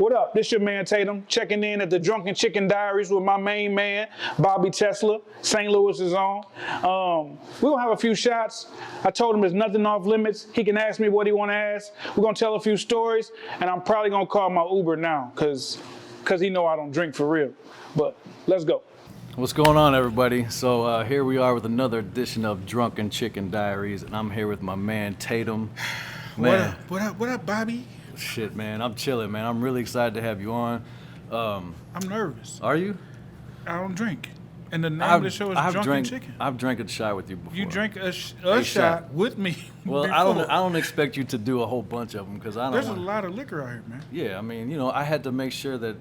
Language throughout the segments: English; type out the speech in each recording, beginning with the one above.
What up? This your man Tatum, checking in at the Drunken Diaries with my main man, Bobby Tesla. St. Louis is on. We're gonna have a few shots. I told him there's nothing off limits. He can ask me what he wanna ask. We're gonna tell a few stories, and I'm probably gonna call my Uber now, cause he know I don't drink for real. But let's go. What's going on, everybody? So here we are with another edition of Drunken Diaries, and I'm here with my man Tatum. Man, What up, Bobby? shit, man, I'm chilling, man. I'm really excited to have you on. I'm nervous. Are you? I don't drink. And the name of the show is Drunken Chicken. I've drank a shot with you before. You drank a shot with me. Well, before. I don't expect you to do a whole bunch of them because I don't. There's a lot of liquor out here, man. Yeah, I mean, you know, I had to make sure that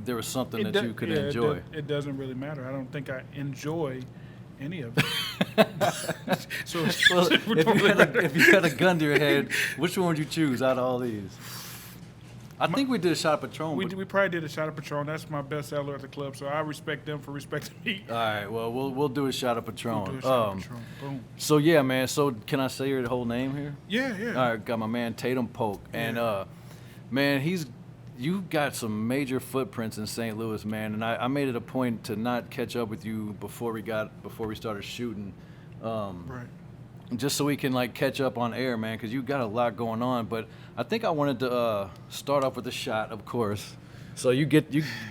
there was something that you could enjoy. It doesn't really matter. I don't think I enjoy any of it. So Well, if you had a gun to your head, which one would you choose out of all these? I think we did a shot of Patron. We probably did a shot of Patron. That's my best seller at the club, so I respect them for respecting me. All right, well, we'll do a shot of Patron. We'll do a shot of Patron. Boom. So yeah, man. So can I say your whole name here? Yeah. All right, got my man Tatum Polk, and man, you got some major footprints in St. Louis, man. And I made it a point to not catch up with you before we started shooting, Right. just so we can like catch up on air, man, because you got a lot going on. But I think I wanted to start off with a shot, of course. So you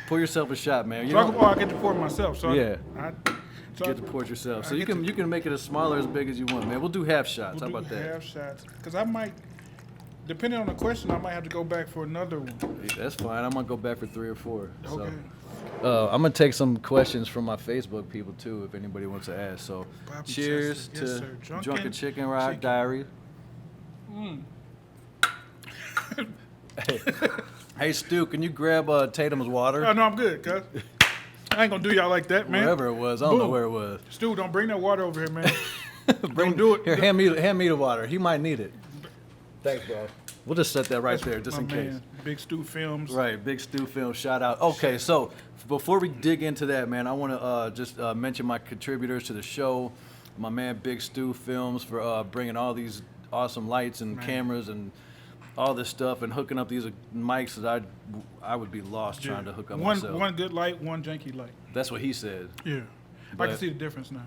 pour yourself a shot, man. I get to pour it myself. So Yeah. I Get to pour it yourself. So I you can make it as small or as big as you want, man. We'll do half shots. We'll How about do that? half shots. Because I might, depending on the question, I might have to go back for another one. That's fine. I'm gonna go back for 3 or 4. Okay. So, I'm gonna take some questions from my Facebook people too, if anybody wants to ask. So, Bobby cheers Tesla. Yes, to sir. Drunken Chicken Ride Diary. Hey, Stu, can you grab Tatum's water? Oh, no, I'm good, cuz. I ain't gonna do y'all like that, man. Wherever it was, I don't know where it was. Stu, don't bring that water over here, man. Don't do it. Here, hand me the water. He might need it. Thanks, bro. We'll just set that right there, just My in case. man, Big Stu Films. Right, Big Stu Film, shout out. Okay, so before we dig into that, man, I want to just mention my contributors to the show. My man Big Stu Films for bringing all these awesome lights and cameras and all this stuff and hooking up these mics that I would be lost trying to hook up myself. One good light, one janky light. That's what he said. Yeah. I can see the difference now.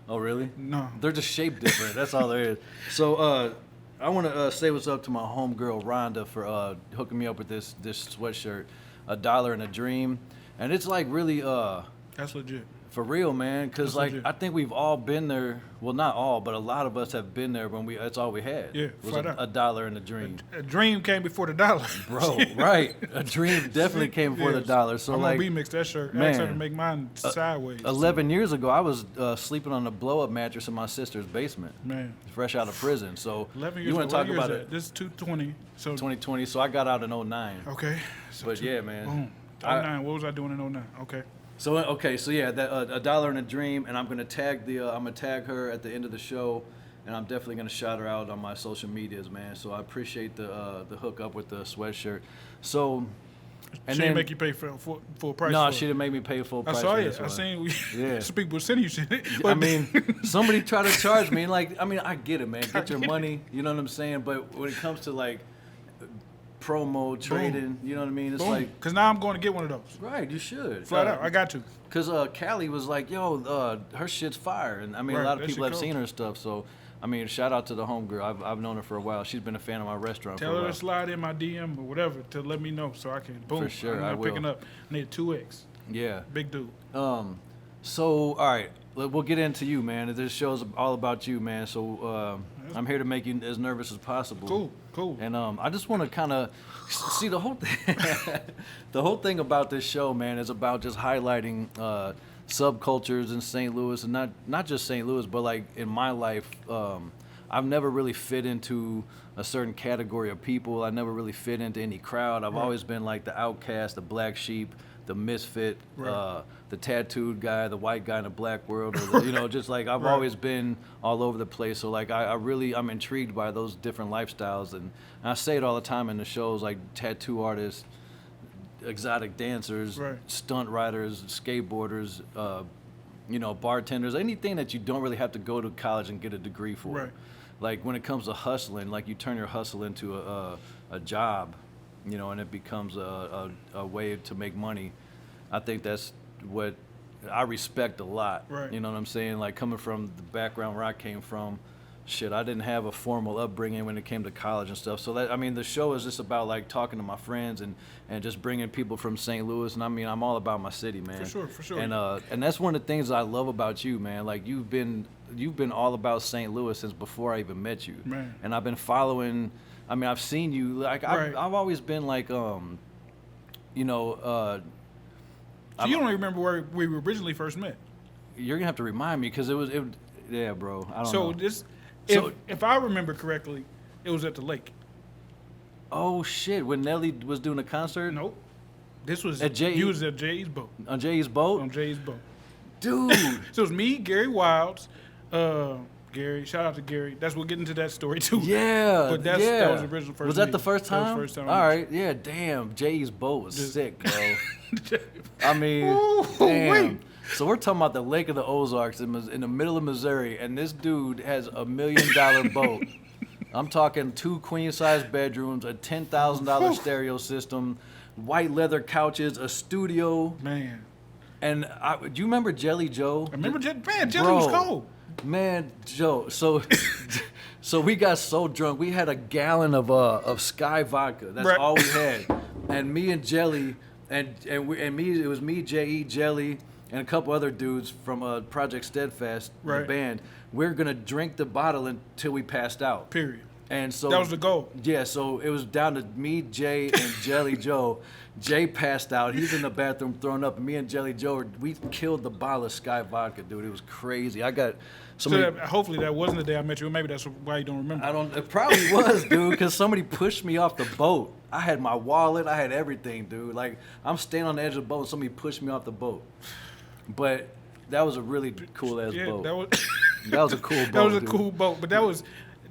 Oh, really? No. They're just shaped different. That's all there is. So I want to say what's up to my homegirl Rhonda for hooking me up with this sweatshirt, $1 in a Dream, and it's like really That's legit. for real, man. Because That's like legit. I think we've all been there. Well, not all, but a lot of us have been there when that's all we had. Yeah, was flat out. $1 in a Dream. A dream came before the dollar. Bro, right? A dream definitely came before the dollar. So I'm like, gonna remix that shirt. man, Ask her to make mine sideways. 11 years ago, I was sleeping on a blow-up mattress in my sister's basement. Man. Fresh out of prison. So 11 years you want ago. to talk What year about is it? that? This is 220. So 2020. So I got out in 09. okay. So But yeah, man. Boom. 09. What was I doing in 09? Okay. So yeah, that $1 in a Dream, and I'm gonna tag her at the end of the show, and I'm definitely gonna shout her out on my social medias, man. So I appreciate the hookup with the sweatshirt. So, and She then didn't make you pay full price. no, for she it. didn't make me pay full I price. saw for it. this I one. seen. Yeah. Some people sending you shit. I But- mean, somebody tried to charge me, and like, I mean, I get it, man. Get your money, you know what I'm saying? But when it comes to like promo, trading, you know what I mean? It's boom. like, Because now I'm going to get one of those. right, you should. Flat out. I got to. Cause Callie was like, "Yo, her shit's fire," and I mean, Right, a lot of that people shit have cool. seen her stuff. So, I mean, shout out to the homegirl. I've known her for a while. She's been a fan of my restaurant Tell for a her while. to slide in my DM or whatever to let me know so I can boom. For sure, I'm I not will. picking up. I need a 2X. Yeah. Big dude. So, all right, we'll get into you, man. This show's all about you, man. So, I'm here to make you as nervous as possible. Cool. And I just want to kind of see the whole thing. The whole thing about this show, man, is about just highlighting subcultures in St. Louis, and not just St. Louis, but like in my life, I've never really fit into a certain category of people. I never really fit into any crowd. I've always been like the outcast, the black sheep, the misfit, the tattooed guy, the white guy in the black world, or the, you know, just like I've always been all over the place. So like I'm intrigued by those different lifestyles, and I say it all the time in the shows, like tattoo artists, exotic dancers, stunt riders, skateboarders, you know, bartenders, anything that you don't really have to go to college and get a degree for. Right. Like when it comes to hustling, like you turn your hustle into a job. you know, and it becomes a way to make money. I think that's what I respect a lot. Right. You know what I'm saying? Like coming from the background where I came from, shit, I didn't have a formal upbringing when it came to college and stuff. So that, I mean, the show is just about like talking to my friends and just bringing people from St. Louis. And I mean, I'm all about my city, man. For sure. And that's one of the things I love about you, man. Like you've been all about St. Louis since before I even met you. Man. And I've been following. I mean, I've seen you. Like Right. I've always been like, you know. So you don't even remember where we originally first met. You're gonna have to remind me because yeah, bro. I don't know. If I remember correctly, it was at the lake. Oh shit! When Nelly was doing a concert. Nope. This was At J.E.? You was at Jay's boat. On Jay's boat. On Jay's boat. Dude. So it was me, Gary Wilds, Gary. Shout out to Gary. That's we'll get into that story too. Yeah. But that was the original first. Was that meeting. the first time? That was the first time. All right. Yeah. Damn. Jay's boat was sick, bro. I mean, Ooh, damn. wait. So we're talking about the Lake of the Ozarks in the middle of Missouri, and this dude has $1 million boat. I'm talking 2 queen-size bedrooms, a $10,000 stereo system, white leather couches, a studio. Man. And do you remember Jelly Joe? I remember Jelly was cold. Man, Joe. So we got so drunk. We had a gallon of Sky vodka. That's Right. all we had. And me and Jelly, and me. It was me, J.E., Jelly, and a couple other dudes from Project Steadfast, the Right. band. We're gonna drink the bottle until we passed out. Period. And so That was the goal. Yeah, so it was down to me, Jay, and Jelly Joe. Jay passed out. He's in the bathroom throwing up. And me and Jelly Joe, we killed the bottle of Sky vodka, dude. It was crazy. I got so many. Hopefully that wasn't the day I met you. Maybe that's why you don't remember. It probably was, dude, because somebody pushed me off the boat. I had my wallet. I had everything, dude. Like, I'm standing on the edge of the boat and somebody pushed me off the boat. But that was a really cool-ass boat. That was a cool boat, That was a dude. cool boat. But that was,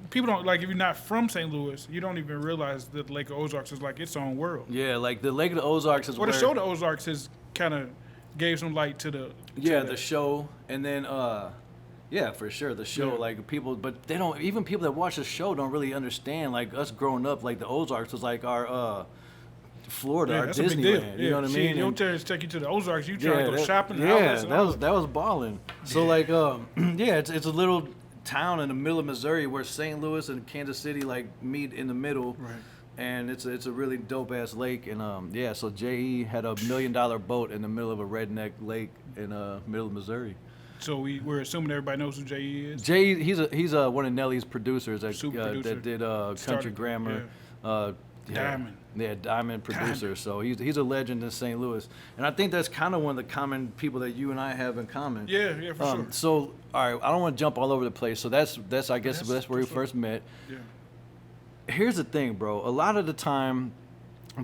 people don't, like, if you're not from St. Louis, you don't even realize that the Lake of Ozarks is like its own world. Yeah, like the Lake of the Ozarks is Well, where... the show, the Ozarks, has kind of gave some light to the... the show, and then yeah, for sure, the show. Yeah. Like people, but they don't. Even people that watch the show don't really understand. Like us growing up, like the Ozarks was like our Florida, our that's a big deal. Disneyland. You know what I mean? Your And- parents take you to the Ozarks. You try to go shopping. Yeah, outlets and all that was balling. So like, yeah, it's a little town in the middle of Missouri where St. Louis and Kansas City like meet in the middle. Right. And it's a really dope ass lake, and yeah, so J.E. had $1 million boat in the middle of a redneck lake in middle of Missouri. So we're assuming everybody knows who J.E. is. J.E. he's one of Nelly's producers Super producer. that did Country Started- Grammar. Diamond. Yeah, Diamond producer. So he's a legend in St. Louis, and I think that's kind of one of the common people that you and I have in common. Yeah, for sure. So all right, I don't want to jump all over the place. So that's I guess that's where we first met. Yeah. Here's the thing, bro. A lot of the time,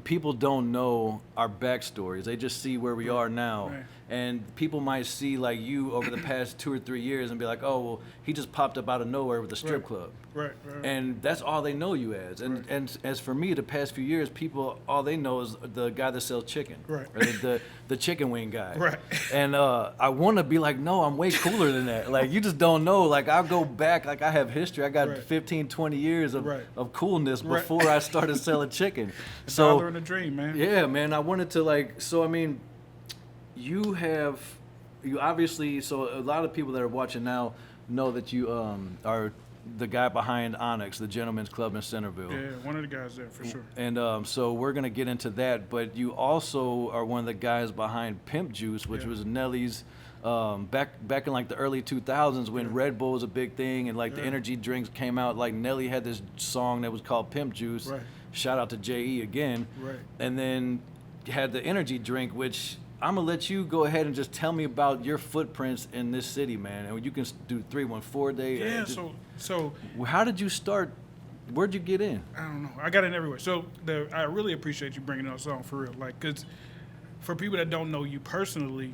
people don't know our backstories. They just see where we are now. Right. And people might see like you over the past 2 or 3 years and be like, oh, well, he just popped up out of nowhere with a strip club. Right. And that's all they know you as. And as for me, the past few years, people, all they know is the guy that sells chicken. Right. Or the chicken wing guy. Right. And I want to be like, no, I'm way cooler than that. Like, you just don't know. Like, I'll go back. Like, I have history. I got 15, 20 years of coolness before I started selling chicken. So, dollar and a dream, man. yeah, man, I wanted to like, so I mean, you obviously, so a lot of people that are watching now know that you are the guy behind Onyx, the Gentlemen's Club in Centerville. Yeah, one of the guys there for sure. And so we're gonna get into that, but you also are one of the guys behind Pimp Juice, which was Nelly's back in like the early 2000s when Red Bull was a big thing and like the energy drinks came out. Like Nelly had this song that was called Pimp Juice. Right. Shout out to J.E. again. Right. And then had the energy drink, which I'm gonna let you go ahead and just tell me about your footprints in this city, man. And you can do 314 day. Yeah, so how did you start? Where'd you get in? I don't know. I got in everywhere. So I really appreciate you bringing us on for real. Like, cause for people that don't know you personally,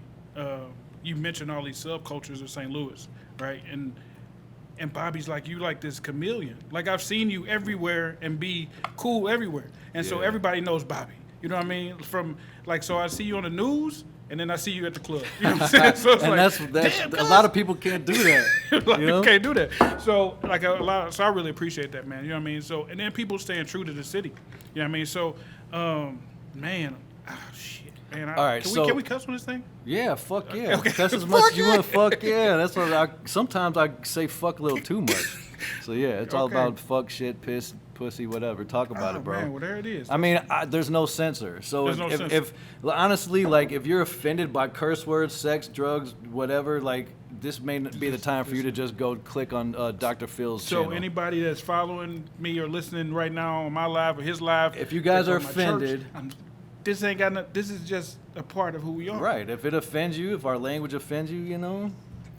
you mentioned all these subcultures of St. Louis, right? And Bobby's like, you like this chameleon. Like, I've seen you everywhere and be cool everywhere. And so everybody knows Bobby. You know what I mean? From, like, so I see you on the news, and then I see you at the club. You know what I'm saying? So it's And like, that's damn, a lot of people can't do that. like, you know? you can't do that. So like so I really appreciate that, man. You know what I mean? So and then people staying true to the city. You know what I mean? So man, shit, man. All right, Can we cuss on this thing? Yeah, fuck yeah. Okay. That's as much as you want. Fuck yeah. That's what sometimes I say fuck a little too much. So yeah, it's all Okay. about fuck, shit, piss, pussy, whatever. Talk about it, bro. Man, well there it is. I mean, there's no censor. So There's no censor. if honestly, like, if you're offended by curse words, sex, drugs, whatever, like, this may not be the time for you to just go click on Dr. Phil's channel. So anybody that's following me or listening right now on my live or his live, If you guys that's are on my church, offended- this ain't got no, this is just a part of who we are. Right. If it offends you, if our language offends you, you know.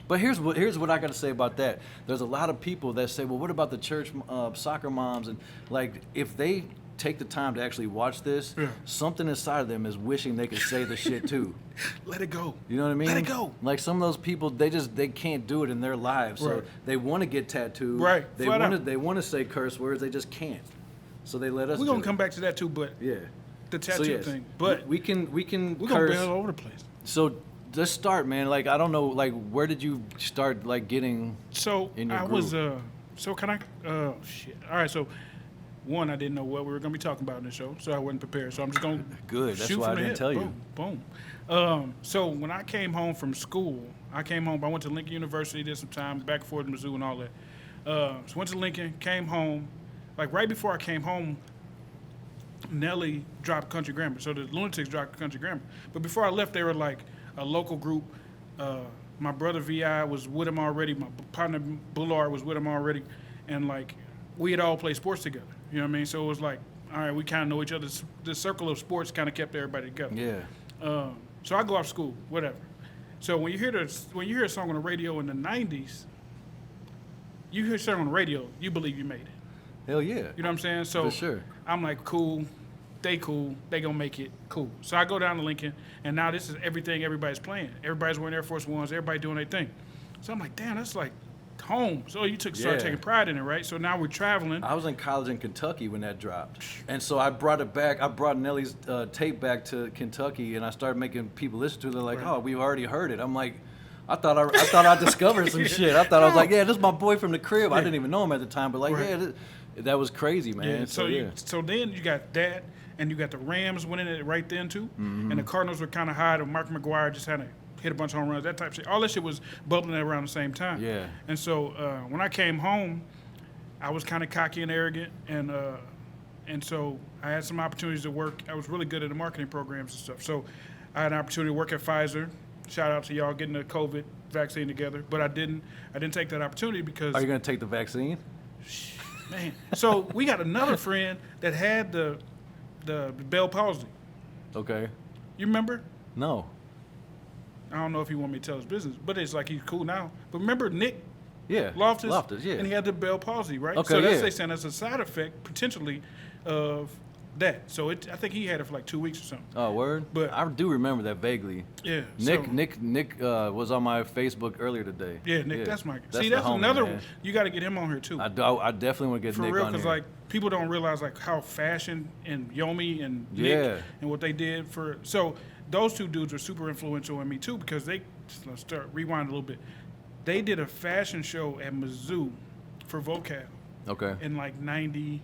But here's what I got to say about that. There's a lot of people that say, well, what about the church soccer moms? And like, if they take the time to actually watch this, Yeah. something inside of them is wishing they could say the shit too. Let it go. You know what I mean? Let it go. Like, some of those people, they can't do it in their lives. So Right. they want to get tattooed. Right. They Flat want to out. they want to say curse words. They just can't. So they let us. We're do gonna it. come back to that too, but Yeah. the tattoo So, yes, thing. But we can we're curse. gonna be all over the place. So let's start, man. Like, I don't know, like, where did you start, like, getting? So In your I was so can I shit. All right, so one, I didn't know what we were gonna be talking about in the show, so I wasn't prepared. So I'm just gonna Good. That's shoot why from I the didn't hip. tell you. Boom. So when I came home from school, I went to Lincoln University, did some time back and forth to Mizzou and all that. So went to Lincoln, came home. Like right before I came home, Nelly dropped Country Grammar. So the Lunatics dropped Country Grammar. But before I left, they were like a local group. My brother VI was with him already. My partner Bullard was with him already. And like, we had all played sports together. You know what I mean? So it was like, all right, we kind of know each other. The circle of sports kind of kept everybody together. Yeah. So I go off school, whatever. So when you hear a song on the radio in the '90s, you hear a song on the radio, you believe you made it. Hell yeah. You know what I'm saying? So For sure. I'm like, cool, they gonna make it cool. So I go down to Lincoln, and now this is everything everybody's playing. Everybody's wearing Air Force Ones, everybody doing their thing. So I'm like, damn, that's like home. So you started Yeah. taking pride in it, right? So now we're traveling. I was in college in Kentucky when that dropped, and so I brought it back. I brought Nelly's tape back to Kentucky, and I started making people listen to it. They're like, Right. "Oh, we've already heard it." I'm like, I thought I discovered some shit. I thought I was like, "Yeah, this is my boy from the crib." I Yeah. didn't even know him at the time, but like, Right. yeah, that was crazy, man. Yeah, So so then you got that, and you got the Rams winning it right then too, Mm-hmm. and the Cardinals were kind of high. Mark McGuire just had to hit a bunch of home runs, that type of shit. All that shit was bubbling around the same time. Yeah. And so when I came home, I was kind of cocky and arrogant, and so I had some opportunities to work. I was really good at the marketing programs and stuff. So I had an opportunity to work at Pfizer. Shout out to y'all getting the COVID vaccine together, but I didn't take that opportunity because Are you gonna take the vaccine? man. So we got another friend that had the Bell palsy. Okay. You remember? No. I don't know if he want me to tell his business, but it's like he's cool now. But remember Nick Yeah. Loftus? Yeah. And he had the Bell palsy, right? Okay, so that's yeah. they saying that's a side effect potentially of that. So I think he had it for like 2 weeks or something. Oh, word. But- I do remember that vaguely. Yeah. Nick was on my Facebook earlier today. Yeah, Nick, that's my. That's See, the that's homie, another. man. You got to get him on here too. I definitely want to get For Nick real, on because here. like people don't realize like how fashion and Yomi and Yeah. Nick and what they did for. So those two dudes are super influential in me too because they. Let's rewind a little bit. They did a fashion show at Mizzou for Vocal Okay. in like '99.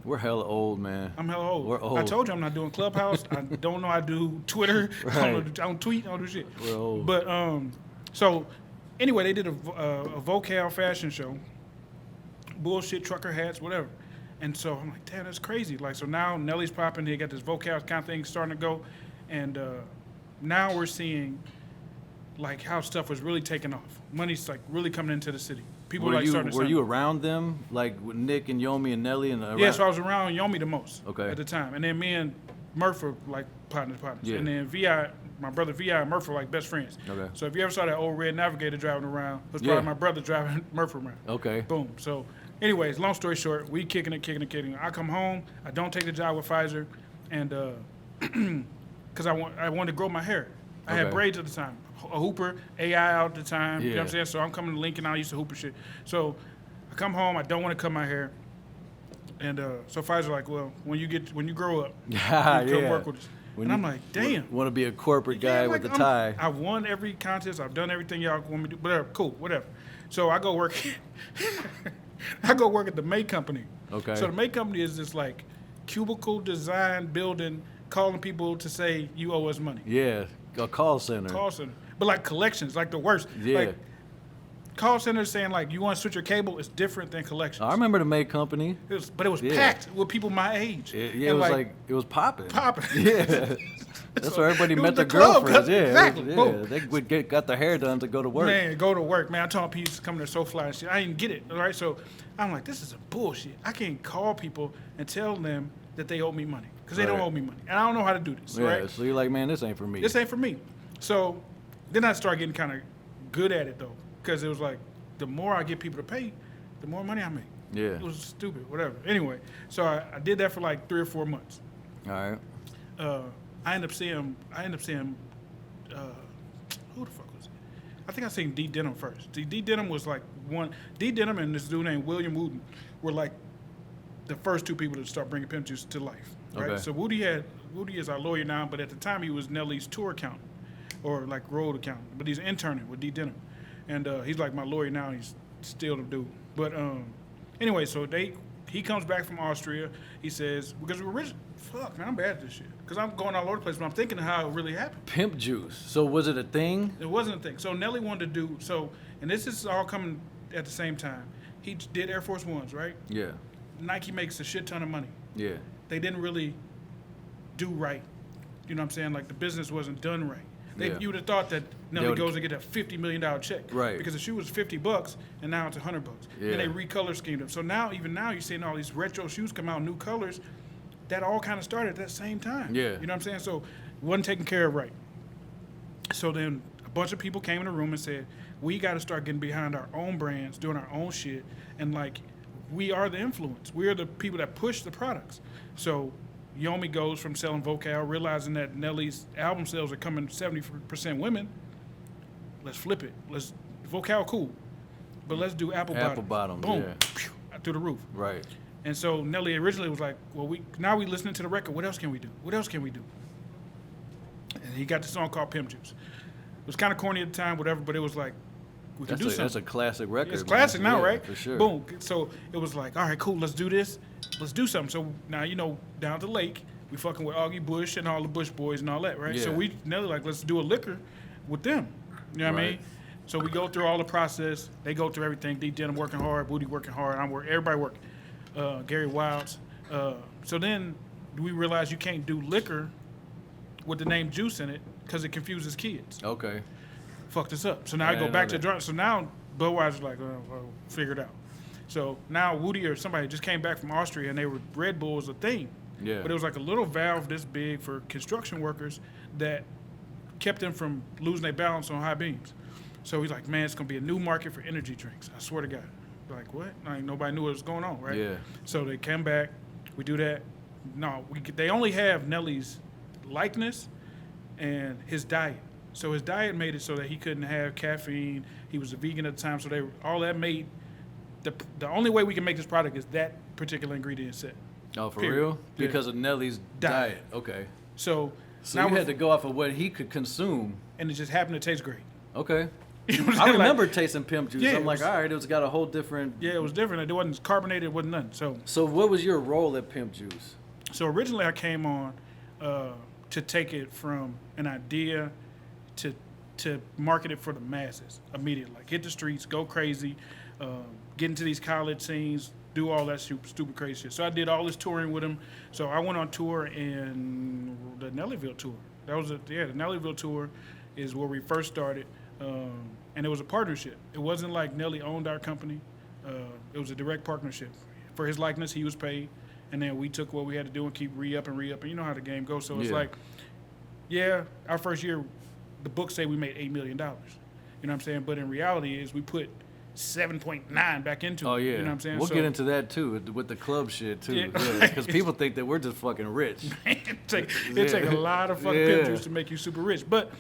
We're hella old, man. I'm hella old. We're old. I told you I'm not doing Clubhouse. I don't know how to do Twitter. I don't tweet. I don't do shit. We're old. But so anyway, they did a Vocal fashion show. Bullshit trucker hats, whatever. And so I'm like, damn, that's crazy. Like, so now Nelly's popping. They got this Vocal kind of thing starting to go, and now we're seeing like how stuff was really taking off. Money's like really coming into the city. People Were like starting to were sign you up. around them, like with Nick and Yomi and Nelly and around? Yeah, so I was around Yomi the most Okay. at the time. And then me and Murph were like partners. Yeah. And then VI, my brother VI and Murph were like best friends. Okay. So if you ever saw that old red Navigator driving around, it was Yeah. probably my brother driving Murph around. Okay. Boom. So anyways, long story short, we kicking it. I come home, I don't take the job with Pfizer, and because I wanted to grow my hair. I had Okay. braids at the time. A hooper, AI out at the time. You know what I'm Yeah. saying? So I'm coming to Lincoln, I used to hooper shit. So I come home, I don't want to cut my hair. And so Pfizer like, well, when you grow up, you Yeah. come work with us. And I'm like, damn. Want to be a corporate guy Yeah, with like, the tie. I won every contest. I've done everything y'all want me to do. Whatever, cool, whatever. So I go work. I go work at the May Company. Okay. So the May Company is this like cubicle design building, calling people to say you owe us money. Yeah, a call center. Call center, but like collections, like the worst. Yeah. Like, call centers saying like you want to switch your cable is different than collections. I remember the May Company. But it was packed with people my age. It was like it was popping. Popping. Yeah. That's where everybody it met was their the club, girlfriends. Yeah, exactly. yeah. Boom. They would got their hair done to go to work. Man, go to work, man. I told people used to come there so fly and shit. I didn't get it, all right? So I'm like, this is a bullshit. I can't call people and tell them that they owe me money because they don't Right. owe me money. And I don't know how to do this, Yeah, right? so you're like, man, this ain't for me. This ain't for me. So then I started getting kind of good at it, though, because it was like the more I get people to pay, the more money I make. Yeah. It was stupid, whatever. Anyway, so I did that for like 3 or 4 months. All right. I ended up seeing, who the fuck was it? I think I seen D Denham first. D Denham was like D Denham and this dude named William Wooten were like the first 2 people to start bringing pimp juice to life. Right. Okay. So Woody is our lawyer now, but at the time he was Nelly's tour accountant or like road accountant, but he's interning with D Denham, and he's like my lawyer now. He's still the dude. But anyway, so he comes back from Austria. He says because we were fuck man, I'm bad at this shit because I'm going all over the place, but I'm thinking of how it really happened. Pimp juice. So was it a thing? It wasn't a thing. So Nelly wanted to do so, and this is all coming at the same time. He did Air Force Ones, right? Yeah. Nike makes a shit ton of money. Yeah. They didn't really do right. You know what I'm saying? Like the business wasn't done right. Yeah. You would have thought that Nelly would- goes and get a $50 million check. Right. Because the shoe was $50 and now it's $100. Yeah. And they recolor schemed them. So now, even now, you're seeing all these retro shoes come out, new colors. That all kind of started at that same time. Yeah. You know what I'm saying? So it wasn't taken care of right. So then a bunch of people came in the room and said, we got to start getting behind our own brands, doing our own shit. And like, we are the influence. We are the people that push the products. So Yomi goes from selling Vocal, realizing that Nelly's album sales are coming 70% women. Let's flip it. Vocal cool, but let's do apple bottoms. Boom, yeah. Pew, through the roof. Right. And so Nelly originally was like, well, we listening to the record. What else can we do? What else can we do? And he got the song called Pimp Juice. It was kind of corny at the time, whatever, but it was like, we can do something. That's a classic record. It's man. classic now, Yeah, right? For sure. Boom. So it was like, all right, cool, let's do this. Let's do something. So now, down at the lake, we fucking with Augie Bush and all the Bush boys and all that, right? So Yeah. Nelly like, let's do a liquor with them. You know what I mean? Right. So we go through all the process. They go through everything. D. Denham working hard, Booty working hard, everybody working. Gary Wilds. So then we realized you can't do liquor with the name Juice in it because it confuses kids. Okay. Fucked us up. So now I I go didn't back know to that. Drunken. So now Budweiser's like, figure it out. So now Woody or somebody just came back from Austria and Red Bull was a thing. Yeah. But it was like a little valve this big for construction workers that kept them from losing their balance on high beams. So he's like, man, it's going to be a new market for energy drinks. I swear to God. Like, what? Like, nobody knew what was going on, right? Yeah. So they come back. We do that. No, they only have Nelly's likeness and his diet. So his diet made it so that he couldn't have caffeine. He was a vegan at the time. So all that made the only way we can make this product is that particular ingredient set. Oh, for Period. real? Yeah. Because of Nelly's diet. Okay. So So now you we're- had to go off of what he could consume. and it just happened to taste great. Okay. You know what I'm I saying? remember tasting Pimp Juice. Yeah, I'm it like, was- all right, it's got a whole different. Yeah, it was different. It wasn't carbonated. It wasn't nothing. So what was your role at Pimp Juice? So originally I came on to take it from an idea to market it for the masses immediately. Like hit the streets, go crazy, get into these college scenes, do all that stupid crazy shit. So I did all this touring with him. So I went on tour in the Nellyville tour. That was the Nellyville tour is where we first started. And it was a partnership. It wasn't like Nelly owned our company. It was a direct partnership. For his likeness, he was paid. And then we took what we had to do and keep re-up. And you know how the game goes. So it's Yeah. like, our first year, the books say we made $8 million. You know what I'm saying? But in reality is we put 7.9 back into Oh it. yeah. You know what I'm saying? We'll So get into that too with the club shit too. Yeah. Because people think that we're just fucking rich. it take a lot of fucking Yeah. pictures to make you super rich. But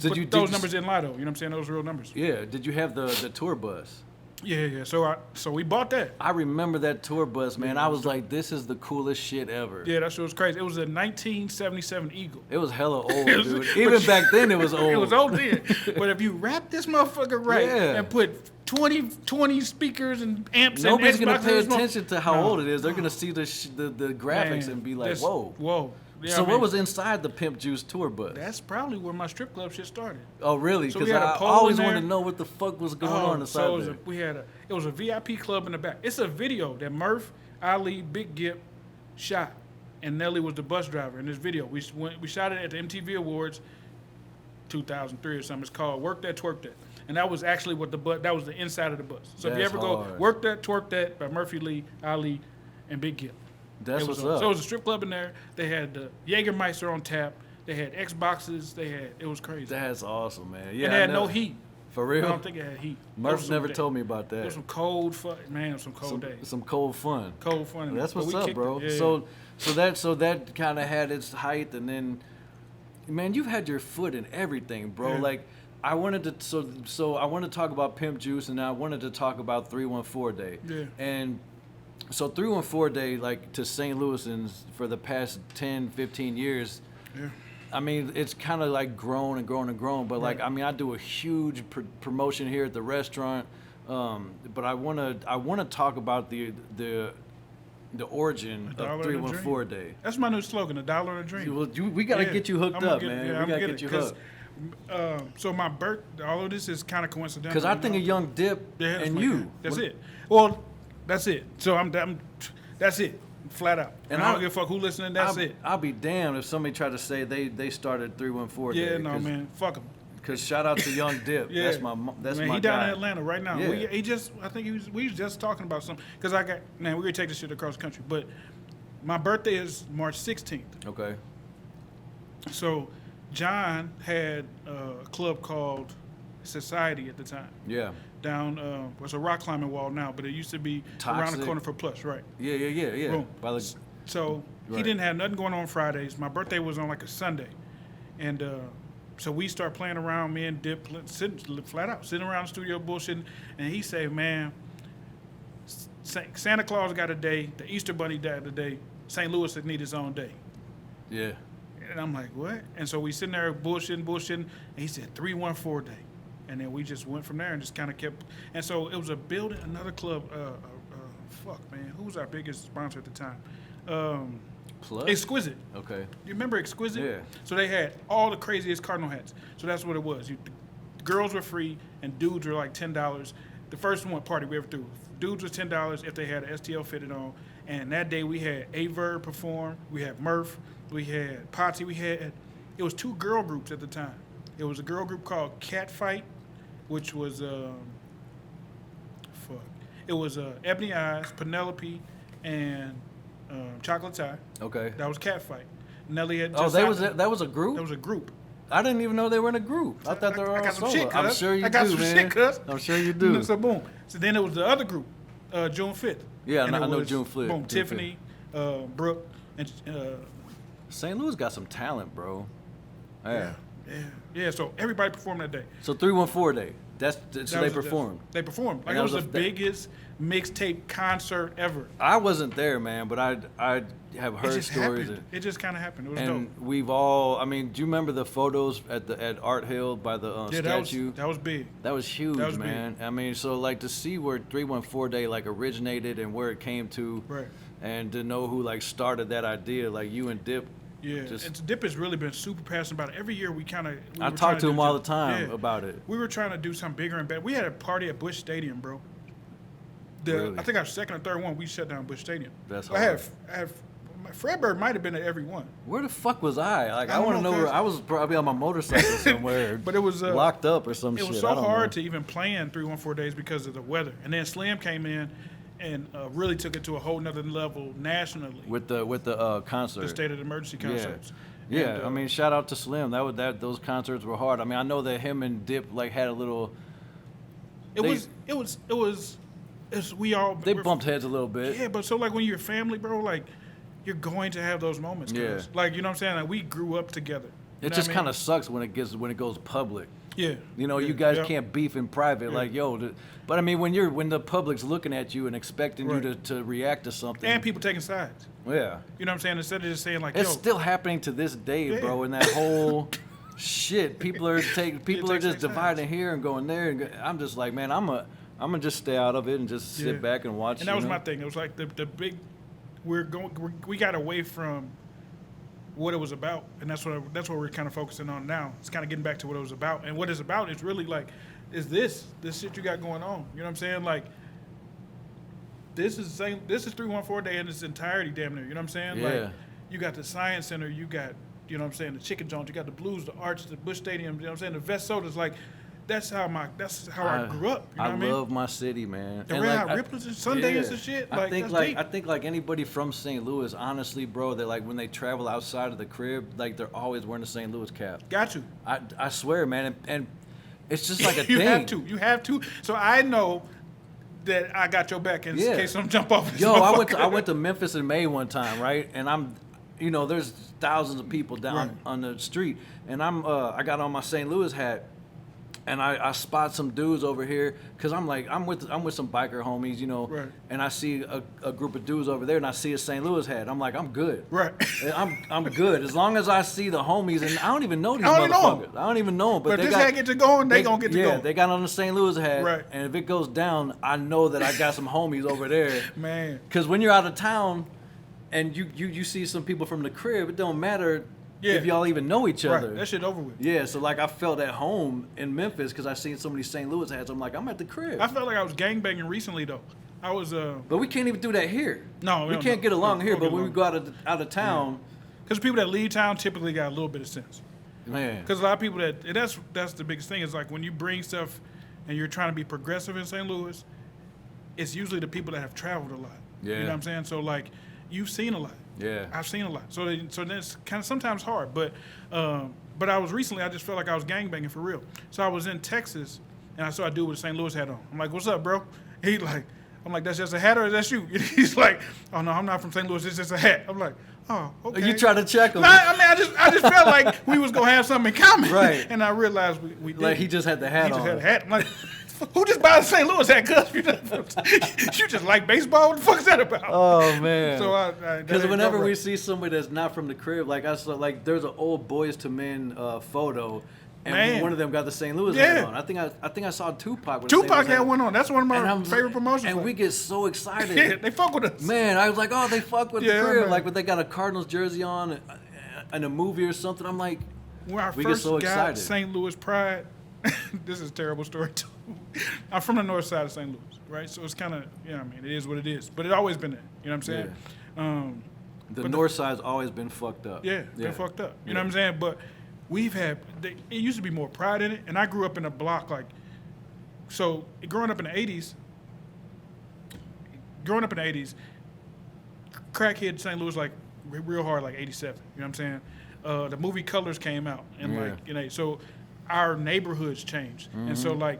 those numbers didn't lie though. You know what I'm saying? Those real numbers. Yeah. Did you have the tour bus? Yeah. So we bought that. I remember that tour bus, man. I was like, this is the coolest shit ever. Yeah, that shit was crazy. It was a 1977 Eagle. It was hella old, dude. Even back then, it was old. It was old then. But if you wrap this motherfucker right and put 20 speakers and amps nobody's and gonna pay Xboxes, attention to how old it is. They're gonna see the graphics man, and be like, whoa. Yeah, So what was inside the Pimp Juice tour bus? That's probably where my strip club shit started. Oh, really? So we Because had a I pole always in there. wanted to know what the fuck was going on inside so there. it was a VIP club in the back. It's a video that Murph, Ali, Big Gip shot, and Nelly was the bus driver in this video. We shot it at the MTV Awards, 2003 or something. It's called "Work That, Twerk That," and that was actually that was the inside of the bus. So if you That's ever go hard. "Work That, Twerk That" by Murphy Lee, Ali, and Big Gip. That's what's up. So it was a strip club in there. They had the Jägermeister on tap. They had Xboxes. It was crazy. That's awesome, man. Yeah, And they had I no know. heat. For I real? don't think it had heat. Murph never told me about It that. was some cold some cold days. Some cold fun. Cold fun. That's But what's we up, kicked bro. it. Yeah. So that kind of had its height, and then, man, you've had your foot in everything, bro. Yeah. Like, I wanted to so I want to talk about Pimp Juice, and I wanted to talk about 314 Day. Yeah. And so 314 Day, like, to St. Louisans for the past 10, 15 years. Yeah. I mean, it's kind of like grown and grown and grown, but like, Right. I mean, I do a huge promotion here at the restaurant, but I wanna talk about the origin $1 of and a 314 dream. Day. That's my new slogan, $1 and a dream. Well, we gotta Yeah. get you hooked I'm gonna up, man. yeah, We I'm gotta gonna get you 'cause, hooked. So my all of this is kind of coincidental. Because I think of Young Dip Yeah, that's and my you. guy. That's it. Well, that's it. So that's it, flat out. And I don't give a fuck who listening. That's it. I'll be damned if somebody tried to say they started 314 Yeah, Day. no, man, fuck him. Because shout out to Young Dip. Yeah, That's man, my he down guy. in Atlanta right now. Yeah. We was just talking about something because we're gonna take this shit across the country. But my birthday is March 16th. Okay. So John had a club called Society at the time. Yeah. Down, it's a rock climbing wall now, but it used to be around Toxic. the corner for Plush, right? Yeah. Boom. By the, So he Right. didn't have nothing going on Fridays. My birthday was on like a Sunday, and so we start playing around. Me and Dip sitting flat out, sitting around the studio bullshitting, and he said, "Man, Santa Claus got a day. The Easter Bunny died today. St. Louis would need his own day." yeah. And I'm like, "What?" And so we sitting there bullshitting, and he said 314 Day, and then we just went from there and just kind of kept. And so it was a building, another club. Fuck, man, who was our biggest sponsor at the time? Plus? Exquisite. Okay. You remember Exquisite? Yeah. So they had all the craziest cardinal hats. So that's what it was. The girls were free and dudes were like $10. The first party we ever threw. Dudes was $10 if they had an STL fitted on. And that day we had Averb perform, we had Murph, we had Potty, it was two girl groups at the time. It was a girl group called Catfight, which was it was Ebony Eyes, Penelope, and Chocolate Tie. Okay. That was Catfight. Nelly had Oh, just that signed- was a group? That was a group. I didn't even know they were in a group. I thought they were I all got some solo. shit, I'm cuz. sure you I got do, some man. shit, cuz. I'm sure you do. So boom. So then it was the other group, June 5th. Yeah, And I it know was, June 5th. Boom, June Tiffany, Brooke, and St. Louis got some talent, bro. Yeah. yeah. So everybody performed that day. So 314 Day. So That they was- performed. They performed. Like And it that was was the a- biggest mixtape concert ever. I wasn't there, man, but I have It heard just stories. happened. It just kind of happened. It was And dope. we've all, I mean, do you remember the photos at Art Hill by the Yeah, statue? that was big. That was huge, That was man. I mean, so like to see where 314 Day like originated and where it came to, Right. and to know who like started that idea, like you and Dip. Yeah, Just- and Dip has really been super passionate about it. Every year we kind of. I talk to him all the time about it. We were trying to do something bigger and better. We had a party at Busch Stadium, bro. Really? I think our second or third one, we shut down Busch Stadium. That's I have Fredberg might have been at every one, Where the fuck was I? Like, I I don't want to know, know where cuz- I was. Probably on my motorcycle somewhere, but it was locked up or some It shit. was I so don't hard know. to even plan 314 Days because of the weather. And then Slim came in and really took it to a whole nother level nationally. with the concert. The state of emergency concerts. Yeah, And, I mean, shout out to Slim. Those concerts were hard. I mean, I know that him and Dip like had a little. it they- was we all They we're- bumped heads a little bit. Yeah, but so like when you're family, bro, like you're going to have those moments. 'Cause, Yeah. Like, you know what I'm saying? Like we grew up together. It just kind of sucks when it goes public. Yeah. You know, you guys can't beef in private, like, yo. But I mean, when the public's looking at you and expecting you to react to something, and people taking sides. Yeah. You know what I'm saying? Instead of just saying like, it's still happening to this day, bro. And that whole shit, people are just dividing here and going there. And I'm just like, man, I'm gonna just stay out of it and just sit back and watch. And that was my thing. It was like the big, we got away from what it was about, and that's what we're kind of focusing on now. It's kind of getting back to what it was about, and what it's about is really like, is this shit you got going on? You know what I'm saying? Like, this is 314 Day in its entirety, damn near. You know what I'm saying? Yeah. Like, you got the Science Center, you got, you know what I'm saying, the Chicken Jones, you got the Blues, the Arch, the Busch Stadium. You know what I'm saying? The Vest Sodas, like. That's how I grew up. You know what I mean? love my city, man. The Red Hot Rippers and Sundays and shit. Like, I think like anybody from St. Louis, honestly, bro, they're like when they travel outside of the crib, like they're always wearing the St. Louis cap. Got you. I swear, man, and it's just like a you thing. You have to. So I know that I got your back in case some jump off. This I went to Memphis in May one time, right? And there's thousands of people down on the street, and I got on my St. Louis hat. And I spot some dudes over here because I'm with some biker homies, you know, and I see a group of dudes over there, and I see a St. Louis hat. I'm like, I'm good. Right. I'm good as long as I see the homies, and I don't even know these motherfuckers. I don't even know them. But if this hat get to going, they gonna get to going. Yeah, they got on the St. Louis hat, right. And if it goes down, I know that I got some homies over there. Man. Because when you're out of town, and you see some people from the crib, it don't matter. Yeah. If y'all even know each other. Right. That shit over with. Yeah, so like I felt at home in Memphis because I seen so many St. Louis hats. I'm like, I'm at the crib. I felt like I was gangbanging recently though. I was But we can't even do that here. No, we can't get along here. But when we go out of town, because people that leave town typically got a little bit of sense. Man. Because a lot of people that's the biggest thing is like when you bring stuff and you're trying to be progressive in St. Louis, it's usually the people that have traveled a lot. Yeah. You know what I'm saying? So like you've seen a lot. Yeah. I've seen a lot. So that's kind of sometimes hard. But I just felt like I was gangbanging for real. So I was in Texas, and I saw a dude with a St. Louis hat on. I'm like, what's up, bro? I'm like, that's just a hat or is that you? And he's like, oh, no, I'm not from St. Louis. It's just a hat. I'm like, oh, okay. You try to check him. No, I mean, I just felt like we was going to have something in common. Right. And I realized we did. Like he just had the hat on. He just had a hat. I'm like, who just buys a St. Louis hat? Cuz you just like baseball? What the fuck is that about? Oh man! So because whenever we see somebody that's not from the crib, like I saw, like there's an old Boys to Men photo, and one of them got the St. Louis hat on. I think I saw Tupac. With Tupac had one on. That's one of my favorite promotions. And we get so excited. Yeah, they fuck with us. Man, I was like, oh, they fuck with the crib. Man. Like, but they got a Cardinals jersey on, in a movie or something. I'm like, when I we first get so got excited. St. Louis Pride. This is a terrible story too. I'm from the north side of St. Louis, right? So it's kind of, I mean, it is what it is. But it's always been there. You know what I'm saying? Yeah. The north side's always been fucked up. Yeah, been fucked up. You know what I'm saying? But we've had, it used to be more pride in it. And I grew up in a block like, so growing up in the 80s, crackhead St. Louis like real hard like 87. You know what I'm saying? The movie Colors came out. And so our neighborhoods changed. And so like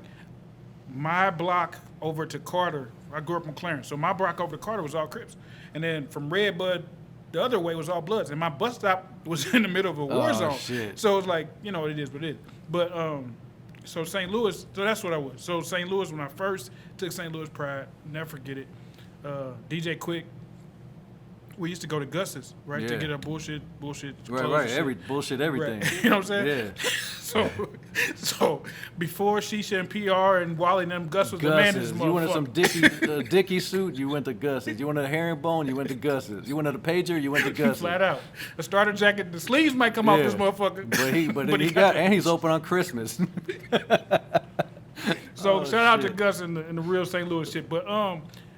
my block over to Carter, I grew up in Clarence. So my block over to Carter was all Crips. And then from Redbud, the other way was all Bloods. And my bus stop was in the middle of a war zone. Shit. So it's like, it is what it is. But so St. Louis, so that's what I was. So St. Louis, when I first took St. Louis Pride, never forget it. DJ Quick, we used to go to Gus's, right, to get a bullshit. Right, bullshit everything. Right. You know what I'm saying? Yeah. So before Shisha and PR and Wally and them, Gus was the man in this motherfucker. You wanted some Dickie suit, you went to Gus's. You wanted a herringbone, you went to Gus's. You wanted a pager, you went to Gus's. Flat out. A starter jacket, the sleeves might come off this motherfucker. But he got, and he's open on Christmas. So shout out to Gus and the real St. Louis shit. But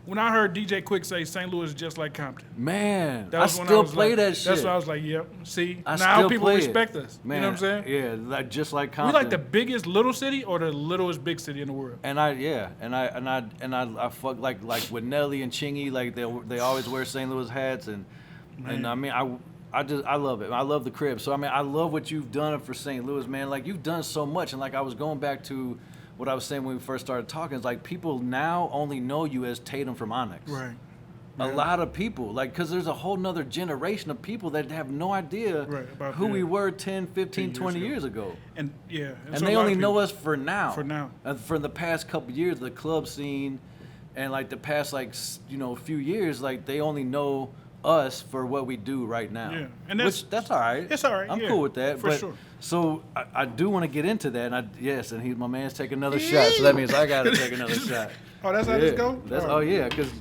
when I heard DJ Quick say St. Louis is just like Compton. Man, I still play that shit. That's why I was like, yep. See, now now people respect us. Man, you know what I'm saying? Yeah, just like Compton. We like the biggest little city or the littlest big city in the world. And I fuck like with Nelly and Chingy, like they always wear St. Louis hats and I mean I love it. I love the crib. So I mean I love what you've done for St. Louis, man. Like you've done so much, and like I was going back to what I was saying when we first started talking, is like people now only know you as Tatum from Onyx. Right. a lot of people, like, because there's a whole nother generation of people that have no idea about who we were 10, 15, 20 years ago. And And so they a lot only of know people- us for now. For now. For the past couple years, the club scene, and like the past few years, like they only know us for what we do right now. Yeah, and that's all right. It's all right. I'm yeah, cool with that. for but, sure. So I do want to get into that. And my man's taking another shot. So that means I got to take another shot. Oh, that's how this go? Because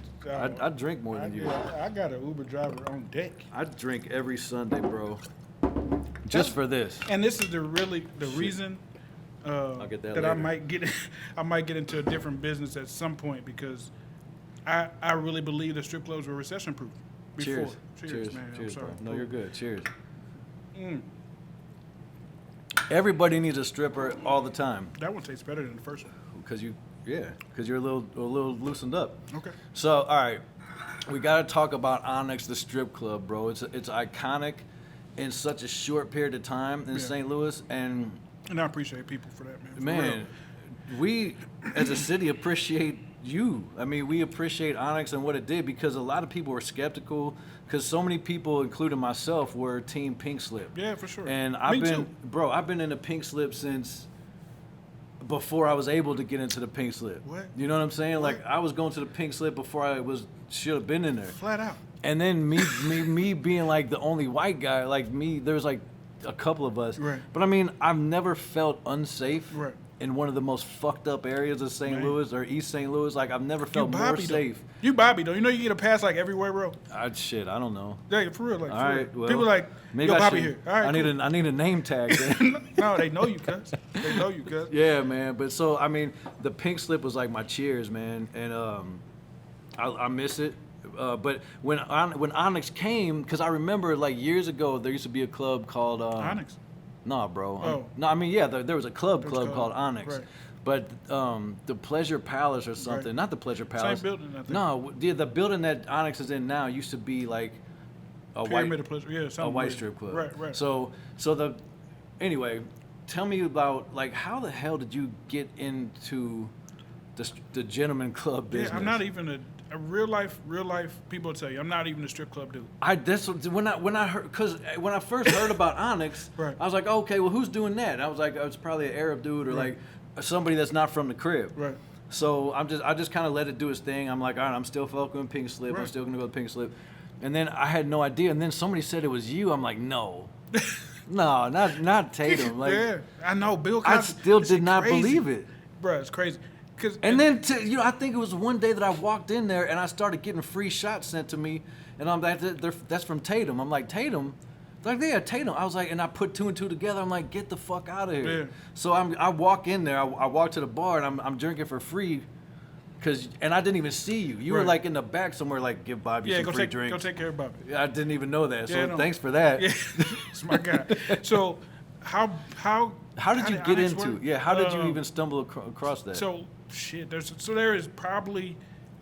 I drink more than you. I got an Uber driver on deck. I drink every Sunday, bro. Just for this. And this is the reason get that that later. I might get into a different business at some point because I really believe the strip clubs were recession proof. Cheers. Cheers, man. Cheers, I'm sorry. bro. No, you're good. Cheers. Everybody needs a stripper all the time. That one tastes better than the first one. Because you're a little loosened up. Okay. So, all right, we got to talk about Onyx, the strip club, bro. It's iconic in such a short period of time in St. Louis, and I appreciate people for that, man. For man, real. we as a city appreciate you. I mean, we appreciate Onyx and what it did because a lot of people were skeptical because so many people, including myself, were Team Pink Slip. Yeah, for sure. And Me too. I've been in the Pink Slip since before I was able to get into the Pink Slip. What? You know what I'm saying? What? Like I was going to the Pink Slip before I should have been in there. Flat out. And then me being like the only white guy, like me, there's like a couple of us. Right. But I mean, I've never felt unsafe Right. in one of the most fucked up areas of St. Man. Louis or East St. Louis. Like I've never You felt more Bobby, safe. though. You Bobby, though. You know you get a pass like everywhere, bro. I don't know. Yeah, for real. Like, All for right, real. well, People like, maybe yo, I Bobby should- here. All right, I need a name tag. Then. No, they know you, cuz. They know you, cuz. Yeah, man. But so I mean, the Pink Slip was like my cheers, man, and I miss it. But when Onyx came, because I remember like years ago there used to be a club called Onyx. No, bro. Oh. No, I mean yeah, there was a club There was a club. called Onyx. Right. But the Pleasure Palace or something, Right. not the Pleasure Palace. building, I think. No, the building that Onyx is in now used to be like a Pyramid white of Pleasure. Yeah, something a white weird. strip club. Right. So anyway, tell me about like how the hell did you get into the gentleman club business? Yeah, I'm not even a real life people tell you I'm not even a strip club dude. When I heard, because when I first heard about Onyx, Right. I was like, okay, well, who's doing that? And I was like, oh, it's probably an Arab dude or Right. like somebody that's not from the crib. Right. So I just kind of let it do its thing. I'm like, all right, I'm still fucking with Pink Slip. I'm Right. still gonna go with Pink Slip. And then I had no idea. And then somebody said it was you. I'm like, no, no, not Tatum. Like, yeah, I know. Bill I Cosby. still It's did not crazy. believe it. Bro, it's crazy. And then, I think it was one day that I walked in there and I started getting free shots sent to me, and I'm like, that's from Tatum. I'm like, Tatum? They're like, yeah, Tatum. I was like, and I put two and two together. I'm like, get the fuck out of here. Yeah. So I walk in there. I walk to the bar and I'm drinking for free, and I didn't even see you. You were Right. like in the back somewhere, like give Bobby yeah, some go free take drinks. care of Bobby. I didn't even know that. So Yeah, no. thanks for that. Yeah, it's my guy. So how How did you get Onyx into? work? Yeah, how did you even stumble across that? So shit, there is probably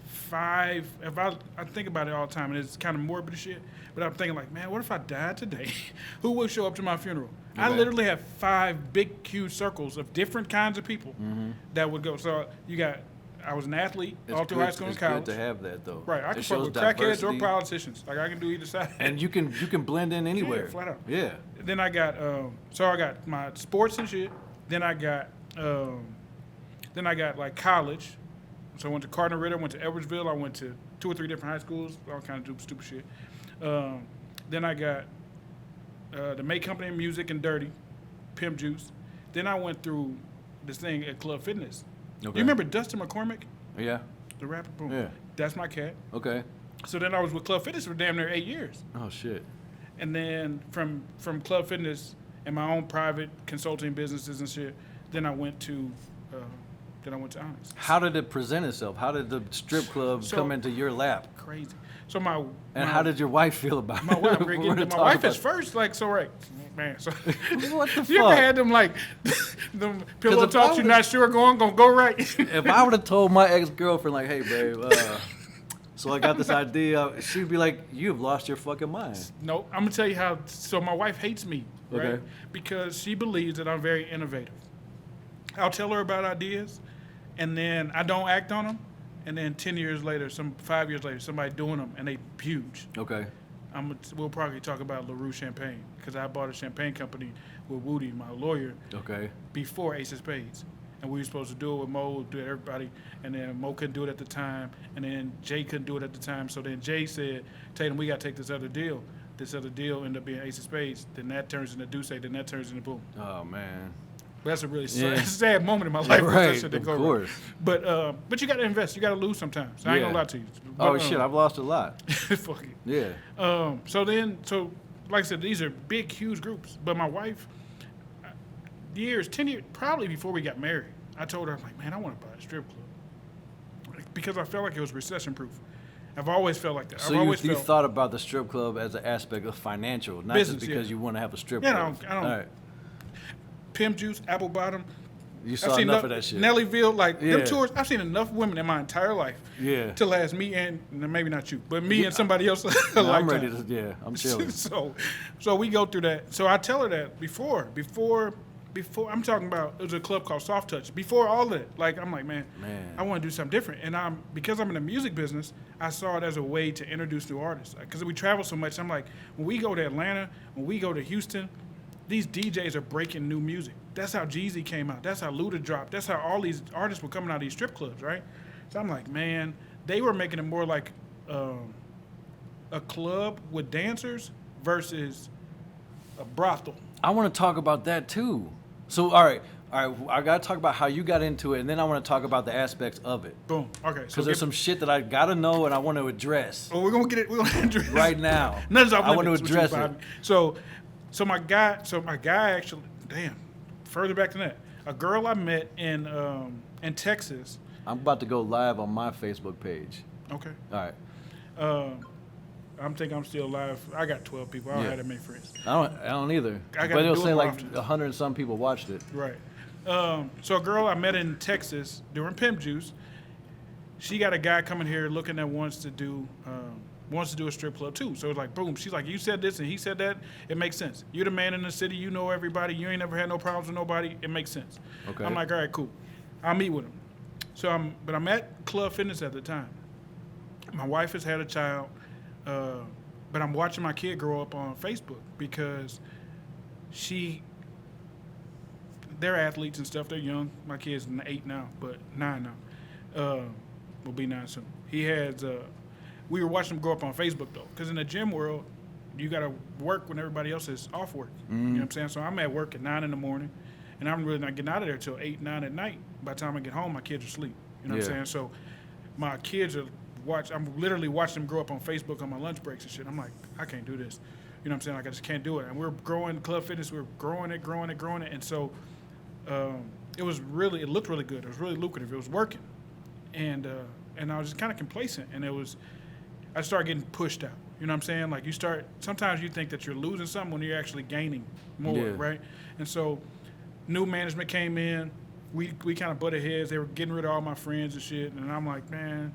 5. If I think about it all the time, and it's kind of morbid shit. But I'm thinking like, man, what if I died today? Who would show up to my funeral? I Okay. literally have 5 big, huge circles of different kinds of people that would go. So I was an athlete all through high school and it's college. good to have that though. Right, I It can fuck shows with crackheads or diversity. politicians. Like I can do either side. And you can blend in anywhere. flat out. Yeah. Then I got I got my sports and shit. Then I got like college. So I went to Cardinal Ritter, went to Edwardsville. I went to 2 or 3 different high schools, all kind of stupid shit. Then I got the May Company of Music and Dirty, Pimp Juice. Then I went through this thing at Club Fitness. Okay. You remember Dustin McCormick, Yeah. the rapper? Boom. Yeah. That's my cat. Okay. So then I was with Club Fitness for damn near 8 years. Oh shit. And then from Club Fitness and my own private consulting businesses and shit, then I went to Onyx. How did it present itself? How did the strip club So- come into your lap? Crazy. So And how did your wife feel about my it? wife? We're gonna My talk wife about is first, like so right, man. So What the you ever fuck? had them like them pillow if I talks? You're would've- not sure gonna go right. If I would have told my ex-girlfriend like, "Hey, babe, so I got this idea," she'd be like, "You've lost your fucking mind." No, I'm gonna tell you how. So my wife hates me, right? Okay. Because she believes that I'm very innovative. I'll tell her about ideas, and then I don't act on them, and then 10 years later, 5 years later, somebody doing them, and they huge. Okay. We'll probably talk about LaRue Champagne, because I bought a champagne company with Woody, my lawyer, Okay. before Ace of Spades. And we were supposed to do it with Mo, do it with everybody, and then Mo couldn't do it at the time, and then Jay couldn't do it at the time. So then Jay said, Tatum, we got to take this other deal. This other deal ended up being Ace of Spades. Then that turns into Duce, then that turns into Boom. Oh, man. But that's a really sad moment in my life. Right, That shit didn't of go course. Right. But you got to invest. You got to lose sometimes. I ain't going to lie to you. But, Shit, I've lost a lot. fuck it. Yeah. So like I said, these are big, huge groups. But my wife, 10 years, probably before we got married, I told her, I'm like, man, I want to buy a strip club. Because I felt like it was recession-proof. I've always felt like that. So you thought about the strip club as an aspect of financial, not Business, just because you want to have a strip Yeah, club. I don't. All right. Pimp Juice, Apple Bottom. You saw enough of that shit. Nellyville, like Yeah. them tours. I've seen enough women in my entire life. Yeah. To last me and maybe not you, but me and somebody else. No, I'm ready to. I'm chilling. So we go through that. So I tell her that before I'm talking about, it was a club called Soft Touch. Before all of it, like I'm like, man. I want to do something different. And because I'm in the music business, I saw it as a way to introduce new artists. Because we travel so much, I'm like, when we go to Atlanta, when we go to Houston, these DJs are breaking new music. That's how Jeezy came out. That's how Luda dropped. That's how all these artists were coming out of these strip clubs, right? So I'm like, man, they were making it more like a club with dancers versus a brothel. I want to talk about that too. So, all right, I got to talk about how you got into it, and then I want to talk about the aspects of it. Boom. Okay. Because there's some shit that I got to know and I want to address. Oh, we're going to get it. We're going to address right now. Nothing's off I want to limits, address it. So my guy actually, further back than that, a girl I met in Texas. I'm about to go live on my Facebook page. Okay. All right. I'm thinking I'm still live. I got 12 people. I don't have that many friends. I don't either. But it'll say like 100 and some people watched it. Right. So a girl I met in Texas during Pimp Juice, she got a guy coming here looking that wants to do a strip club too. So it's like, boom. She's like, you said this and he said that. It makes sense. You're the man in the city. You know everybody. You ain't never had no problems with nobody. It makes sense. Okay. I'm like, all right, cool. I'll meet with him. So I'm at Club Fitness at the time. My wife has had a child. But I'm watching my kid grow up on Facebook because they're athletes and stuff. They're young. My kid's 8 now, but 9 now. Will be 9 soon. We were watching them grow up on Facebook though, because in the gym world, you got to work when everybody else is off work. You know what I'm saying? So I'm at work at 9 in the morning, and I'm really not getting out of there till 8, 9 at night. By the time I get home, my kids are asleep. You know what I'm saying? So my kids are I'm literally watching them grow up on Facebook on my lunch breaks and shit. I'm like, I can't do this. You know what I'm saying? Like, I just can't do it. And we're growing Club Fitness. We're growing it. And so it looked really good. It was really lucrative. It was working. And I was just kind of complacent. And I started getting pushed out. You know what I'm saying? Like, sometimes you think that you're losing something when you're actually gaining more, right? And so new management came in. We kind of butted heads. They were getting rid of all my friends and shit. And I'm like, man,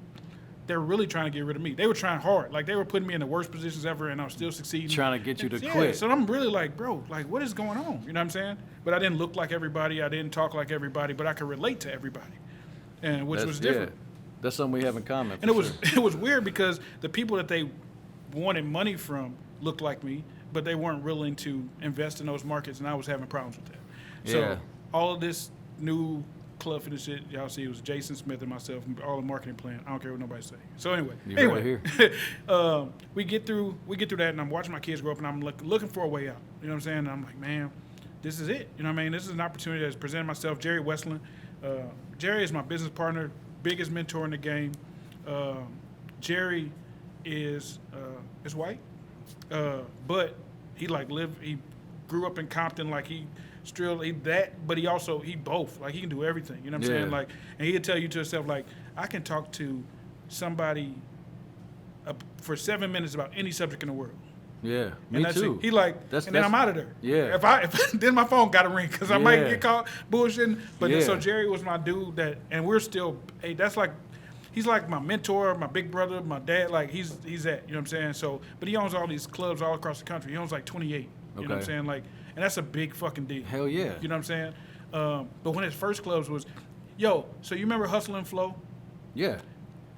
they were really trying to get rid of me. They were trying hard. Like, they were putting me in the worst positions ever, and I was still succeeding. Trying to get you to quit. So I'm really like, bro, like, what is going on? You know what I'm saying? But I didn't look like everybody. I didn't talk like everybody, but I could relate to everybody, and which was different. Yeah. That's something we have in common. And it was weird because the people that they wanted money from looked like me, but they weren't willing to invest in those markets, and I was having problems with that. So all of this new Club Fitness shit, y'all see, it was Jason Smith and myself, all the marketing plan. I don't care what nobody say. So anyway, we get through that, and I'm watching my kids grow up, and I'm looking for a way out. You know what I'm saying? And I'm like, man, this is it. You know what I mean? This is an opportunity that's presented myself. Jerry Westland. Jerry is my business partner, biggest mentor in the game. Jerry is white, but he grew up in Compton, like but he both. Like, he can do everything. You know what I'm saying? Like, and he'll tell you to himself, like, I can talk to somebody for 7 minutes about any subject in the world. Yeah, and me too. He then I'm out of there. Yeah. If then my phone got to ring because I might get caught bullshitting. But then, so Jerry was my dude and we're still. Hey, he's like my mentor, my big brother, my dad. Like, he's that. You know what I'm saying? So, but he owns all these clubs all across the country. He owns like 28. You know what I'm saying? Like, and that's a big fucking deal. Hell yeah. You know what I'm saying? But one of his first clubs was, so you remember Hustle and Flow? Yeah.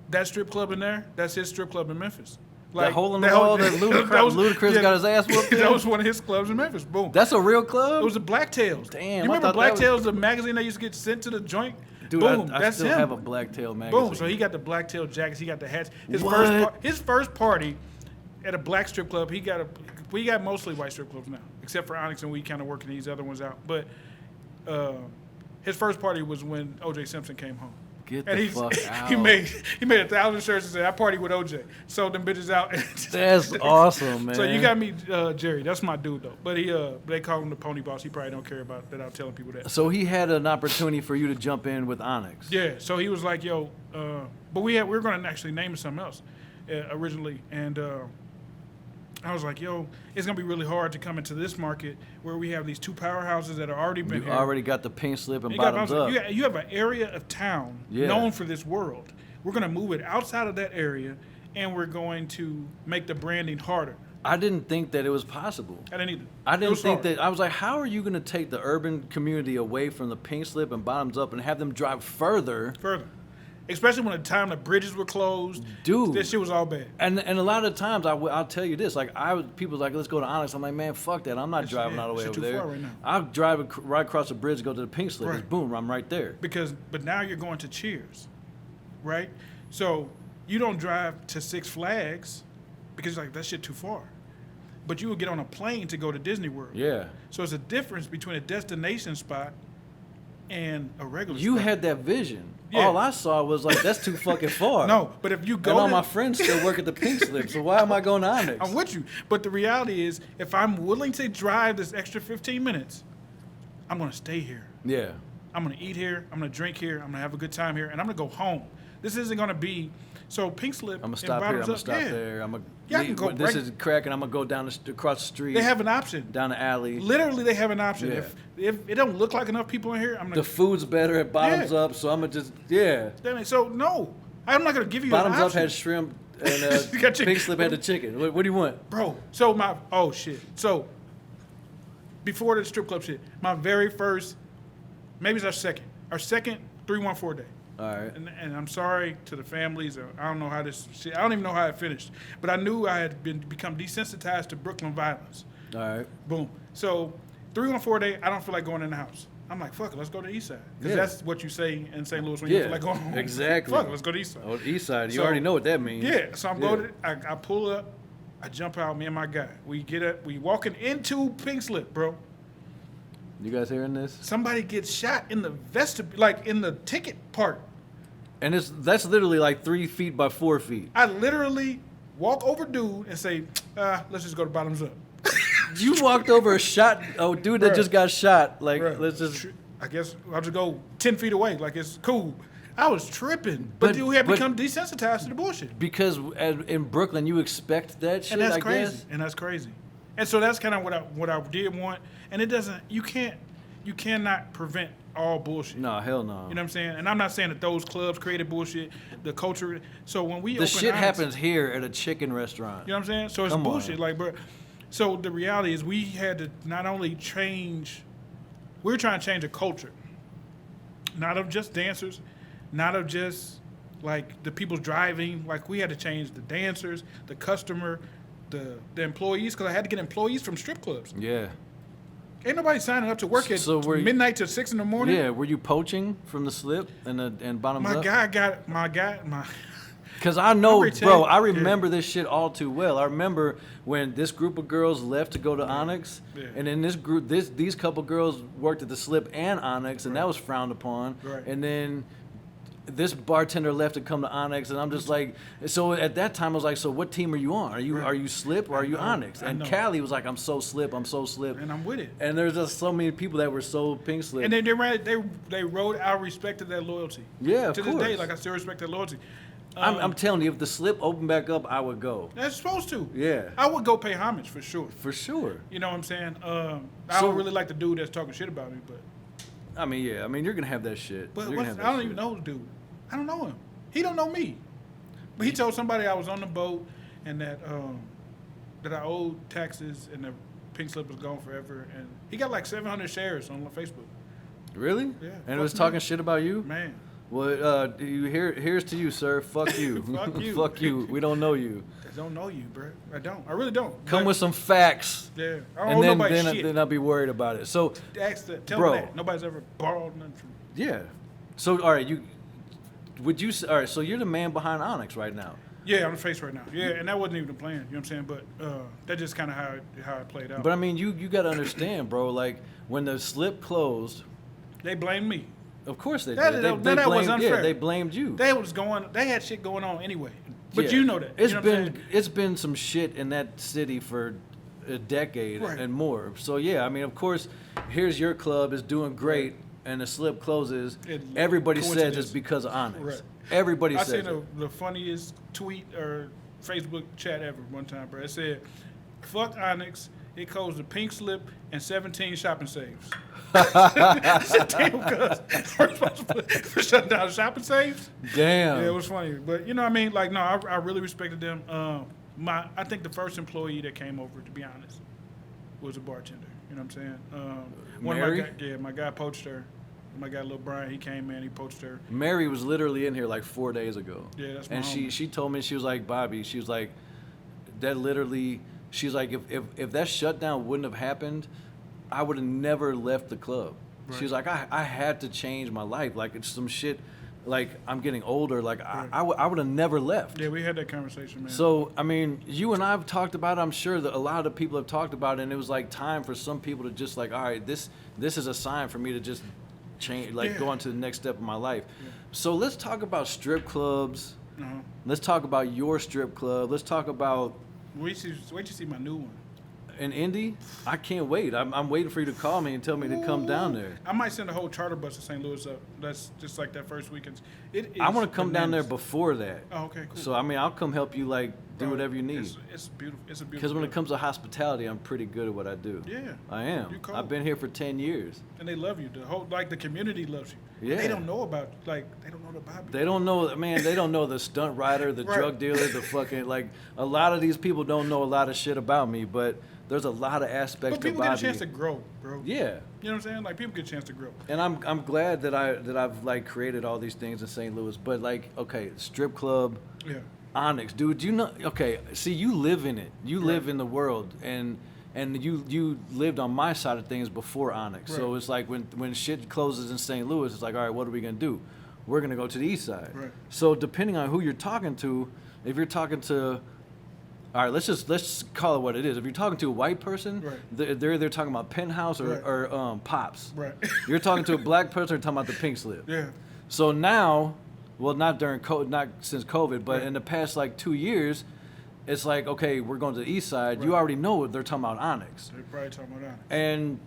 That strip club in there, that's his strip club in Memphis. That hole in the wall that Ludacris got his ass whooped in? That was one of his clubs in Memphis. Boom. That's a real club? It was a Blacktails. Damn, You I remember thought that Blacktails, the magazine that used to get sent to the joint? Dude, Boom, I that's still him. have a Blacktail magazine. Boom. So he got the Blacktail jackets. He got the hats. What? His first party at a black strip club. We got mostly white strip clubs now, except for Onyx, and we kind of working these other ones out. But his first party was when O.J. Simpson came home. Get And the fuck out. he made 1,000 shirts and said, "I party with OJ." Sold them bitches out. That's awesome, man. So you got me, Jerry. That's my dude though. But they call him the Pony Boss. He probably don't care about that. I'm telling people that. So he had an opportunity for you to jump in with Onyx. Yeah. So he was like, "Yo," but we were going to actually name it something else originally, and I was like, "Yo, it's gonna be really hard to come into this market where we have these two powerhouses that have already been You here. already got the pink slip and You got bottoms bottoms up. up. You have an area of town known for this world. We're going to move it outside of that area, and we're going to make the branding harder." I didn't think that it was possible. I didn't either. I It didn't was think hard. that. I was like, how are you going to take the urban community away from the pink slip and bottoms up and have them drive further? Especially when the time the bridges were closed. Dude. This shit was all bad. And a lot of times, I'll tell you this, like, people like, let's go to Onyx. I'm like, man, fuck that. I'm not driving all the way shit over too there. far right now. I'll drive right across the bridge, go to the pink slip. Right. It's boom, I'm right there. But now you're going to Cheers, right? So you don't drive to Six Flags because you're like, that shit too far. But you would get on a plane to go to Disney World. Yeah. So it's a difference between a destination spot and a regular You spot. had that vision. Yeah. All I saw was like, that's too fucking far. No, but if you go And all to- my friends still work at the pink slip, so why am I going to Onyx? I'm with you. But the reality is, if I'm willing to drive this extra 15 minutes, I'm going to stay here. Yeah. I'm going to eat here. I'm going to drink here. I'm going to have a good time here. And I'm going to go home. This isn't going to be... So Pink Slip... I'm going to stop here, I'm going to stop there. I'm gonna Yeah, I can go this right- is cracking, I'm going to go down across the street. They have an option. Down the alley. Literally, they have an option. Yeah. If it don't look like enough people in here, I'm The going food's better at bottoms Yeah. up, so I'm going to just, yeah. to... So, no. I'm not going to give you Bottoms an up option. had shrimp, and You got chicken. pink slip had the chicken. What do you want? Bro, so my... Oh, shit. So, before the strip club shit, my very first... Maybe it's our second 314 day. All right. And I'm sorry to the families. I don't know how this shit... I don't even know how it finished. But I knew I had become desensitized to Brooklyn violence. All right. Boom. So 314 day, I don't feel like going in the house. I'm like, fuck it, let's go to the east side. Because Yeah. that's what you say in St. Louis when you Yeah, feel like going home. exactly. Fuck it, let's go to the east side. Oh, east side. You So- already know what that means. Yeah, so I'm Yeah. going to, I pull up, I jump out, me and my guy. We get up, we walking into Pink Slip, bro. You guys hearing this? Somebody gets shot in the vestibule, like in the ticket part. And that's literally like 3 feet by 4 feet. I literally walk over dude and say, let's just go to bottoms up. You walked over a dude that Bruh. just got shot. Like, Bruh, let's just. I guess I'll just go 10 feet away, like it's cool. I was tripping. But we had become desensitized to the bullshit. Because in Brooklyn, you expect that shit, And that's I crazy. guess. And that's crazy. And so that's kind of what I did want. And it doesn't, you cannot prevent all bullshit. No, hell no. You know what I'm saying? And I'm not saying that those clubs created bullshit, the culture. So when we The open shit Onyx, happens here at a chicken restaurant. You know what I'm saying? So it's Come on. bullshit. Like, bro. So the reality is we had to not only change, we were trying to change a culture. Not of just dancers, not of just like the people driving. Like we had to change the dancers, the customer, the employees, because I had to get employees from strip clubs. Yeah. Ain't nobody signing up to work at So were you- midnight to 6 in the morning. Yeah, were you poaching from the slip and bottoms My up? guy got my. Because I know, Remember, bro, Ted? I remember this shit all too well. I remember when this group of girls left to go to Onyx, Yeah. and then these couple girls worked at the Slip and Onyx, and that was frowned upon. Right. And then this bartender left to come to Onyx, and I'm just like, so at that time I was like, so what team are you on? Are you Slip or are you know, Onyx? I And know. Callie was like, I'm so Slip. And I'm with it. And there's just so many people that were so Pink Slip. And then they rode our respect to that loyalty. Yeah, of To this day, course. like I still respect that loyalty. I'm telling you, if the Slip opened back up, I would go. That's supposed to. Yeah. I would go pay homage for sure. For sure. You know what I'm saying? I So- don't really like the dude that's talking shit about me, but I mean, yeah. I mean, you're gonna have that shit. but You're gonna have I that don't shit. even know the dude. I don't know him. He don't know me. But he told somebody I was on the boat and that I owed taxes and the Pink Slip was gone forever. And he got like 700 shares on Facebook. Really? Yeah. And it was Fuck talking me. shit about you? Man. Well, here's to you, sir. Fuck you. Fuck you. Fuck you. We don't know you. I don't know you, bro. I don't. I really don't. Come But, with some facts. yeah. I don't And know then, nobody's then, shit. then I'll be worried about it. So, Tell bro. me that. Nobody's ever borrowed nothing from me. yeah. So, all right, all right, so you're the man behind Onyx right now. Yeah, on the face right now. Yeah, and that wasn't even the plan. You know what I'm saying? But that's just kind of how it played out. But I mean, you got to understand, bro, like when the slip closed, they blamed me. of course they That- did. that They was blamed, unfair. yeah, they blamed you. They had shit going on anyway. But Yeah. you know that. It's you know what I'm been saying? it's been some shit in that city for a decade Right. and more. So yeah, I mean, of course, here's your club is doing great, and the slip closes. Everybody says Coincidence. it's because of Onyx. Right. Everybody I says seen it. the funniest tweet or Facebook chat ever one time, bro. It said, "Fuck Onyx. It closed the pink slip and 17 shopping saves." I said, "Damn, cuz we're responsible for shutting down shopping saves." Damn. Yeah, it was funny, but you know what I mean. Like, no, I really respected them. I think the first employee that came over, to be honest, was a bartender. You know what I'm saying? Mary? My guy poached her. My guy, Lil Brian, he came in, he poached her. Mary was literally in here like 4 days ago. Yeah, that's my And homie. she told me, she was like, Bobby, she was like, that literally, she's like, if that shutdown wouldn't have happened, I would have never left the club. Right. She was like, I had to change my life. Like, it's some shit, like, I'm getting older. Like, Right. I would have never left. Yeah, we had that conversation, man. So, I mean, you and I have talked about it. I'm sure that a lot of people have talked about it, and it was like time for some people to just like, all right, this is a sign for me to just change, like Yeah. go on to the next step of my life. So let's talk about strip clubs. uh-huh. Let's talk about your strip club. Let's talk about Wait to see my new one. an Indy. I can't wait. I'm waiting for you to call me and tell me to come down there. I might send a whole charter bus to St. Louis up. That's just like that first weekend. I want to come down there bananas. before that. Oh, okay, cool. So I mean, I'll come help you like do Bro, whatever you need. It's beautiful. It's a beautiful. Because when it club. comes to hospitality, I'm pretty good at what I do. Yeah, I am. You cold. I've been here for 10 years. and they love you. The whole the community loves you. Yeah. They don't know about they don't know the Bobby. They don't know, man. They don't know the stunt rider, the Right. drug dealer, the fucking like. A lot of these people don't know a lot of shit about me, but there's a lot of aspects But to people Bobby. get a chance to grow, bro. Yeah, You know what I'm saying? Like people get a chance to grow. and I'm glad that I've like created all these things in St. Louis. But like, okay, strip club, Yeah. Onyx, dude. You know, okay. See, you live in it. You live Right. in the world, and you lived on my side of things before Onyx. So Right. it's like when shit closes in St. Louis, it's like, all right, what are we gonna do? We're gonna go to the east side. Right. So depending on who you're talking to, if you're talking to, all right, let's call it what it is. If you're talking to a white person, Right. they're talking about penthouse Right. or pops. Right. You're talking to a black person, they're talking about the pink slip. Yeah. So now, well, not since COVID, but Right. in the past like 2 years, it's like, okay, we're going to the east side. You Right. already know they're talking about Onyx. They're probably talking about that. And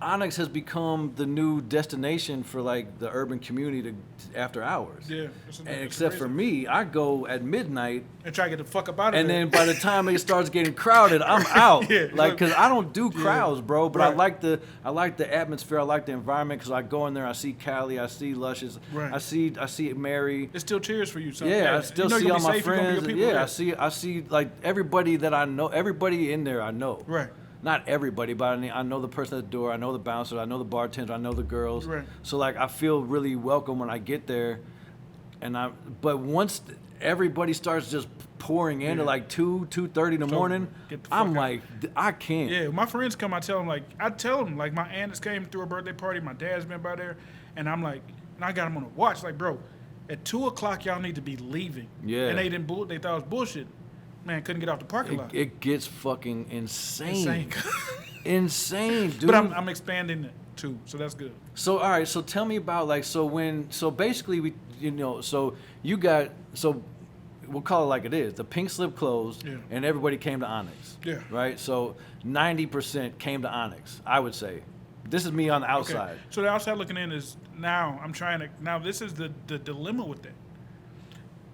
Onyx has become the new destination for like the urban community after hours. Yeah. And except for me, I go at midnight, And try to get the fuck up out of and there. then by the time it starts getting crowded, I'm out. Yeah, Like, look. cause I don't do crowds, bro. But I Right. like the atmosphere. I like the environment. Cause I go in there, I see Callie, I see Luscious, Right. I see Mary. It still cheers for you. So, Yeah, I still you know see you're all gonna my be safe, you're gonna be friends. with people Yeah, there. I see like everybody that I know. Everybody in there I know. Right. Not everybody, but I know the person at the door. I know the bouncer. I know the bartender. I know the girls. Right. So like I feel really welcome when I get there, but once everybody starts just pouring in Yeah. at like 2:30 in the It's over. morning, Get the fuck I'm out. like, I can't. Yeah, my friends come. I tell them like my aunt just came through a birthday party. My dad's been by there, and I'm like, and I got them on a watch. Like, bro, at 2:00 y'all need to be leaving. Yeah. And they didn't. They thought it was bullshit. Man, couldn't get off the parking lot. It gets fucking insane. Insane. Insane, dude. But I'm expanding it too, so that's good. So all right, so tell me about like so basically we'll call it like it is. The pink slip closed, Yeah. and everybody came to Onyx. Yeah. Right. So 90% came to Onyx. I would say. This is me on the outside. Okay. So the outside looking in is now this is the dilemma with that.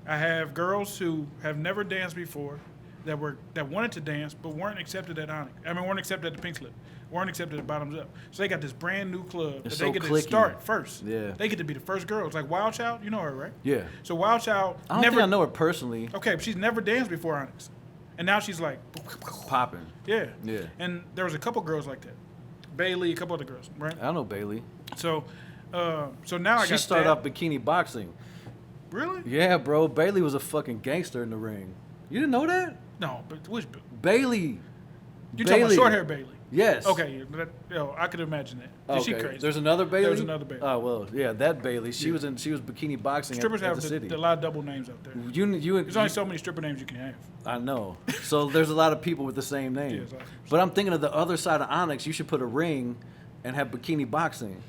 I have girls who have never danced before that wanted to dance but weren't accepted at Onyx. Weren't accepted at the Pink Slip. Weren't accepted at Bottoms Up. So they got this brand new club It's that so they get cliquey. to start first. Yeah. They get to be the first girls. Like Wild Child, you know her, right? Yeah. So Wild Child I don't never think I know her personally. Okay, but she's never danced before Onyx. And now she's like Popping. yeah. Yeah. And there was a couple girls like that. Bailey, a couple other girls, right? I know Bailey. So So now I got She started that. off bikini boxing. Really? Yeah, bro. Bailey was a fucking gangster in the ring. You didn't know that? No, but which? Bailey. You talking about short hair Bailey? Yes. Okay, I could imagine that. She crazy. There's another Bailey. There's another Bailey. Oh well, yeah, that Bailey. She was bikini boxing Strippers at have the city. a lot of double names out there. There's only so many stripper names you can have. I know. So there's a lot of people with the same name. Yes, But I'm thinking of the other side of Onyx. You should put a ring and have bikini boxing.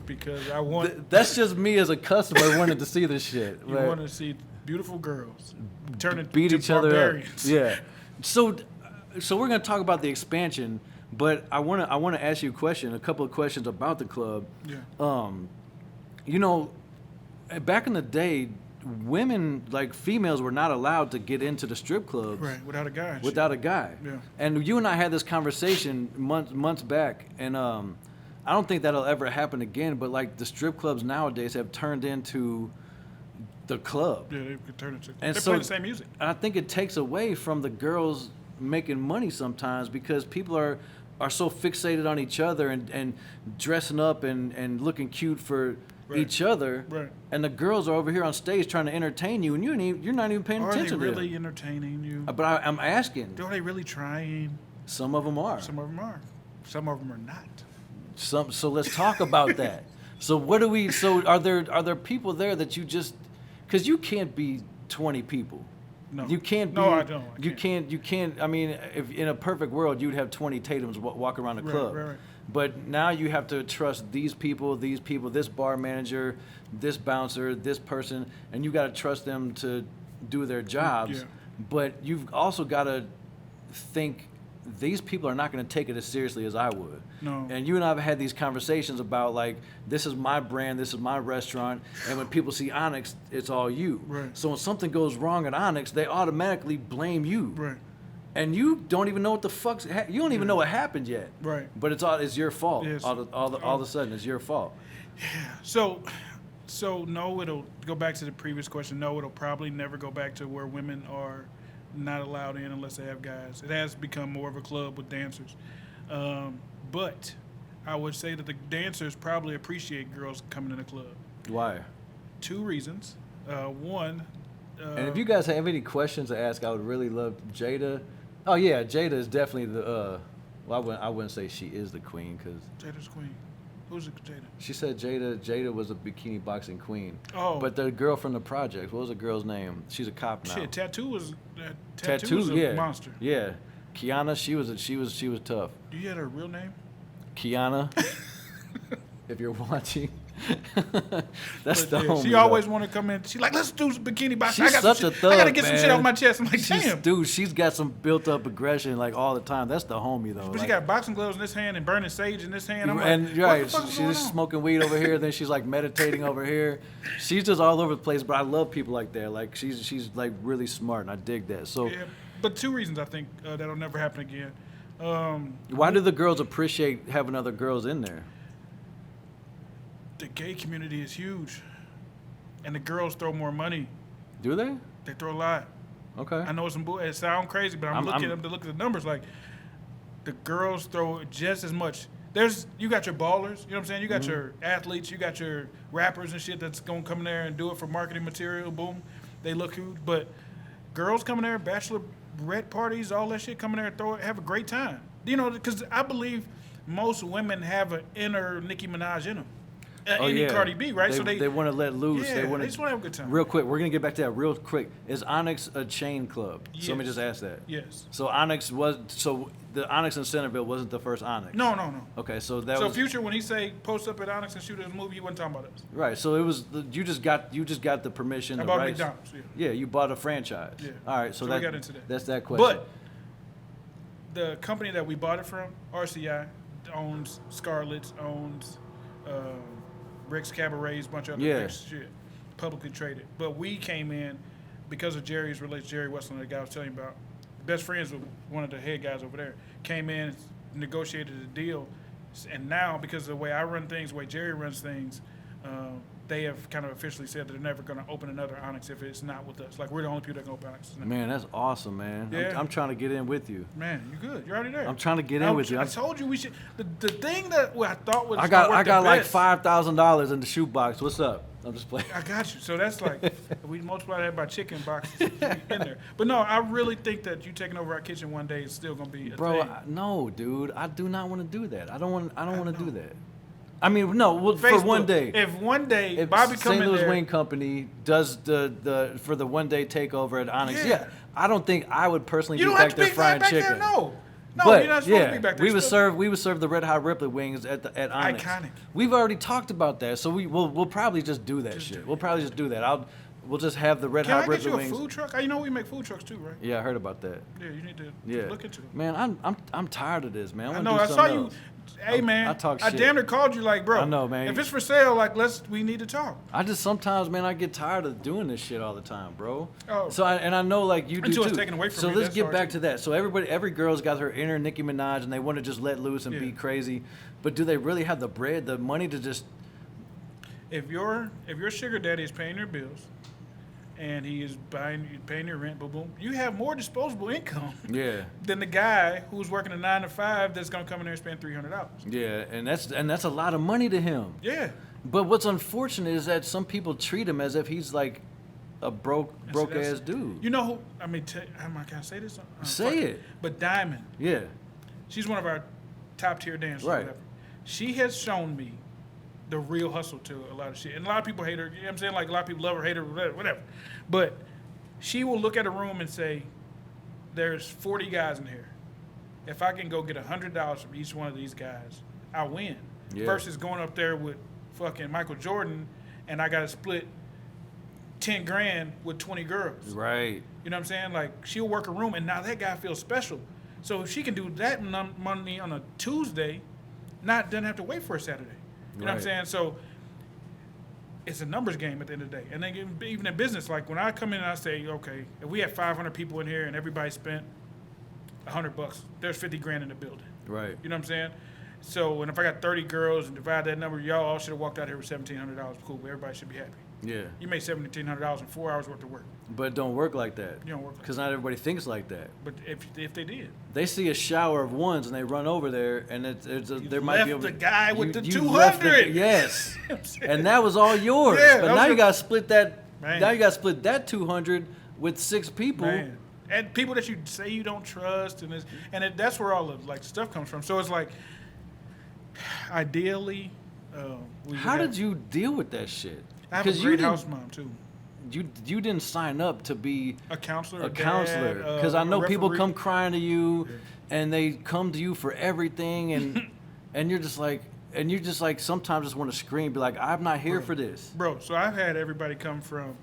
Because I want. That's just me as a customer wanting to see this shit. You right? want to see beautiful girls turn into Beat each other barbarians. up. Yeah. So we're gonna talk about the expansion, but I wanna ask you a couple of questions about the club. Yeah. You know, back in the day, women, like females, were not allowed to get into the strip clubs. Right. Without a guy. Without a guy. Yeah. And you and I had this conversation months back, and I don't think that'll ever happen again. But like the strip clubs nowadays have turned into the club. Yeah, they could turn into. And They're so playing the same music. I think it takes away from the girls making money sometimes because people are so fixated on each other and dressing up and looking cute for Right. each other. Right. And the girls are over here on stage trying to entertain you, and you're not even paying Are they attention to really them. entertaining you? But I'm asking. Are they really trying? Some of them are. Some of them are. Some of them are not. So let's talk about that. So what do we? So are there people there that you just? Because you can't be 20 people. No. You can't be. No, I don't. I You can't. I mean, if in a perfect world, you'd have 20 Tatums walk around the club. Right. But now you have to trust these people, this bar manager, this bouncer, this person, and you got to trust them to do their jobs. Yeah. But you've also got to think these people are not going to take it as seriously as I would. No. And you and I have had these conversations about like, this is my brand, this is my restaurant, and when people see Onyx, it's all you. Right. So when something goes wrong at Onyx, they automatically blame you. Right. And you don't even know what the fuck's you don't even know what happened yet. Right. But it's your fault. Yes. All of a sudden, it's your fault. So no, it'll go back to the previous question. No, it'll probably never go back to where women are not allowed in unless they have guys. It has become more of a club with dancers. But I would say that the dancers probably appreciate girls coming in the club. Why? 2 reasons. One. And if you guys have any questions to ask, I would really love Jada. Oh yeah, Jada is definitely the. Well, I wouldn't say she is the queen because Jada's queen. Who's it, Jada? she said Jada was a bikini boxing queen. Oh. But the girl from the project, what was the girl's name? She's a cop now. Shit, Tattoo was yeah. a monster. Yeah, Kiana, she was tough. Do you have her real name? Kiana, if you're watching, that's the homie. She always want to come in. She like, let's do some bikini boxing. She's such a thug, I gotta get some man. shit off my chest. I'm like, damn. Dude, she's got some built-up aggression like all the time. That's the homie though. But she like- got boxing gloves in this hand and burning sage in this hand. I'm like, and what right, the fuck is going she's on? smoking weed over here, then she's like meditating over here. She's just all over the place. But I love people like that. Like she's like really smart, and I dig that. So Yeah, but 2 reasons I think that'll never happen again. why do the girls appreciate having other girls in there? The gay community is huge, and the girls throw more money. Do they? They throw a lot. Okay. I know it sounds crazy, but I'm looking at the numbers. Like the girls throw just as much. You got your ballers, you know what I'm saying? You got your athletes, you got your rappers and shit that's gonna come in there and do it for marketing material. Boom, they look huge. But girls come in there, bachelorette parties, all that shit, come in there and have a great time. You know, because I believe most women have an inner Nicki Minaj in them. Any Cardi B, right? They want to let loose. Yeah, they just want to have a good time. Real quick, we're gonna get back to that real quick. Is Onyx a chain club? Yes. So let me just ask that. Yes. So the Onyx in Centerville wasn't the first Onyx. No. Okay, so that So was Future, when he say post up at Onyx and shoot his movie, he wasn't talking about us. right. So it was you just got the permission. I the bought rights. McDonald's. Yeah. Yeah, you bought a franchise. Yeah. All right, so So that, we got into that. That's that question. But the company that we bought it from, RCI, owns Scarlett's, owns Rick's Cabarets, a bunch of other big shit, publicly traded. But we came in because of Jerry's relationship, Jerry Westland, the guy I was telling you about, best friends with one of the head guys over there, came in, negotiated a deal, and now because of the way I run things, the way Jerry runs things, they have kind of officially said that they're never going to open another Onyx if it's not with us. Like, we're the only people that can open Onyx. Man, that's awesome, man. Yeah. I'm trying to get in with you. Man, you're good. You're already there. I'm trying to get in with you. I told you we should. The thing that I thought was I got like best, $5,000 in the shoebox. What's up? I'm just playing. I got you. So that's like, if we multiply that by chicken boxes in there. But no, I really think that you taking over our kitchen one day is still going to be a Bro, thing. no, dude. I do not want to do that. I don't want to do that. I mean, no, well, for one day. If one day If Bobby come St. in Louis there, Wing Company does for the one day takeover at Onyx, yeah, I don't think I would personally you be don't back have to there be frying back chicken. there. No, But you're not supposed to be back there. we would serve the Red Hot Ripley wings at Onyx. Iconic. We've already talked about that, so we'll probably just do that shit. We'll probably just do that. We'll just have the Red Can Hot I get Ripley you a wings. food truck? You know we make food trucks too, right? Yeah, I heard about that. Yeah, you need to Yeah, look into it. man, I'm tired of this, man. I I want know. to do I saw something you. else. Hey, man. I talk I shit. damn near called you like, bro. I know, man. If it's for sale, like, we need to talk. I just sometimes, man, I get tired of doing this shit all the time, bro. Oh. So I know like you do Until too. it's taken away from so me, let's that's get hard back too. to that. So every girl's got her inner Nicki Minaj, and they want to just let loose and be Yeah. crazy. But do they really have the bread, the money to just? If your sugar daddy is paying your bills, and he is paying your rent, boom, boom, you have more disposable income Yeah. than the guy who's working a 9 to 5 that's gonna come in there and spend $300. Yeah, and that's a lot of money to him. Yeah. But what's unfortunate is that some people treat him as if he's like a broke ass dude. You know who? I mean, can I say this? Say Fuck it. But Diamond, Yeah. she's one of our top tier dancers. or Right. Whatever. She has shown me the real hustle to a lot of shit. And a lot of people hate her. You know what I'm saying? Like, a lot of people love her, hate her, whatever. But she will look at a room and say, there's 40 guys in here. If I can go get $100 from each one of these guys, I'll win. Yeah. Versus going up there with fucking Michael Jordan and I got to split 10 grand with 20 girls. Right. You know what I'm saying? Like, she'll work a room, and now that guy feels special. So if she can do that money on a Tuesday, doesn't have to wait for a Saturday. You know what I'm saying? So it's a numbers game at the end of the day. And then even in business, like when I come in and I say, okay, if we have 500 people in here and everybody spent $100, there's 50 grand in the building. Right. You know what I'm saying? So, and if I got 30 girls and divide that number, y'all all should have walked out here with $1,700. Cool, everybody should be happy. Yeah. You made $1,700 in 4 hours worth of work. But it don't work like that. You don't work like Because not everybody thinks like that. But if they did. They see a shower of ones and they run over there, and there might be left the guy with the you left 200. Yes, You know what I'm saying? and that was all yours. Yeah, but that now was you got to split that. Man. Now you got to split that 200 with 6 people. Man. And people that you say you don't trust, that's where all the like stuff comes from. So it's like, ideally, How did you deal with that shit? I have a great house mom too. You didn't sign up to be A counselor. a counselor because I know people come crying to you, and they come to you for everything, and and you're just like sometimes just want to scream, be like, I'm not here for this. Bro, so I've had everybody come from.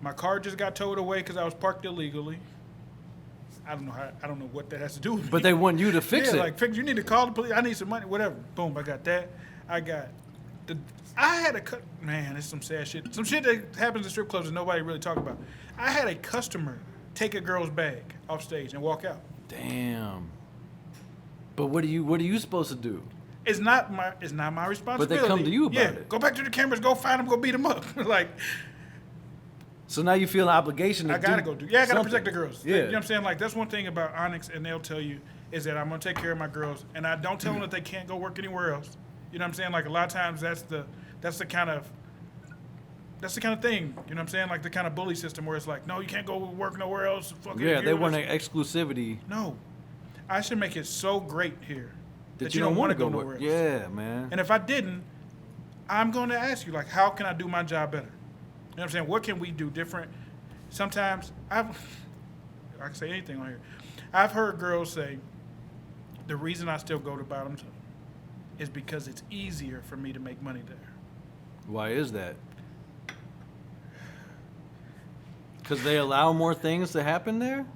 My car just got towed away because I was parked illegally. I don't know what that has to do with But me. they want you to fix it. Like, you need to call the police. I need some money, whatever. Boom, I got that. I had a cut. Man, it's some sad shit. Some shit that happens in strip clubs that nobody really talk about. I had a customer take a girl's bag off stage and walk out. Damn. But what are you supposed to do? It's not my responsibility. come to you about it. Go back to the cameras, go find them, go beat them up. Like, So now you feel an obligation to I gotta go do. Yeah, I gotta something. protect the girls. Yeah. You know what I'm saying? Like, that's one thing about Onyx, and they'll tell you is that I'm gonna take care of my girls, and I don't tell them that they can't go work anywhere else. You know what I'm saying? Like, a lot of times that's the kind of thing. You know what I'm saying? Like the kind of bully system where it's like, no, you can't go work nowhere else. Fuck Yeah, it, they you want know, an exclusivity No, I should make it so great here that you don't want want to to go nowhere work. else. Yeah, man. And if I didn't, I'm going to ask you, like, how can I do my job better? You know what I'm saying? What can we do different? Sometimes I can say anything on here. I've heard girls say, the reason I still go to Bottoms is because it's easier for me to make money there. Why is that? Because they allow more things to happen there?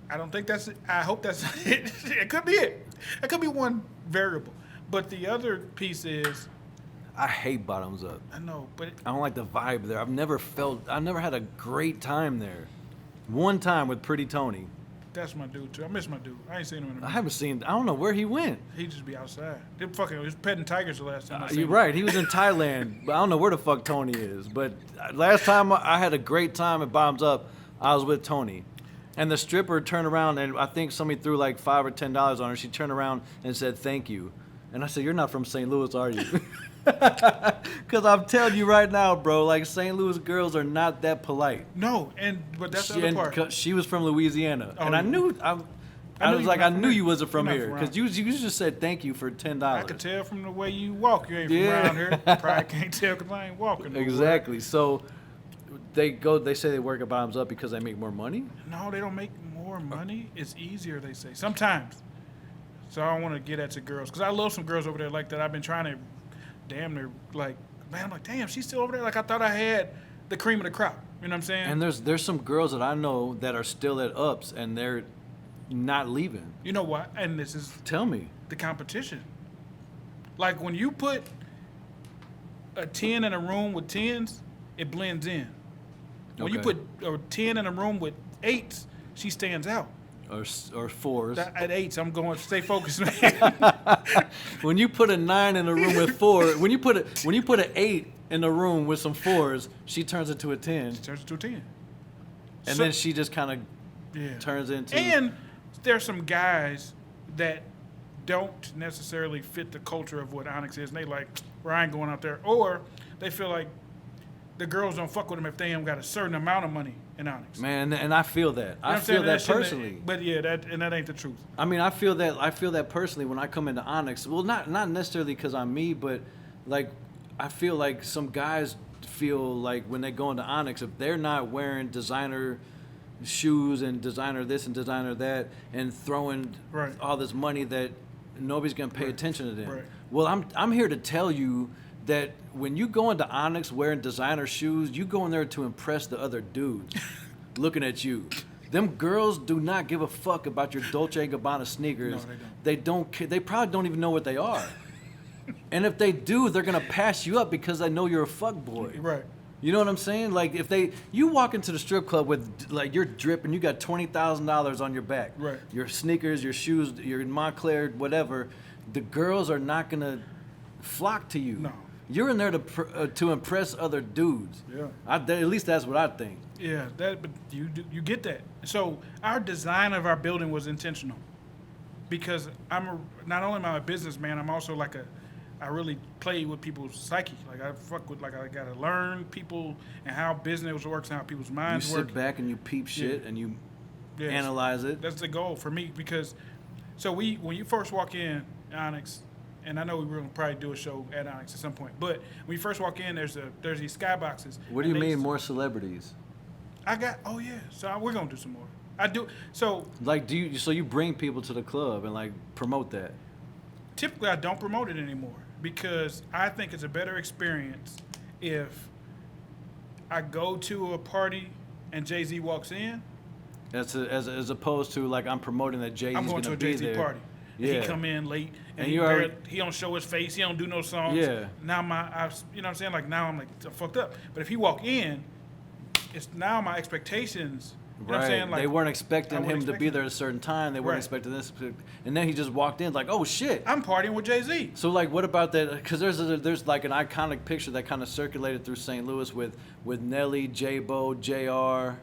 I don't think that's it. I hope that's it. It could be it. It could be one variable. But the other piece is, I hate Bottoms Up. I know, but I don't like the vibe there. I've never had a great time there. One time with Pretty Tony. That's my dude too. I miss my dude. I ain't seen him in a minute. I haven't seen. I don't know where he went. He just be outside. He was petting tigers the last time I seen You're him. right. He was in Thailand, but I don't know where the fuck Tony is. But last time I had a great time at Bottoms Up, I was with Tony. And the stripper turned around, and I think somebody threw like $5 or $10 on her. She turned around and said, "Thank you." And I said, "You're not from St. Louis, are you?" Because I'm telling you right now, bro, like St. Louis girls are not that polite. No, but that's the other part. She was from Louisiana, Oh, and I knew you wasn't from You're not here from because you just said thank you for $10. I could tell from the way you walk. You ain't from Yeah. around here. Probably can't tell because I ain't walking. nowhere. Exactly. So they say they work at Bottoms Up because they make more money. No, they don't make more money. It's easier, they say. Sometimes. So I don't want to get at the girls because I love some girls over there like that. I've been trying to damn near like, man, I'm like, damn, she's still over there. Like I thought I had the cream of the crop. You know what I'm saying? And there's some girls that I know that are still at Ups and they're not leaving. You know what? And this is Tell me. the competition. Like when you put a 10 in a room with 10s, it blends in. When you Okay. put a 10 in a room with 8s, she stands out. Or fours. At 8s, I'm going to stay focused, man. When you put a 9 in a room with 4, when you put an 8 in a room with some 4s, she turns into a 10, Turns into a 10. and So- then she just kind of Yeah. turns into. And there's some guys that don't necessarily fit the culture of what Onyx is, and they like, well, I ain't going out there. Or they feel like the girls don't fuck with them if they ain't got a certain amount of money in Onyx. Man, and I feel that. You know I what I'm feel saying? that shouldn't- personally. But yeah, that ain't the truth. I mean, I feel that personally when I come into Onyx. Well, not necessarily because I'm me, but like I feel like some guys feel like when they go into Onyx, if they're not wearing designer shoes and designer this and designer that and throwing Right. all this money, that nobody's gonna pay attention to them. Right. Well, I'm here to tell you that when you go into Onyx wearing designer shoes, you go in there to impress the other dudes looking at you. Them girls do not give a fuck about your Dolce & Gabbana sneakers. No, they don't. They don't care. They probably don't even know what they are. And if they do, they're gonna pass you up because they know you're a fuck boy. Right. You know what I'm saying? Like if you walk into the strip club with like you're dripping, you got $20,000 on your back. Right. Your sneakers, your shoes, your Montclair, whatever. The girls are not gonna flock to you. No. You're in there to impress other dudes. Yeah. At least that's what I think. Yeah, but you get that. So our design of our building was intentional, because not only am I a businessman, I'm also like I really play with people's psyche. Like I fuck with, like I gotta learn people and how business works and how people's You minds sit work. back and you peep shit and you Yes. analyze it. That's the goal for me, because so when you first walk in Onyx, and I know we were gonna probably do a show at Onyx at some point, but when you first walk in, there's these skyboxes. What do you and they- mean more celebrities? Oh yeah, so we're gonna do some more. I do. So Like so you bring people to the club and like promote that. typically I don't promote it anymore because I think it's a better experience if I go to a party and Jay-Z walks in. As opposed to like I'm promoting that Jay-Z's I'm going to gonna a be Jay-Z there. party. And Yeah. he come in late and, And you already- he don't show his face. He don't do no songs. Yeah. Now you know what I'm saying? Like now I'm like fucked up. But if he walk in, it's now my expectations. You know what I'm saying? Like they weren't expecting I wasn't him to be expecting there at a certain time. They weren't Right. expecting this, and then he just walked in like, oh shit. I'm partying with Jay-Z. So like, what about that? Because there's like an iconic picture that kind of circulated through St. Louis with Nelly, J-Bo, Jr.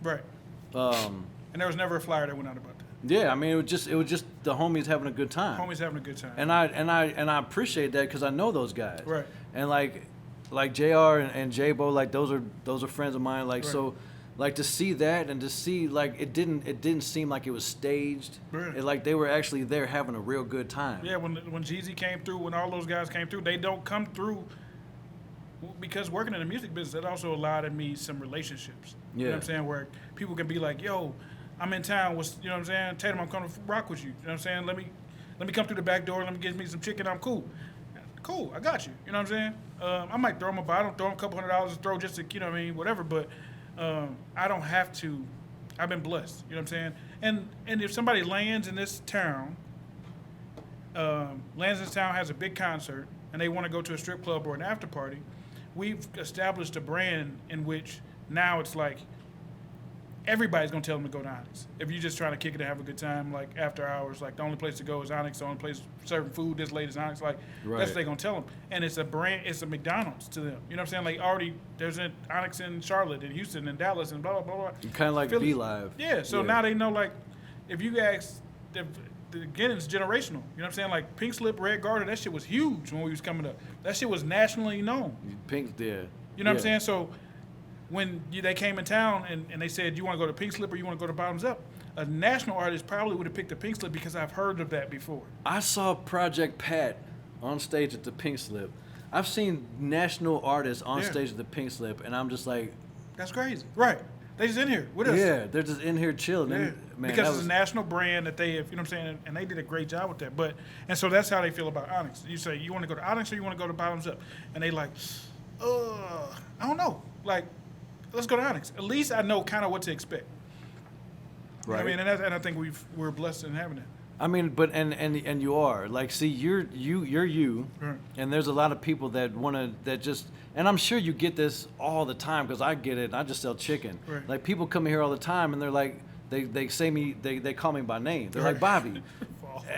Right. Um, And there was never a flyer that went out about that. yeah, I mean it was just the homies having a good time. Homies having a good time. And I appreciate that because I know those guys. Right. And like Jr. and J-Bo, like those are friends of mine. Like Right. so, like to see that and to see like it didn't seem like it was staged. Right. It, like they were actually there having a real good time. Yeah, when Jeezy came through, when all those guys came through, they don't come through because working in the music business, it also allowed me some relationships. You know what I'm Yeah. saying? Where people can be like, yo, I'm in town, you know what I'm saying? Tatum, I'm coming to rock with you. You know what I'm saying? Let me come through the back door, let me get me some chicken, I'm cool. Cool, I got you. You know what I'm saying? I might throw him a bottle, throw him a couple $100 to throw just to, you know what I mean, whatever, but I don't have to. I've been blessed, you know what I'm saying? And if somebody lands in this town, has a big concert, and they want to go to a strip club or an after party, we've established a brand in which now it's like everybody's gonna tell them to go to Onyx. If you're just trying to kick it and have a good time, like after hours, like the only place to go is Onyx. The only place serving food this late is Onyx. Like that's what they're gonna tell them. And it's a brand. It's a McDonald's to them. You know what I'm saying? Like already there's an Onyx in Charlotte and Houston and Dallas and blah blah blah. Kind of like Philly. Be Live. Yeah. So now they know like if you ask. Again, it's generational. You know what I'm saying? Like Pink Slip, Red Garter, that shit was huge when we was coming up. That shit was nationally known. Pink there. You know what I'm saying? So when they came in town and they said, you want to go to Pink Slip or you want to go to Bottoms Up, a national artist probably would have picked the Pink Slip because I've heard of that before. I saw Project Pat on stage at the Pink Slip. I've seen national artists on stage at the Pink Slip, and I'm just like... That's crazy. Right. They just in here with us. Yeah, they're just in here chilling. Yeah. Man, because it's a national brand that they have, you know what I'm saying? And they did a great job with that. And so that's how they feel about Onyx. You say, you want to go to Onyx or you want to go to Bottoms Up? And they like, I don't know. Like, let's go to Onyx. At least I know kind of what to expect. Right. I mean, and I think we're blessed in having that. I mean, but and you are like, see, you're you, Right. and there's a lot of people that just, and I'm sure you get this all the time because I get it. And I just sell chicken. Right. Like people come in here all the time, and they're like, they say they call me by name. They're like Bobby.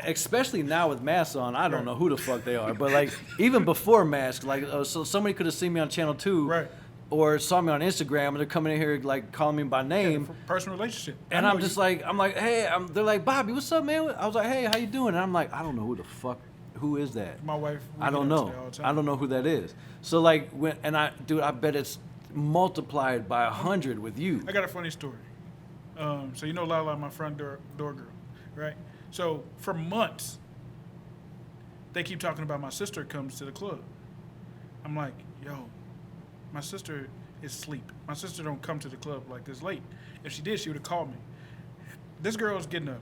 Especially now with masks on, I don't know who the fuck they are. But like even before masks, like so somebody could have seen me on Channel 2, Right. or saw me on Instagram, and they're coming in here like calling me by name. Yeah, personal relationship. And I'm just like, hey, they're like, Bobby, what's up, man? I was like, hey, how you doing? And I'm like, I don't know who is that? My wife. I don't know. I don't know who that is. So like, I bet it's multiplied by 100 with you. I got a funny story. So you know Lala, my front door girl, right? So for months, they keep talking about my sister comes to the club. I'm like, yo, my sister is asleep. My sister don't come to the club like this late. If she did, she would have called me. This girl's getting a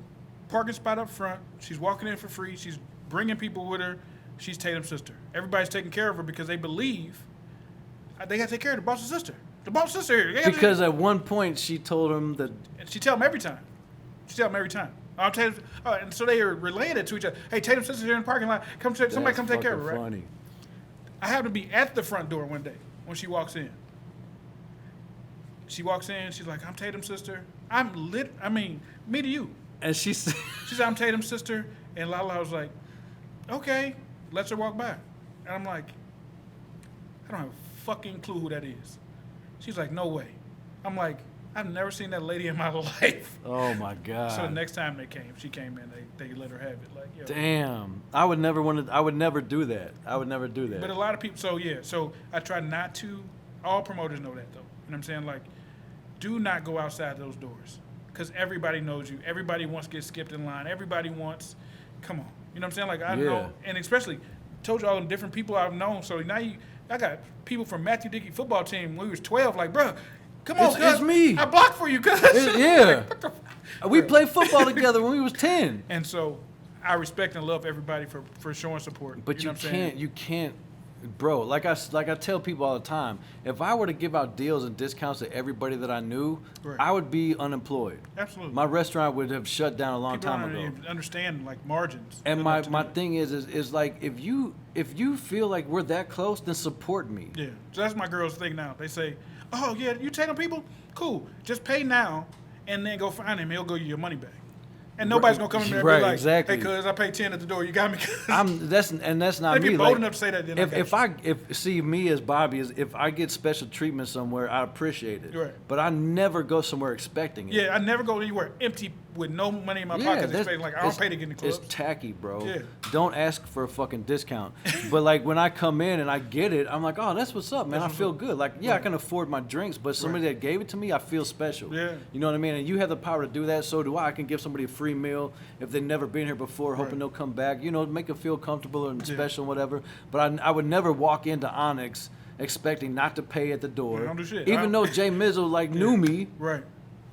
parking spot up front. She's walking in for free. She's bringing people with her. She's Tatum's sister. Everybody's taking care of her because they believe they got to take care of the boss's sister. The boss's sister here. Because at one point she told him that. And she tell them every time. I'm Tatum, and so they are related to each other. Hey, Tatum's sister's here in the parking lot. Somebody come take care of her, right? Funny. I happen to be at the front door one day when she walks in. She walks in, she's like, I'm Tatum's sister. Me to you. And she said, I'm Tatum's sister. And Lala was like, okay, lets her walk by. And I'm like, I don't have a fucking clue who that is. She's like, no way. I'm like, I've never seen that lady in my life. oh my God. So the next time she came in, they let her have it. Like, yo. Damn. I would never do that. But a lot of people, so I try not to, all promoters know that though. You know what I'm saying? Like, do not go outside those doors. Because everybody knows you. Everybody wants to get skipped in line. Everybody wants, come on. You know what I'm saying? Like, I know, and especially, told you all the different people I've known. So now I got people from Matthew Dickey football team when we was 12, like, bro, come on, it's me. I blocked for you, cuz. Yeah. We played football together when we was 10. And so I respect and love everybody for showing support. But you know what I'm saying? you can't, bro. Like I tell people all the time, if I were to give out deals and discounts to everybody that I knew, Right. I would be unemployed. Absolutely. My restaurant would have shut down a long People time don't ago. even understand like margins. And enough to my do that. thing is like if you feel like we're that close, then support me. Yeah, so that's my girls' thing now. They say, "Oh yeah, you taking people? Cool. Just pay now, and then go find him. He'll give you your money back." And nobody's gonna come in there and Right, be like, exactly. "Hey, cuz I paid 10 at the door. You got me." That's not They'd me. be bold Like, enough to say that. Then if me as Bobby if I get special treatment somewhere, I appreciate it. Right. But I never go somewhere expecting it. yeah, I never go anywhere empty with no money in my pocket. Expecting like I don't pay to get in the clubs. It's tacky, bro. Yeah. Don't ask for a fucking discount. But like when I come in and I get it, I'm like, oh, that's what's up, man. I feel good. Like, yeah, I can afford my drinks, but somebody that gave it to me, I feel special. Yeah. You know what I mean? And you have the power to do that. So do I. I can give somebody a free meal if they've never been here before, hoping they'll come back. You know, make them feel comfortable and special and whatever. But I would never walk into Onyx expecting not to pay at the door. Yeah, don't do shit. Even though Jay Mizzle knew me. Right.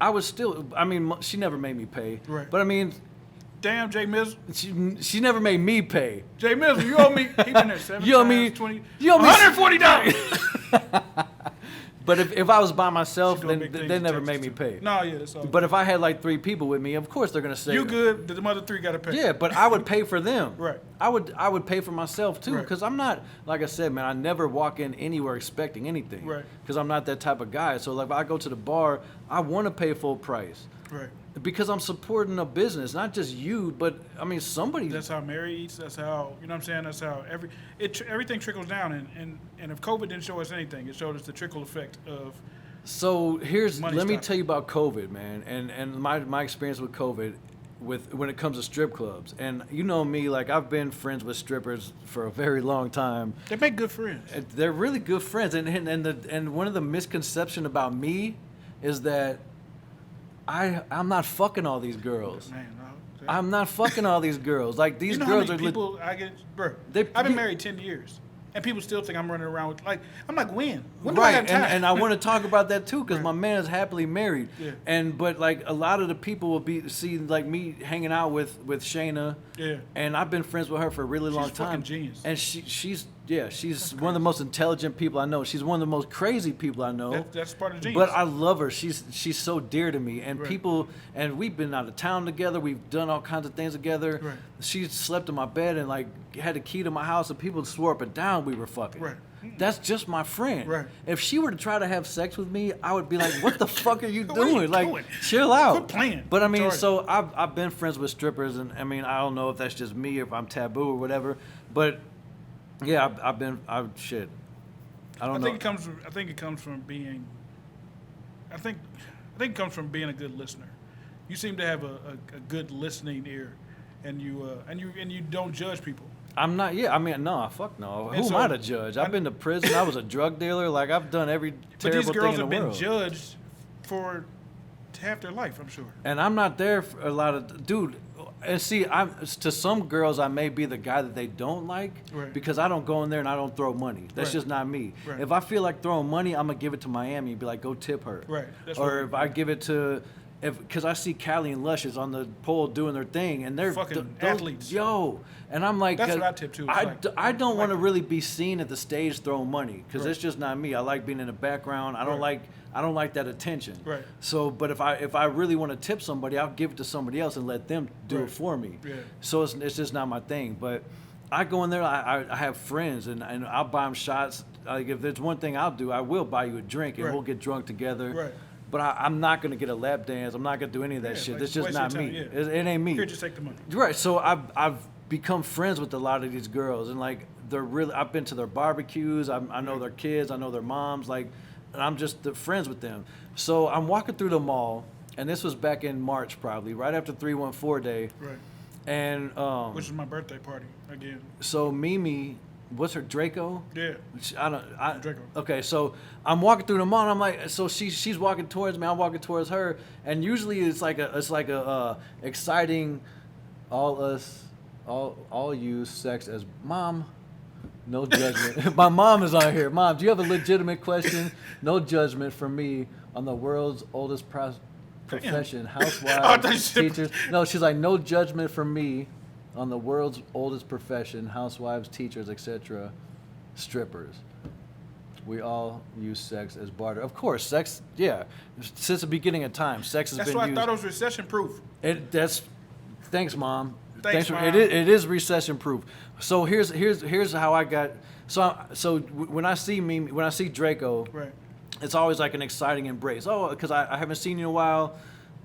I was still, I mean, she never made me pay. Right. But I mean, Damn, Jay Mills. she never made me pay. Jay Mills, you owe me. He been there 7 You owe times, me 20. you owe me $140. But if I was by myself, She doing then big things they in never Texas, made me too. pay. No, yeah, that's all. But if I had like 3 people with me, of course they're gonna say you good, the other 3 got to pay. Yeah, but I would pay for them. Right. I would pay for myself too, Right. because I'm not, like I said, man. I never walk in anywhere expecting anything. Right. Because I'm not that type of guy. So like, if I go to the bar, I want to pay full price. Right. Because I'm supporting a business, not just you, but I mean somebody. That's how Mary eats. That's how, you know what I'm saying? That's how everything trickles down. And if COVID didn't show us anything, it showed us the trickle effect of. So Money let me stop. tell you about COVID, man, and my experience with COVID, when it comes to strip clubs. And you know me, like I've been friends with strippers for a very long time. They make good friends. And they're really good friends, and one of the misconception about me is that I'm not fucking all these girls. Man, no. I'm not fucking all these girls. Like these You know girls how are. many people I get, bro? They- I've been you- married 10 years, and people still think I'm running around with I'm like, when? When do I Right, have time? and I want to talk about that too, because Right. my man is happily married. Yeah. But like a lot of the people will see like me hanging out with Shayna. Yeah. And I've been friends with her for a really long She's fucking time. genius. And she's one of the most intelligent people I know. She's one of the most crazy people I know. That's part of genius. But I love her. She's so dear to me. And Right. and we've been out of town together. We've done all kinds of things together. Right. She slept in my bed and like had a key to my house, and people swore up and down we were fucking. Right. That's just my friend. Right. If she were to try to have sex with me, I would be like, "What the fuck are you What are you doing? Like, doing? chill out." Quit playing. But I mean, Sorry. so I've been friends with strippers, and I mean, I don't know if that's just me or if I'm taboo or whatever. But yeah, shit. I don't know. I think it comes from being. I think it comes from being a good listener. You seem to have a good listening ear, and you don't judge people. I'm not. Yeah, I mean, no, fuck no. And Who am so- I to judge? I've been to prison. I was a drug dealer. Like I've done every But terrible these girls thing in have the been world. judged for half their life, I'm sure. And I'm not there for a lot of dude. And see, to some girls I may be the guy that they don't like Right. because I don't go in there and I don't throw money. That's Right. just not me. Right. If I feel like throwing money, I'm gonna give it to Miami and be like, go tip her. Right. That's Or what- if I give it to, because I see Callie and Luscious on the pole doing their thing and they're Fucking those- athletes. Yo, and I'm like, That's what I tip too. It's I don't like want to that. really be seen at the stage throwing money because Right. it's just not me. I like being in the background. I don't Right. like that attention. Right. So, but if I really want to tip somebody, I'll give it to somebody else and let them do Right. it for me. Yeah. So it's just not my thing. But I go in there. I have friends and I'll buy them shots. Like if there's one thing I'll do, I will buy you a drink and Right. we'll get drunk together. Right. But I'm not gonna get a lap dance. I'm not gonna do any of that Yeah, shit. like, It's just waste not your me. time, yeah. It ain't me. Here, just take the money. Right. So I've become friends with a lot of these girls, and like they're really. I've been to their barbecues. I know their kids. I know their moms. Like, and I'm just friends with them. So I'm walking through the mall, and this was back in March, probably right after 314 Day, Right. and Which is my birthday party again. so Mimi, what's her Draco? Yeah. Draco. Okay, so I'm walking through the mall. And I'm like, so she's walking towards me. I'm walking towards her, and usually it's like a exciting, all use sex as mom. No judgment. My mom is on here. Mom, do you have a legitimate question? No judgment from me on the world's oldest profession, I thought housewives, you said- teachers. No, she's like, no judgment from me on the world's oldest profession, housewives, teachers, etc., strippers. We all use sex as barter. Of course, sex, yeah. Since the beginning of time, sex has That's been why I used. thought it was recession proof. Thanks, Mom. Thanks, for, Mom. it is recession proof. So here's how I got. So when I see Draco, Right. it's always like an exciting embrace. Oh, because I haven't seen you in a while.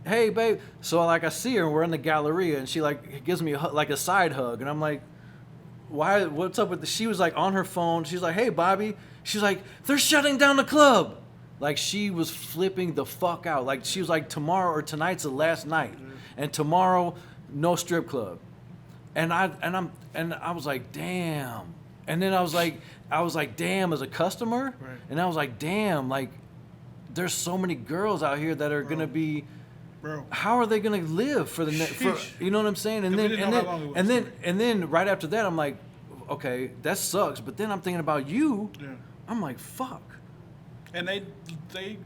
Hey, babe. So like I see her, and we're in the Galleria, and she like gives me like a side hug, and I'm like, why? What's up with this? She was like on her phone. She's like, hey, Bobby. She's like, they're shutting down the club. Like she was flipping the fuck out. Like she was like, tomorrow or tonight's the last night, and tomorrow no strip club. And I was like, damn. And then I was like, damn, as a customer. Right. And I was like, damn, like there's so many girls out here that are gonna be. Bro. How are they gonna live for the next? Sheesh. You know what I'm saying? And 'Cause we then didn't know how long it was, and then right. and then right after that, I'm like, okay, that sucks. But then I'm thinking about you. Yeah. I'm like, fuck. And they The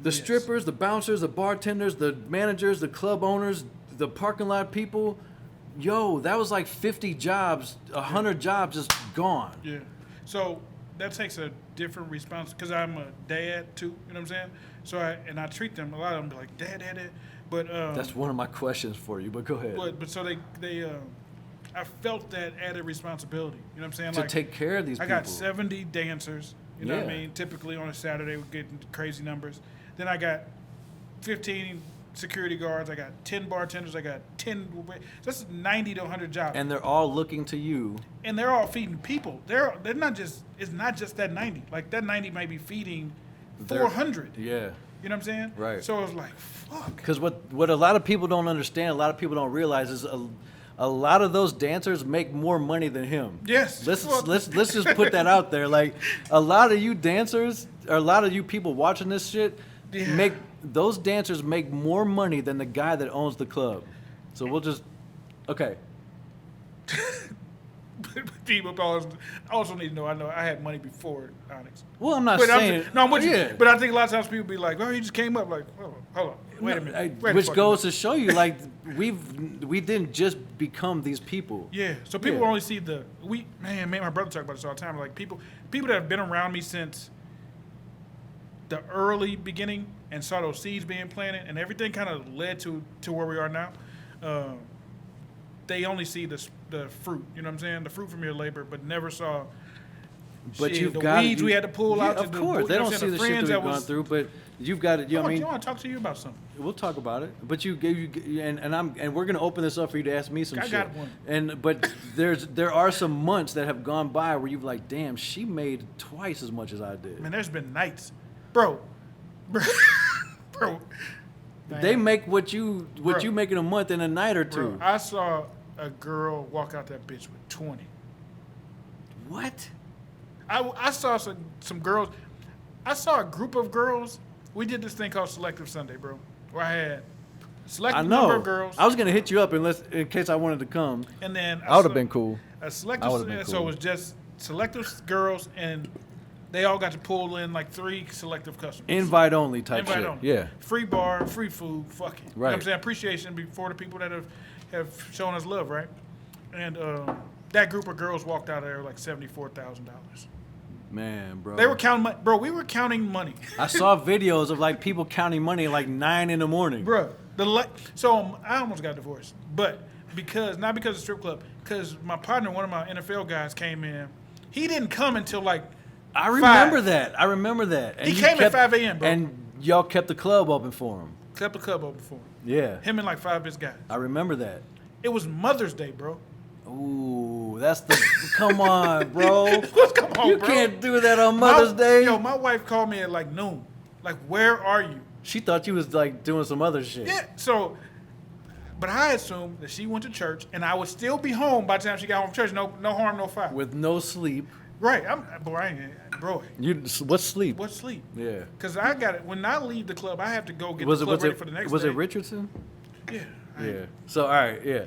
Yes. strippers, the bouncers, the bartenders, the managers, the club owners, the parking lot people. Yo, that was like 50 jobs, 100 jobs just gone. yeah. So that takes a different response because I'm a dad too. You know what I'm saying? So I treat them, a lot of them be like dad. But That's one of my questions for you. But go ahead. but so they I felt that added responsibility. You know what I'm saying? To take care of these people. I got 70 dancers. You know what I Yeah. mean? Typically on a Saturday we're getting crazy numbers. Then I got 15 security guards. I got 10 bartenders. I got 10. That's 90 to 100 jobs. And they're all looking to you. And they're all feeding people. They're not just. It's not just that 90. Like that 90 might be feeding 400. Yeah. You know what I'm saying? Right. So it was like, fuck. Because what a lot of people don't understand, a lot of people don't realize is a lot of those dancers make more money than him. Yes. Let's just put that out there. Like a lot of you dancers, or a lot of you people watching this shit, Yeah. those dancers make more money than the guy that owns the club. So we'll just okay. People also need to know. I know I had money before Onyx. Well, I'm not But saying I'm with you. yeah. But I think a lot of times people be like, "Oh, he just came up." Like, hold on, wait a minute. Wait a Which fucking goes minute. to show you, like we didn't just become these people. Yeah. So people Yeah. only see man, my brother talk about this all the time. Like people that have been around me since the early beginning and saw those seeds being planted, and everything kind of led to where we are now. They only see the fruit. You know what I'm saying? The fruit from your labor, but never saw. But shit, you've the got weeds we had to pull out. Of to course, do, they you know don't what see I'm the saying? shit that we've gone was- through. But you've got it. You know what I mean? I want to talk to you about something. We'll talk about it, but and we're gonna open this up for you to ask me some I shit. got one. But there are some months that have gone by where you've like, damn, she made twice as much as I did. Man, there's been nights, bro. Man. They make what you make in a month in a night or two. Bro, I saw a girl walk out that bitch with 20. What? I saw some girls. I saw a group of girls. We did this thing called Selective Sunday, bro, where I had a I selected number know. of girls. I was gonna hit you up in case I wanted to come. and then I would have been cool. A selective, I would've been so it cool. was just selective girls, and they all got to pull in like 3 selective customers. Invite only type Invite shit. only. Yeah. Free bar, free food, fuck it. You know what I'm Right. saying? Appreciation for the people that have shown us love, right? And that group of girls walked out of there with like $74,000. Man, bro. They were counting money. Bro, we were counting money. I saw videos of like people counting money at like 9 in the morning. Bro, so I almost got divorced. But not because of strip club, because my partner, one of my NFL guys came in. He didn't come until like I remember 5. that. I remember that. And He you came at 5 a.m., bro. And y'all kept the club open for him. Kept the club open for him. Yeah. Him and like 5 of his guys. I remember that. It was Mother's Day, bro. Ooh, that's the come on, bro. Come on, You bro. can't do that on Mother's Day. Yo, my wife called me at like noon. Like, where are you? She thought you was like doing some other shit. Yeah. So, but I assumed that she went to church and I would still be home by the time she got home from church. No harm, no foul. With no sleep. Right. Bro. What's sleep? What's sleep? Yeah. Because I got it. When I leave the club, I have to go get Was the it club was ready it for the next was day. it Richardson? Yeah. Yeah. So all right, yeah.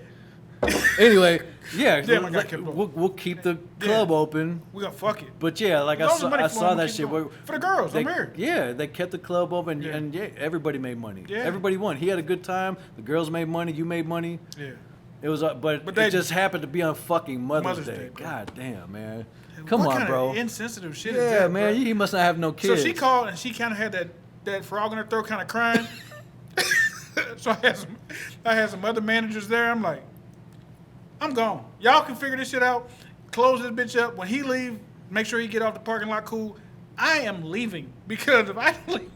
Anyway, yeah. Damn, I got kept open. we'll keep the club open. We gonna fuck it. But yeah, like As long as the money I flowing, saw we that keep shit. going. Where For the girls, they, I'm here. Yeah, they kept the club open, Yeah. and yeah, everybody made money. Yeah. Everybody won. He had a good time. The girls made money. You made money. Yeah. It was, but they- it just happened to be on fucking Mother's Mother's Day. Day, bro. God damn, man. Come What on, kind bro. of insensitive shit is Yeah, that, man. bro? He must not have no So kids. she called and she kind of had that frog in her throat, kind of crying. So I had some other managers there. I'm like, I'm gone. Y'all can figure this shit out. Close this bitch up. When he leave, make sure he get off the parking lot cool. I am leaving because if I don't leave,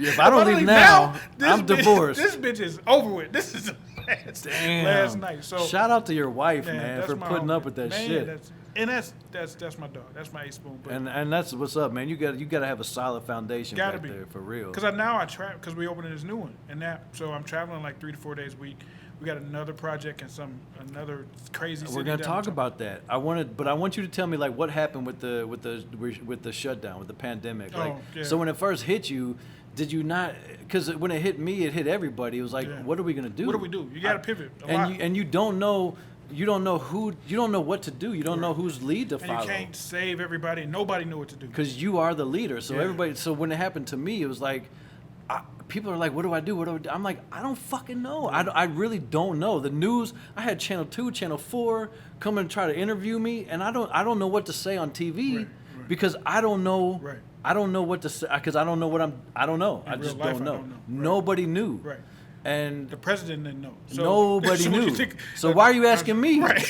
If I don't leave now, this I'm divorced. This bitch is over with. This is the Damn. last night. So shout out to your wife, man, man, that's for my putting homie. up with that Man, shit. That's my dog. That's my ace spoon. And that's what's up, man. You got to have a solid foundation Gotta back be. there for real. Because now I travel because we opening this new one, so I'm traveling like 3 to 4 days a week. We got another project and another crazy. We're city gonna down talk top. about that. I want you to tell me like what happened with the shutdown, with the pandemic. Oh, Like, yeah. so when it first hit you, did you not? Because when it hit me, it hit everybody. It was like, Yeah. what are we gonna do? What do we do? You got to pivot a lot. And you don't know. You don't know what to do. You don't know whose lead to And follow. you can't save everybody. Nobody knew what to do. Because you are the leader. So Yeah. everybody. So when it happened to me, it was like, people are like, "What do I do? What do I do?" I'm like, I don't fucking know. I really don't know. The news. I had Channel 2, Channel 4 come and try to interview me, and I don't know what to say on TV. Right. because I don't know. Right. I don't know what to say because I don't know what I don't know. I In just real life, don't I know. don't know. Right. Nobody knew. Right. And The president didn't know. So, nobody so what knew. you think- So why are you asking me? Right.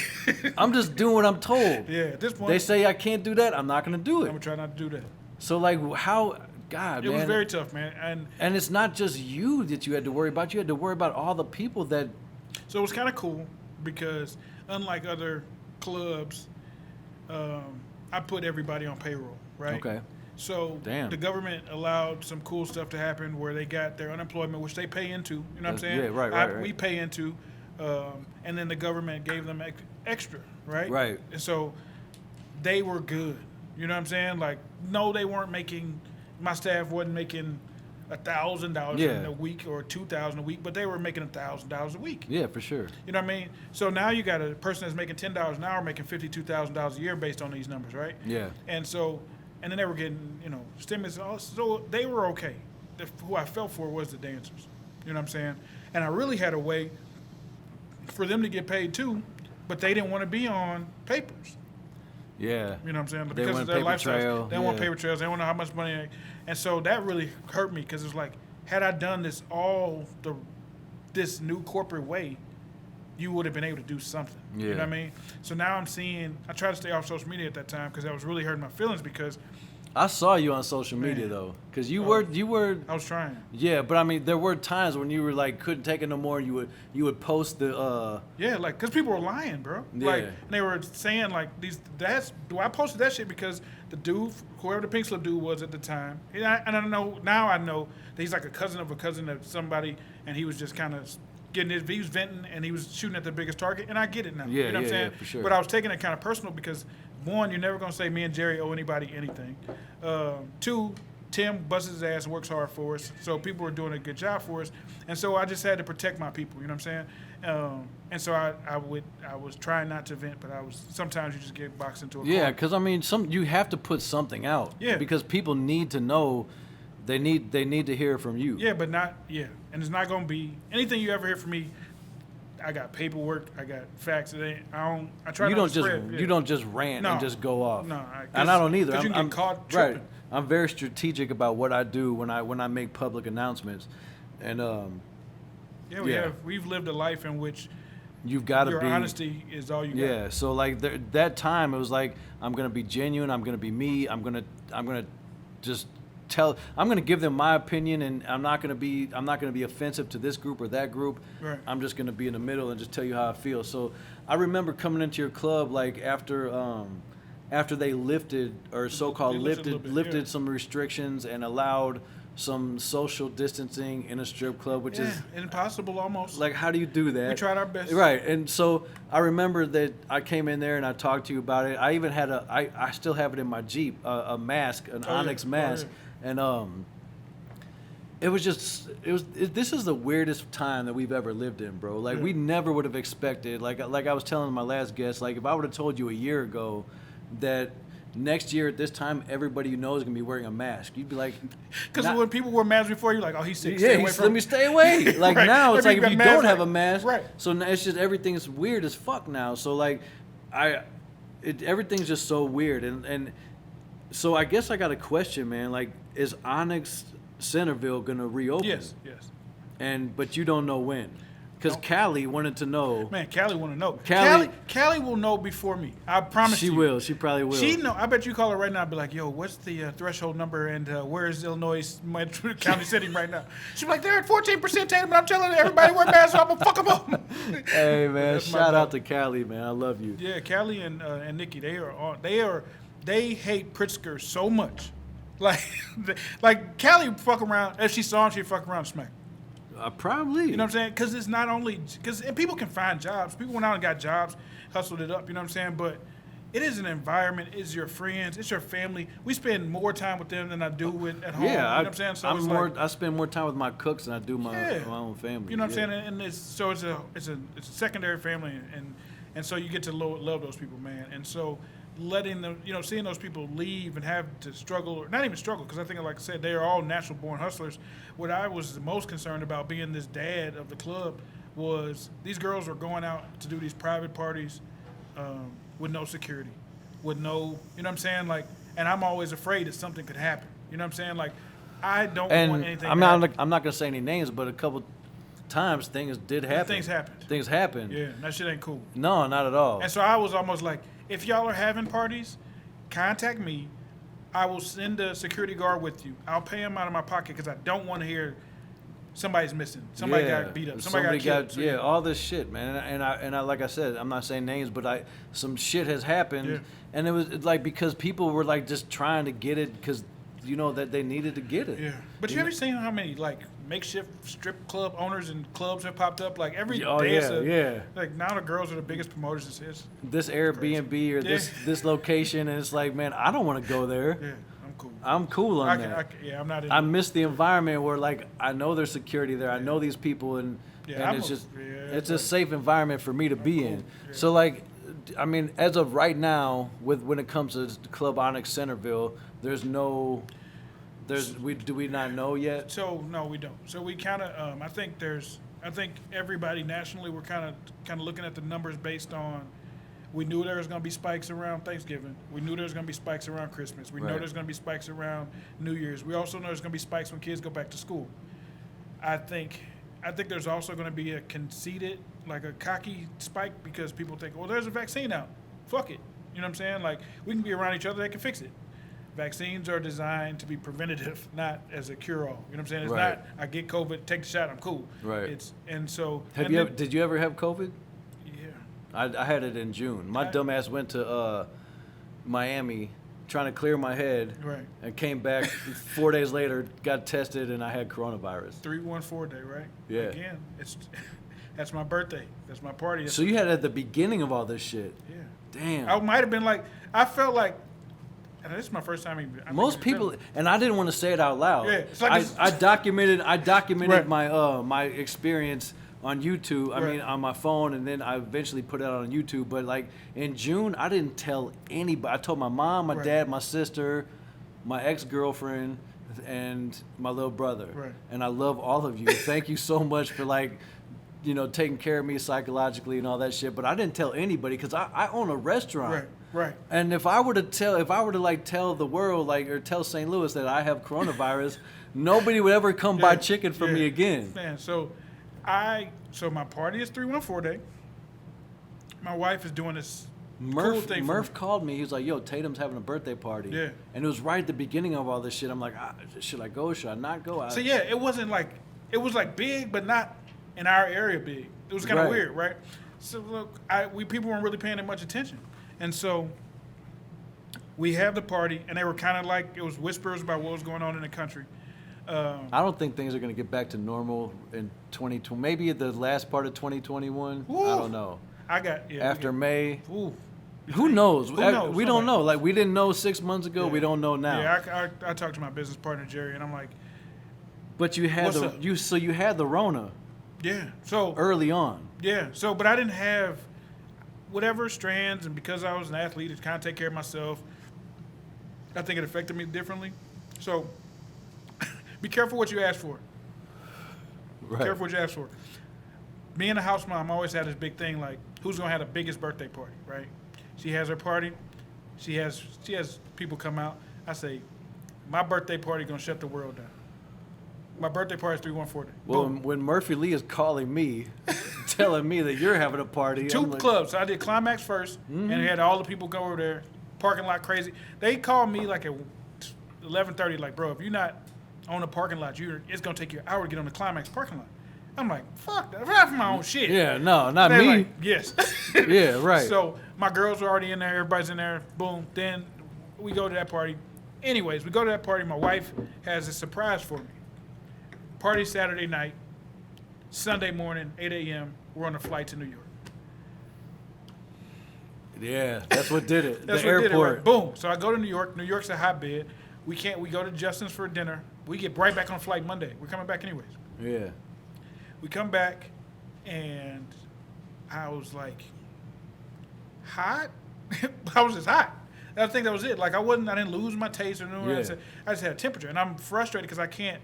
I'm just doing what I'm told. Yeah, at this point, They say I can't do that. I'm not going to do I'm it. gonna try not to do that. So like how God, It man. was very tough, man. And it's not just you that you had to worry about. You had to worry about all the people that. So it was kind of cool because unlike other clubs, I put everybody on payroll, right? Okay. So Damn. the government allowed some cool stuff to happen where they got their unemployment, which they pay into. You know what I'm saying? Yeah, right. We pay into, and then the government gave them extra, right? Right. And so they were good. You know what I'm saying? Like, no, they weren't making. My staff wasn't making $1,000 Yeah. a week or $2,000 a week, but they were making $1,000 a week. Yeah, for sure. You know what I mean? So now you got a person that's making $10 an hour making $52,000 a year based on these numbers, right? Yeah. And so, and then they were getting, stimulus. So they were okay. Who I felt for was the dancers. You know what I'm saying? And I really had a way for them to get paid too, but they didn't want to be on papers. Yeah. You know what I'm saying? They Because want of their paper lifestyles. trail, They don't want yeah. paper trails. They don't know how much money. And so that really hurt me because it's like, had I done this this new corporate way, you would have been able to do something. You know Yeah. what I mean? So now I'm seeing, I tried to stay off social media at that time because that was really hurting my feelings because I saw you on social media Man. though, because you were. I was trying. Yeah, but I mean, there were times when you were like couldn't take it no more. You would post the. Yeah, like, because people were lying, bro. Yeah. Like, and they were saying, like, I posted that shit because the dude, whoever the pink slip dude was at the time, and I know, now I know that he's like a cousin of somebody, and he was just kind of he was venting, and he was shooting at the biggest target, and I get it now. Yeah, you know what I'm yeah, saying? yeah, for sure. But I was taking it kind of personal because, one, you're never going to say me and Jerry owe anybody anything. Two, Tim busts his ass and works hard for us, so people are doing a good job for us, and so I just had to protect my people. You know what I'm saying? And so I was trying not to vent, but sometimes you just get boxed into a corner. Yeah, because I mean, you have to put something out. Yeah. Because people need to know, they need to hear from you. Yeah, but not and it's not gonna be anything you ever hear from me. I got paperwork, I got facts. I try You not don't to just spread. Yeah. you don't just rant No. and just go off. No, and I don't either. Because you can I'm get caught right. tripping. I'm very strategic about what I do when I make public announcements, and Yeah, we've lived a life in which you've got to your be honesty is all you got. Yeah, so like that time it was like I'm gonna be genuine. I'm gonna be me. I'm gonna just I'm gonna give them my opinion, and I'm not gonna be offensive to this group or that group. Right. I'm just gonna be in the middle and just tell you how I feel. So I remember coming into your club like after they lifted or so-called They lifted a little bit, lifted yeah. some restrictions and allowed some social distancing in a strip club, which is impossible almost. like, how do you do that? We tried our best. Right. And so I remember that I came in there and I talked to you about it. I even had I still have it in my Jeep, a mask, an Onyx mask. And this is the weirdest time that we've ever lived in, bro. Like, we never would have expected, like I was telling my last guest, like, if I would have told you a year ago that next year at this time everybody you know is gonna be wearing a mask, you'd be like, Because when people wore masks before, you're like, oh, he's sick. yeah, Stay away from let him. me stay away. Like, Right. now it's like, if Everybody you got don't masks, have a like- mask, right. so now it's just, everything's weird as fuck now. So like, everything's just so weird. And so I guess I got a question, man. Like, is Onyx Centerville gonna reopen? Yes. But you don't know when, because Callie wanted to know. Man, Callie want to know. Callie- Callie will know before me. I promise She you. will. She probably will. She know. I bet you call her right now and be like, yo, what's the threshold number and where is Illinois County sitting right now? She'll be like, they're at 14%, Tatum, but I'm telling everybody wear masks, I'm going to fuck them up. Hey, man, That's my shout out dog. to Callie, man. I love you. Yeah, Callie and Nikki, they hate Pritzker so much. Like Callie fuck around, if she saw him, she'd fuck around and smack. Probably. You know what I'm saying? Because it's not only, and people can find jobs. People went out and got jobs, hustled it up, you know what I'm saying? But it is an environment, it's your friends, it's your family. We spend more time with them than I do at home. Yeah, you know what I'm saying? So it's like, I spend more time with my cooks than I do my Yeah. own family. you know what I'm Yeah. saying? And it's a secondary family, and so you get to love those people, man. And so letting them, seeing those people leave and have to struggle, or not even struggle, because I think, like I said, they are all natural born hustlers. What I was the most concerned about being this dad of the club was these girls are going out to do these private parties with no security, with no, you know what I'm saying? Like, and I'm always afraid that something could happen. You know what I'm saying? Like, I don't want And anything. I'm to not happen. I'm not gonna say any names, but a couple times things did happen. Things happened. Things happened. Yeah, that shit ain't cool. No, not at all. And so I was almost like, if y'all are having parties, contact me. I will send a security guard with you. I'll pay him out of my pocket because I don't want to hear somebody's missing. Somebody got beat up. Somebody got killed. So, all this shit, man. And I like I said, I'm not saying names, but some shit has happened, Yeah. and it was like because people were like just trying to get it because that they needed to get it. Yeah. But you ever seen how many like makeshift strip club owners and clubs have popped up? Like every Oh, day. yeah. Like now the girls are the biggest promoters. This Airbnb or this location, and it's like, man, I don't want to go there. Yeah, I'm cool. I'm cool on that. I'm not in I miss the environment where like I know there's security there. I know these people, and it's a safe environment for me to be in. Yeah. So like, I mean, as of right now, when it comes to Club Onyx Centerville, do we not know yet? So no, we don't. So we kind of, I think everybody nationally, we're kind of looking at the numbers based on. We knew there was going to be spikes around Thanksgiving. We knew there was going to be spikes around Christmas. We know Right. there's going to be spikes around New Year's. We also know there's going to be spikes when kids go back to school. I think there's also going to be a conceited, like a cocky spike because people think, well, there's a vaccine out. Fuck it. You know what I'm saying? Like, we can be around each other, they can fix it. Vaccines are designed to be preventative, not as a cure-all. You know what I'm saying? It's Right. not, I get COVID, take the shot, I'm cool. Right. Did you ever have COVID? Yeah. I had it in June. My dumbass went to Miami trying to clear my head, Right. and came back 4 days later, got tested, and I had coronavirus. 314 day, right? Yeah. Again, that's my birthday. That's my party. So you had it at the beginning of all this shit. Yeah. Damn. I might have been like, I felt like, and this is my first time. Most people, and I didn't want to say it out loud. Yeah, it's like I documented Right. my experience on YouTube. I Right. mean, on my phone, and then I eventually put it out on YouTube. But like in June, I didn't tell anybody. I told my mom, my Right. dad, my sister, my ex-girlfriend, and my little brother. Right. And I love all of you. Thank you so much for taking care of me psychologically and all that shit. But I didn't tell anybody because I own a restaurant. Right. Right. And if I were to tell the world, or tell St. Louis that I have coronavirus, nobody would ever come buy chicken from me again. Man, so my party is 314 day. My wife is doing this cool thing. Murph called me. He was like, "Yo, Tatum's having a birthday party." Yeah. And it was right at the beginning of all this shit. I'm like, should I go? Should I not go? So yeah, it was like big, but not in our area big. It was kind of Right. weird, right? So look, people weren't really paying that much attention, and so we have the party, and they were kind of like it was whispers about what was going on in the country. I don't think things are going to get back to normal in 2020. Maybe at the last part of 2021. Ooh. I don't know. After May. Ooh. Who knows? Who knows? We don't know. Like we didn't know 6 months ago. Yeah. We don't know now. Yeah, I talked to my business partner Jerry, and I'm like, But you had What's up? you had the Rona yeah. So early on. yeah. So, but I didn't have whatever strands, and because I was an athlete, to kind of take care of myself. I think it affected me differently. So, be careful what you ask for. Right. Careful what you ask for. Me and the house mom always had this big thing like, who's gonna have the biggest birthday party, right? She has her party. She has people come out. I say, my birthday party gonna shut the world down. My birthday party is 314. Well, Boom. when Murphy Lee is calling me, telling me that you're having a party, Two I'm like, clubs. So I did Climax first, and they had all the people go over there, parking lot crazy. They called me like at 11:30, like, bro, if you're not on the parking lot, it's gonna take you an hour to get on the Climax parking lot. I'm like, fuck that. That's my own shit. Yeah, no, not They're me. like, yes. Yeah, right. So my girls were already in there. Everybody's in there. Boom. Then we go to that party. Anyways, we go to that party. My wife has a surprise for me. Party Saturday night. Sunday morning, 8 a.m. We're on a flight to New York. Yeah, that's what did it. That's the what airport. did it, right? Boom. So I go to New York. New York's a hotbed. We go to Justin's for dinner. We get right back on flight Monday. We're coming back anyways. Yeah. We come back, and I was like, hot? I was just hot. I think that was it. Like I didn't lose my taste or nothing. Yeah. I just had a temperature, and I'm frustrated because I can't.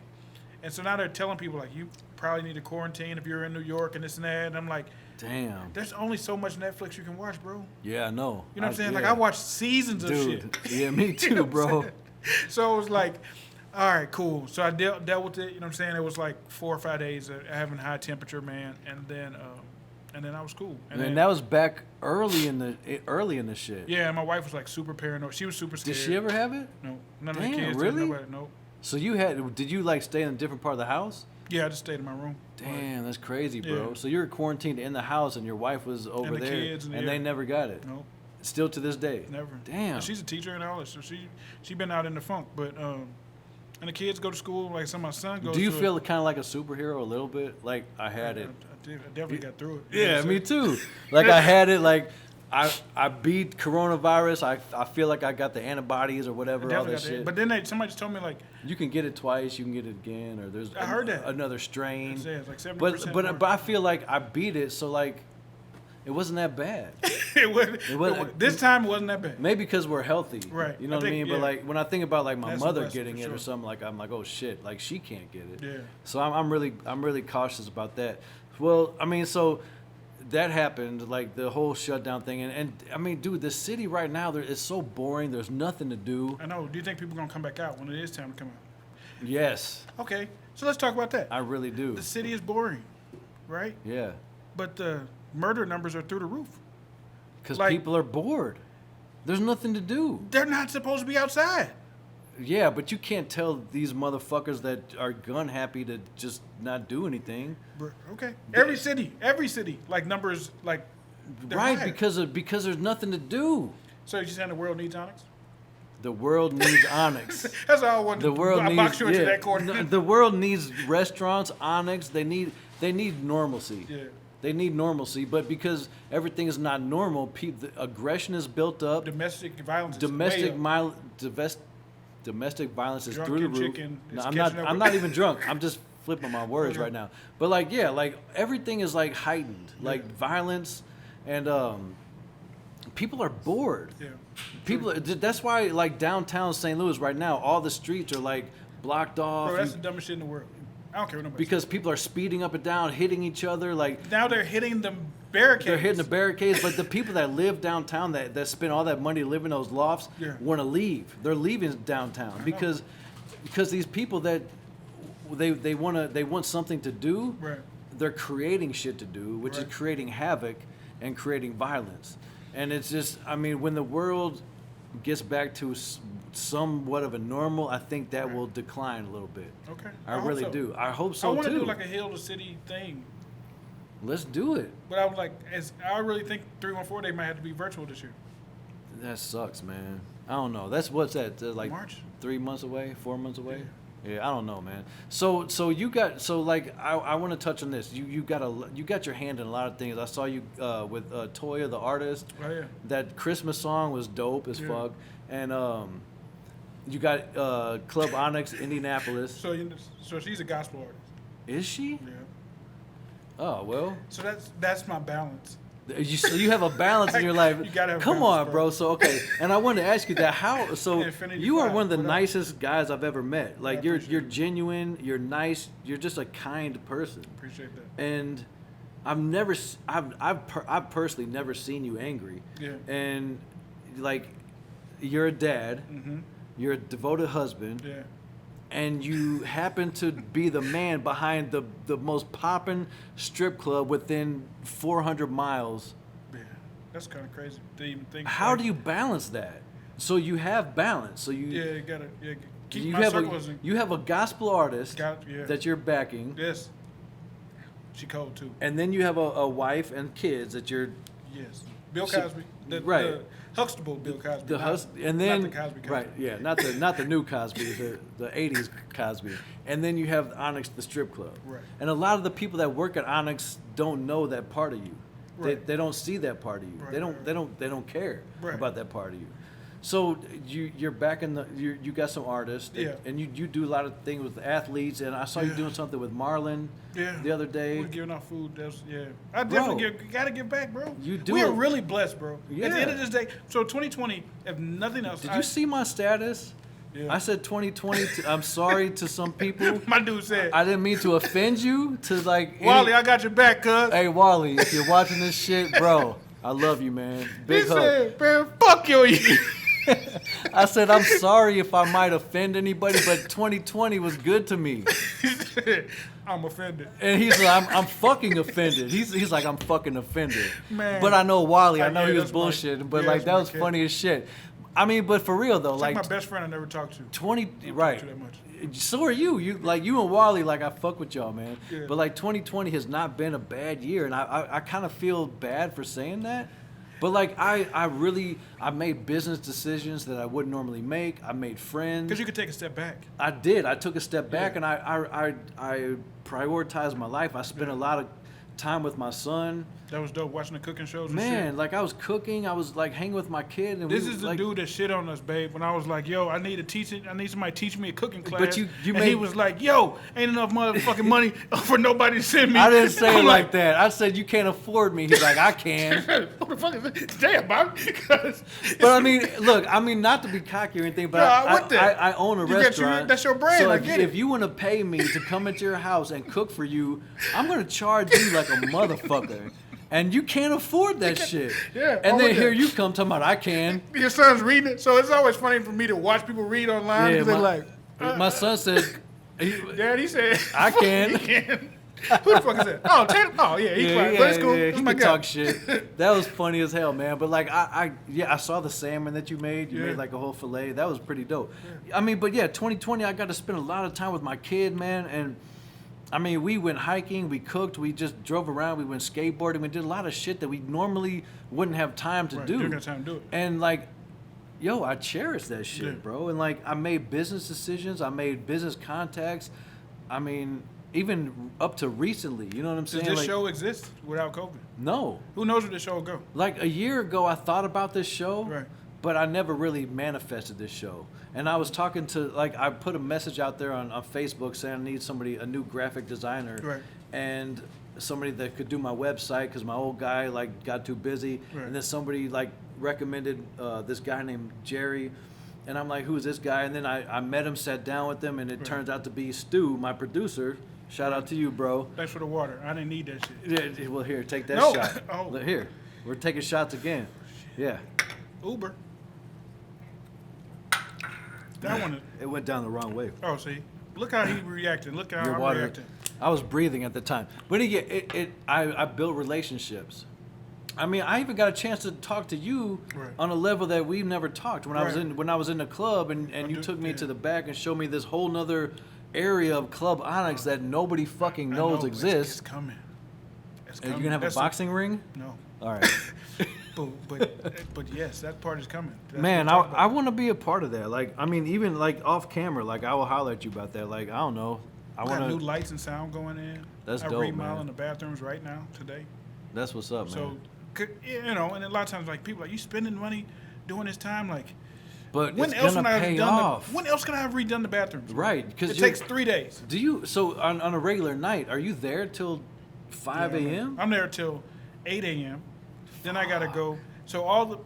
And so now they're telling people like, you probably need to quarantine if you're in New York and this and that. And I'm like, Damn. there's only so much Netflix you can watch, bro. Yeah, I know. You know what I'm saying? Like yeah. I watched seasons of Dude. shit. Yeah, me too, You know what I'm bro. saying? So it was like, all right, cool. So I dealt with it. You know what I'm saying? It was like 4 or 5 days of having high temperature, man, and then I was cool. And then, that was back early in the shit. yeah, my wife was like super paranoid. She was super scared. Did she ever have it? No, none Damn, of the kids. really? Nobody, no. So did you like stay in a different part of the house? Yeah, I just stayed in my room. Damn, that's crazy, bro. Yeah. So you were quarantined in the house and your wife was over the there kids and and they yeah. never got it. No, Still to this day. never. Damn. And she's a teacher and all that, so she been out in the funk. But and the kids go to school. Like some of my son goes. Do you to feel kind of like a superhero a little bit? Like I had it. I definitely got through it. Yeah, me too. Like I had it. Like I beat coronavirus. I feel like I got the antibodies or whatever. All that shit. But then somebody just told me like, you can get it twice. You can get it again, or there's I heard that. another strain. it says like 70%. But I feel like I beat it. So like, it wasn't that bad. This time it wasn't that bad. Maybe because we're healthy. Right. You know I what I think, mean? But yeah. like when I think about like my That's a mother blessing getting for it or sure. something, like I'm like, oh shit, like she can't get it. Yeah. So I'm really cautious about that. Well, I mean, so that happened, like the whole shutdown thing, and I mean, dude, the city right now it's so boring. There's nothing to do. I know. Do you think people gonna come back out when it is time to come out? Yes, Okay, so let's talk about that. I really do. The city is boring, right? Yeah, But the murder numbers are through the roof. because Like- people are bored. There's nothing to do. They're not supposed to be outside. Yeah, but you can't tell these motherfuckers that are gun happy to just not do anything. Okay. Every city, like numbers, like they're Right, higher. because there's nothing to do. So you saying the world needs Onyx? The world needs Onyx. That's all I wanted. The world I needs box you into that corner. The world needs restaurants, Onyx. They need normalcy. Yeah. They need normalcy, but because everything is not normal, the aggression is built up. Domestic violence. Domestic violence is Drunken through the roof. chicken No, is I'm catching up not with- even drunk. I'm just flipping my words Okay. right now. But like, yeah, like everything is like heightened, like violence, and people are bored. Yeah. People. That's why like downtown St. Louis right now, all the streets are like blocked off. Bro, that's the dumbest shit in the world. I don't care what nobody because people are speeding up and down, hitting each other. Like says. Now they're hitting the barricades. they're hitting the barricades, but the people that live downtown that spend all that money to live in those lofts Yeah. want to leave. They're leaving downtown because these people that they want something to do. Right. They're creating shit to do, which Right. is creating havoc and creating violence. And it's just, I mean, when the world gets back to somewhat of a normal, I think that will decline a little bit. Okay. I hope really so. do. I hope I so want to too. do like a hill to city thing, Let's do it. but I was like, I really think 314 Day might have to be virtual this year. That sucks, man. I don't know. What's that? Like March? 3 months away, 4 months away. Yeah, I don't know, man. So I want to touch on this. You got your hand in a lot of things. I saw you with Toya the artist. Oh yeah. That Christmas song was dope as Yeah. fuck, and you got Club Onyx Indianapolis. So she's a gospel artist. Is she? Yeah. Oh well. So that's my balance. So you have a balance in your life. You gotta have Come balance, on, bro. bro. So okay, and I wanted to ask you that. How? So Infinity you are Five, one of the what up? nicest guys I've ever met. Like I you're appreciate it. genuine. You're nice. You're just a kind person. Appreciate that. And I've personally never seen you angry. Yeah. And like, you're a dad. Mm-hmm. You're a devoted husband. Yeah. And you happen to be the man behind the most poppin' strip club within 400 miles. Yeah. That's kind of crazy to even think. How do you balance that? So you have balance. So you Yeah, you gotta keep you my have circles. you have a gospel artist Yeah. that you're backing, Yes. She cold too. and then you have a wife and kids that you're Yes. Bill So- Cosby. right. The Huxtable Bill Cosby. the not- hus- and then not the Cosby. right, yeah, not the new Cosby, the 80s Cosby, and then you have Onyx the strip club, Right. and a lot of the people that work at Onyx don't know that part of you. Right. They don't see that part of you. Right, They don't right, they don't care Right. about that part of you. So you're back in you got some artists Yeah. and you do a lot of things with athletes, and I saw you Yeah. doing something with Marlon Yeah. the other day. We're giving out food. I definitely gotta give back, bro. You do We are it. really blessed, bro. At the end Yeah. of this day, so 2020, if nothing else, Did you see my status? Yeah. I said 2020. I'm sorry to some people. My dude said, I didn't mean to offend you. To like Wally, I got your back, cuz. Hey Wally, if you're watching this shit, bro, I love you, man. He Big hug. said, man, fuck you. I said I'm sorry if I might offend anybody, but 2020 was good to me. He said, I'm offended. And he's like, I'm fucking offended. He's like, I'm fucking offended. Man. But I know Wally. I know Yeah, he was that's my- bullshitting. But yeah, like that's that my was kid. funny as shit. I mean, but for real though, It's like my best friend I never talked to. 20, Don't right? talk to that much. So are you. You and Wally. Like I fuck with y'all, man. Yeah. But like 2020 has not been a bad year, and I kind of feel bad for saying that. But like I made business decisions that I wouldn't normally make. I made friends. Because you could take a step back. I did. I took a step back, Yeah. and I prioritized my life. I spent a lot of time with my son. That was dope, watching the cooking shows and Man, shit. like I was cooking. I was like hanging with my kid. And This we, is the like, dude that shit on us, babe. When I was like, "Yo, I need somebody to teach me a cooking class." But you and made- he was like, "Yo, ain't enough motherfucking money for nobody to send me." I didn't say I'm it like that. I said you can't afford me. He's like, I can. What the fuck is that? Damn, Bobby. 'Cause But I mean, look, I mean, not to be cocky or anything, but No, I want that. I own a You get your- restaurant. that's your brand, So I if, get it. if you want to pay me to come into your house and cook for you, I'm gonna charge you like a motherfucker. And you can't afford that shit. Yeah, I And then want here that. you come talking about I can. your son's reading it, so it's always funny for me to watch people read online. Yeah, because they're like, my son said, Dad, he said, I can. He can. Who the fuck is that? Oh, Tatum. Oh, yeah, he's quiet, but it's cool. yeah, That's he my can guy. talk shit. That was funny as hell, man. But like, I saw the salmon that you made. You Yeah. made like a whole fillet. That was pretty dope. I mean, but yeah, 2020, I got to spend a lot of time with my kid, man. And I mean, we went hiking, we cooked, we just drove around, we went skateboarding, we did a lot of shit that we normally wouldn't have time to Right, do. you don't got time to do it. And like, yo, I cherish that shit, Yeah. bro. And like, I made business decisions, I made business contacts. I mean, even up to recently, you know what I'm Does saying? this Like, show exist without COVID? no. Who knows where this show will go? Like a year ago, I thought about this show, Right. but I never really manifested this show. And I was talking to, like, I put a message out there on Facebook saying I need somebody, a new graphic designer, Right. and somebody that could do my website because my old guy like got too busy. Right. And then somebody like recommended this guy named Jerry. And I'm like, who's this guy? And then I met him, sat down with him, and it turns out to be Stu, my producer. Shout out to you, bro. Thanks for the water. I didn't need that shit. Yeah, well, here, take that No. shot. Oh. Look, here, we're taking shots again. Yeah. Uber. That one. It went down the wrong way. Oh, see. Look how he reacted. Look how Your I'm water. reacting. I was breathing at the time. But again, I built relationships. I mean, I even got a chance to talk to you Right. on a level that we've never talked. When I was Right. in the club and you do- took me yeah. to the back and showed me this whole nother area of Club Onyx that nobody fucking I knows know, exists. It's coming. It's Are coming. you gonna have That's a boxing ring? No. All right. But yes, that part is coming. That's Man, what I'm talking I about. want to be a part of that. Like, I mean, even like off camera, like I will holler at you about that. Like, I don't know. I I got want new to. lights and sound going in. That's I'm dope, remodeling man. the bathrooms right now today. That's what's up, man. So, you know, and a lot of times like people like, you spending money doing this time, like But when it's else gonna can I have pay done off. when else can I have redone the bathrooms? Right, because it takes 3 days. Do you so on a regular night? Are you there till 5 a.m.? I'm there till 8 a.m. Then I gotta go. So all the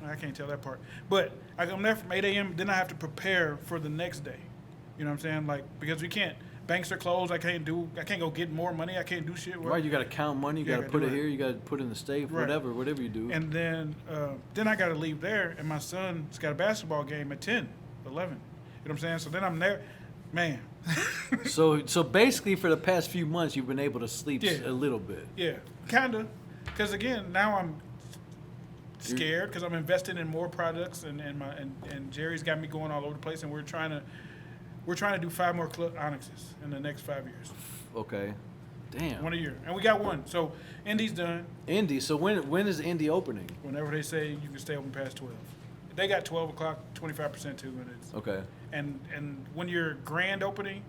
I can't tell that part, but I'm there from 8 a.m. Then I have to prepare for the next day. You know what I'm saying? Like because we can't. Banks are closed. I can't go get more money. I can't do shit. Right, you got to count money. You Yeah, got to I put gotta it do it. here. You got to put it in the safe. Right. Whatever you do. And then I got to leave there, and my son's got a basketball game at 10, 11. You know what I'm saying? So then I'm there, man. so basically, for the past few months, you've been able to sleep Yeah. a little bit. Yeah, kinda. Because again, now I'm scared because I'm investing in more products, and Jerry's got me going all over the place, and we're trying to do 5 more Club Onyxes in the next 5 years, Okay. Damn. one a year, and we got one. So Indy's done. Indy. So when is Indy opening? Whenever they say you can stay open past 12, they got 12 o'clock, 25% too, and it's Okay. and when you're grand opening,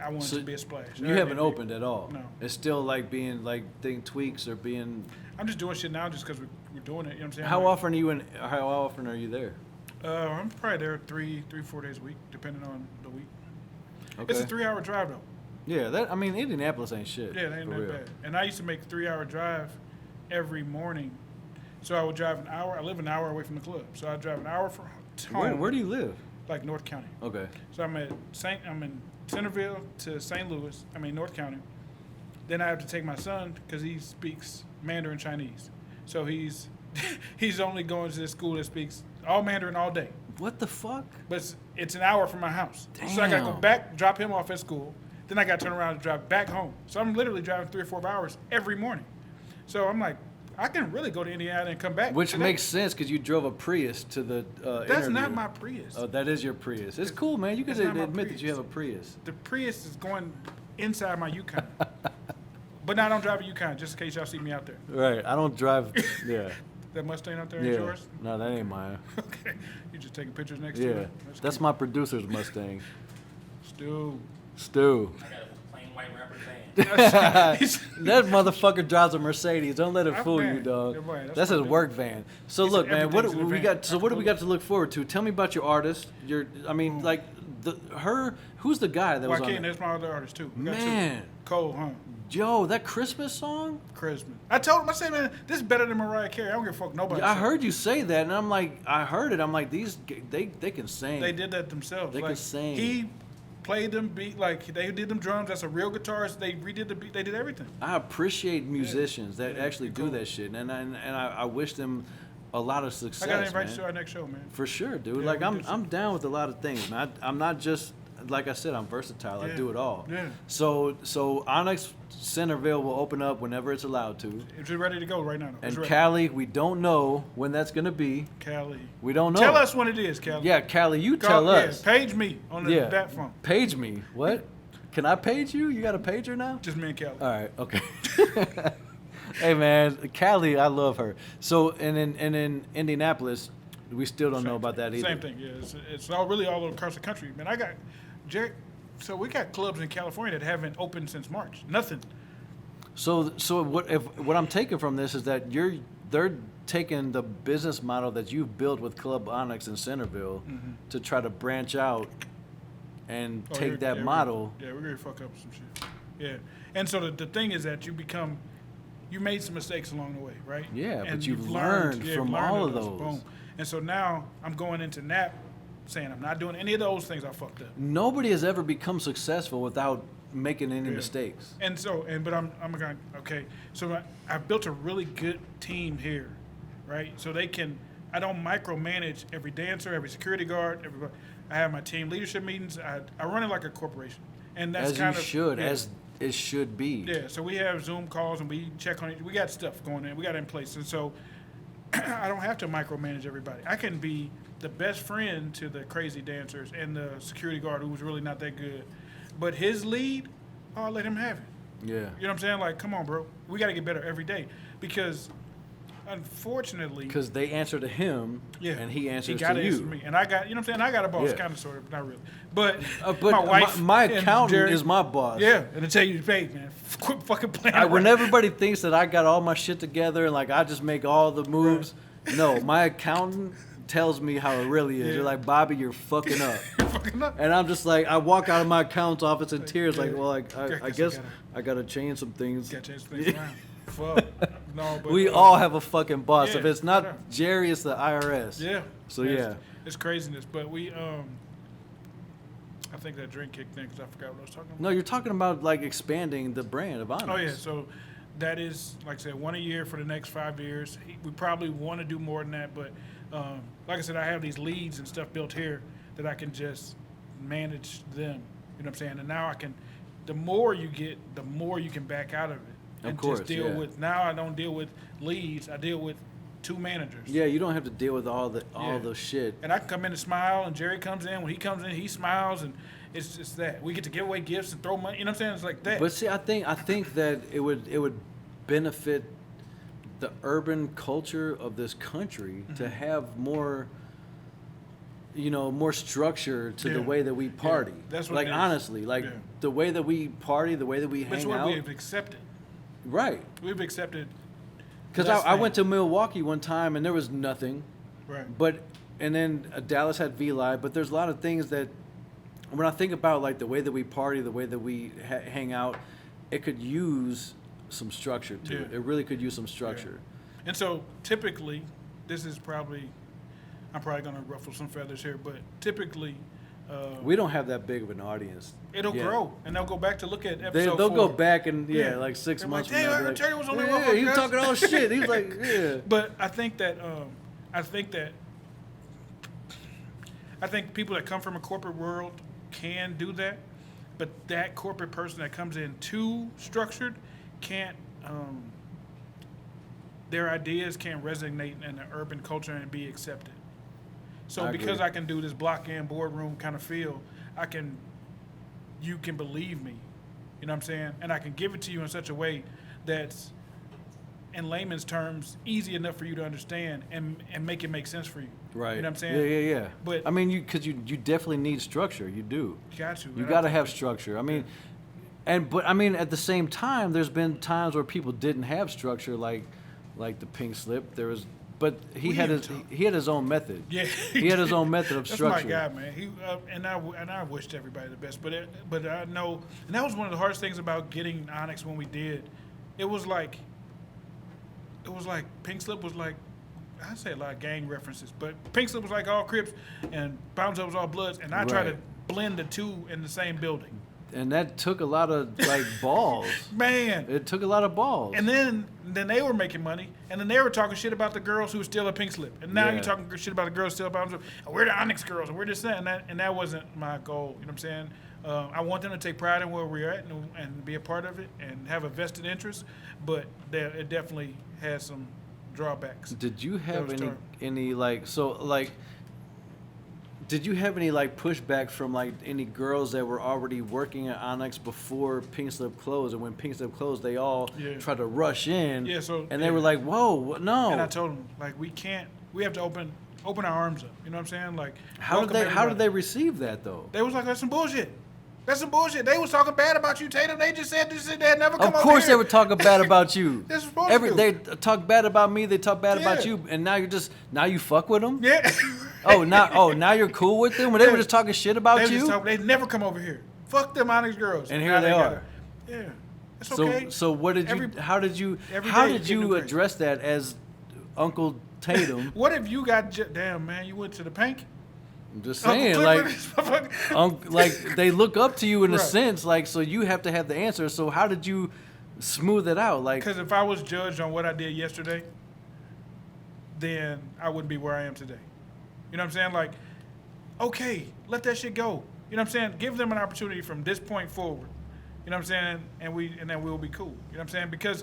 I want So it to be a splash. You haven't opened at all. No. It's still like being like tweaks or being. I'm just doing shit now just because we're doing it. You know what I'm saying? How Like, often are you in? How often are you there? I'm probably there 4 days a week, depending on the week. Okay. It's a 3-hour drive though. Yeah. That I mean, Indianapolis ain't shit. Yeah, that ain't for that real. bad. And I used to make a 3-hour drive every morning. So I would drive an hour. I live an hour away from the club, so I drive an hour from home. Where do you live? like North County. Okay. So I'm in Centerville to St. Louis. I'm in North County. Then I have to take my son because he speaks Mandarin Chinese. So he's only going to this school that speaks all Mandarin all day. What the fuck? But it's an hour from my house. So I got to go Damn. back, drop him off at school. Then I got to turn around and drive back home. So I'm literally driving 3 or 4 hours every morning. So I'm like, I can really go to Indiana and come back. Which today. makes sense because you drove a Prius to the That's interview. not my Prius. Oh, that is your Prius. It's cool, man. You can It's not my admit that you Prius. have a Prius. The Prius is going inside my Yukon. But now I don't drive a Yukon, just in case y'all see me out there. Right. I don't drive. Yeah. That Mustang out there is Yeah. yours? No, that ain't mine. Okay. You just taking pictures next to Yeah. it? That's my producer's Mustang. Stu. Stu. I got a plain white rubber band. That motherfucker drives a Mercedes. Don't let it I'm fool mad. you, dog. Yeah, boy, that's That's my his dude. work van. So He said look, man, what everything's in do the we van. got? So what do we got to look forward to? Tell me about your artist. Like who's the guy that was on Joaquin, there? that's my other artist too. We got two. Man, Cole, huh? yo, that Christmas song. Christmas. I told him, I said, man, this is better than Mariah Carey. I don't give a fuck nobody. I said. heard you say that, and I'm like, I heard it. I'm like, they can sing. They did that themselves. They like, can sing. He played them beat, like they did them drums. That's a real guitarist. They redid the beat. They did everything. I appreciate musicians that Yeah, actually they're do cool. that shit, and I wish them a lot of success. I got to invite man. you to our next show, man. For sure, dude. Yeah, Like we I'm do some- down with a lot of things, man. I'm not just like I said. I'm versatile. I Yeah. do it all. Yeah. So Onyx Centerville will open up whenever it's allowed to, It's ready to go right now. Though. and It's ready. Cali, we don't know when that's gonna be. Cali. We don't know. Tell us when it is, Cali. Yeah, Cali, you Call- tell us. Yeah, page me on the Yeah. bat phone. Page me. What? Can I page you? You got a pager now? Just me and Cali. All right, okay. Hey man, Callie, I love her. So and in Indianapolis, we still don't know about that either. Same thing. Yeah, it's all really all across the country. Man, I got Jerry. So we got clubs in California that haven't opened since March. Nothing. So what I'm taking from this is that they're taking the business model that you've built with Club Onyx in Centerville to try to branch out and Oh, take that model. Yeah, we're gonna fuck up some shit. Yeah, and so the thing is that you made some mistakes along the way, right? Yeah, And but you've learned from all of those. Boom. And so now I'm going into NAP saying I'm not doing any of those things I fucked up. Nobody has ever become successful without making any Yeah. mistakes. And so, but I'm going, okay, so I've built a really good team here, right? So I don't micromanage every dancer, every security guard, everybody. I have my team leadership meetings. I run it like a corporation. And that's As kind you of. should, yeah. as it should be. Yeah, so we have Zoom calls and we check on it. We got stuff going in. We got it in place. And so I don't have to micromanage everybody. I can be the best friend to the crazy dancers and the security guard who's really not that good. But his lead, I'll let him have it. Yeah. You know what I'm saying? Like, come on, bro. We got to get better every day. Because, unfortunately, Because they answer to him, yeah, and he answers gotta to answer you. me. And I got, you know what I'm saying? I got a boss, Yeah. kind of, sort of, not really. But, But my wife, my and accountant Jerry- is my boss. Yeah, and to tell you, hey, man, quit fucking playing When around. everybody thinks that I got all my shit together and like I just make all the moves, no, my accountant tells me how it really is. Yeah. You're like, Bobby, you're fucking up. Fucking up. And I'm just like, I walk out of my accountant's office in tears, Yeah. like, well, I I guess gotta- I gotta change some things. Got to change things around. Fuck. No, but We all have a fucking boss. yeah, If it's not whatever. Jerry, it's the IRS. Yeah. So Man, yeah. it's craziness. But we I think that drink kicked in because I forgot what I was talking about. No, you're talking about like expanding the brand of Onyx. Oh yeah, so that is like I said, one a year for the next 5 years. We probably want to do more than that, but like I said, I have these leads and stuff built here that I can just manage them. You know what I'm saying? And now I can. The more you get, the more you can back out of it. Of And course, just deal yeah. with. Now I don't deal with leads. I deal with 2 managers. Yeah, you don't have to deal with all Yeah. the shit. And I can come in and smile, and Jerry comes in. When he comes in, he smiles, and it's just that we get to give away gifts and throw money. You know what I'm saying? It's like that. But see, I think that it would benefit the urban culture of this country Mm-hmm. to have more, more structure to the Yeah. way that we party. That's what like it is. honestly, like Yeah. the way that we party, the way that we But it's hang what out. we've accepted. Right. We've accepted. Because less I went to than. Milwaukee one time and there was nothing. Right. And then Dallas had V-Live, but there's a lot of things that, when I think about like the way that we party, the way that we hang out, it could use some structure to it. Yeah. It really could use some structure. And so typically, this is probably I'm probably gonna ruffle some feathers here, but typically, We don't have that big of an audience. it'll yet. grow, and they'll go back to look at They'll episode 4. go back and like They're 6 like, months "Damn, from I now. heard be Terry was on that yeah, motherfucker, he was guys." talking all shit. He was like, yeah. But I think people that come from a corporate world can do that, but that corporate person that comes in too structured can't. Their ideas can't resonate in the urban culture and be accepted. So I because agree. I can do this block-in boardroom kind of feel, you can believe me. You know what I'm saying? And I can give it to you in such a way that's, in layman's terms, easy enough for you to understand and make it make sense for you. Right. You know what I'm saying? Yeah. But I mean, because you definitely need structure. You do. got to. You got to have structure. I mean, but at the same time, there's been times where people didn't have structure, like the pink slip. There was, but he had his own method. Yeah, he had his own method of That's structure. my guy, man. He and I wished everybody the best. But I know, and that was one of the hardest things about getting Onyx when we did. It was like Pink Slip was like, I say a lot of gang references, but Pink Slip was like all Crips and Bounce Up was all Bloods, and I try to Right. blend the two in the same building. And that took a lot of balls. Man. It took a lot of balls. And then they were making money, and then they were talking shit about the girls who were still a Pink Slip, and now Yeah. you're talking shit about the girls still about them. And we're the Onyx girls, and we're this and that, and that wasn't my goal. You know what I'm saying? I want them to take pride in where we're at and be a part of it and have a vested interest, but it definitely has some drawbacks. Did you have was any Did you have any pushback from any girls that were already working at Onyx before Pink Slip closed? And when Pink Slip closed, they all tried to rush in. Yeah, so- and they were like, "Whoa, no!" And I told them we have to open our arms up. You know what I'm saying? Like, How did welcome they everybody. receive that though? They was like, that's some bullshit. That's some bullshit. They was talking bad about you, Tatum. They just said this and that. Never come Of over course, here. they were talking bad about you. That's what supposed to do. They talk bad about me. They talk bad about Yeah. you, and now you fuck with them. Yeah. Now you're cool with them when they were just talking shit about you. They never come over here. Fuck them Onyx girls. And here Now they got are. it. Yeah. It's So okay. so what did Every- you? How did you? every How day did getting you new crazy. address that as Uncle Tatum? What if you got damn man? You went to the pink. I'm just Uncle saying, Clifford, like they look up to you in a Right. sense, so you have to have the answer. So how did you smooth it out? because if I was judged on what I did yesterday, then I wouldn't be where I am today. You know what I'm saying? Okay, let that shit go. You know what I'm saying? Give them an opportunity from this point forward. You know what I'm saying? And then we'll be cool. You know what I'm saying? Because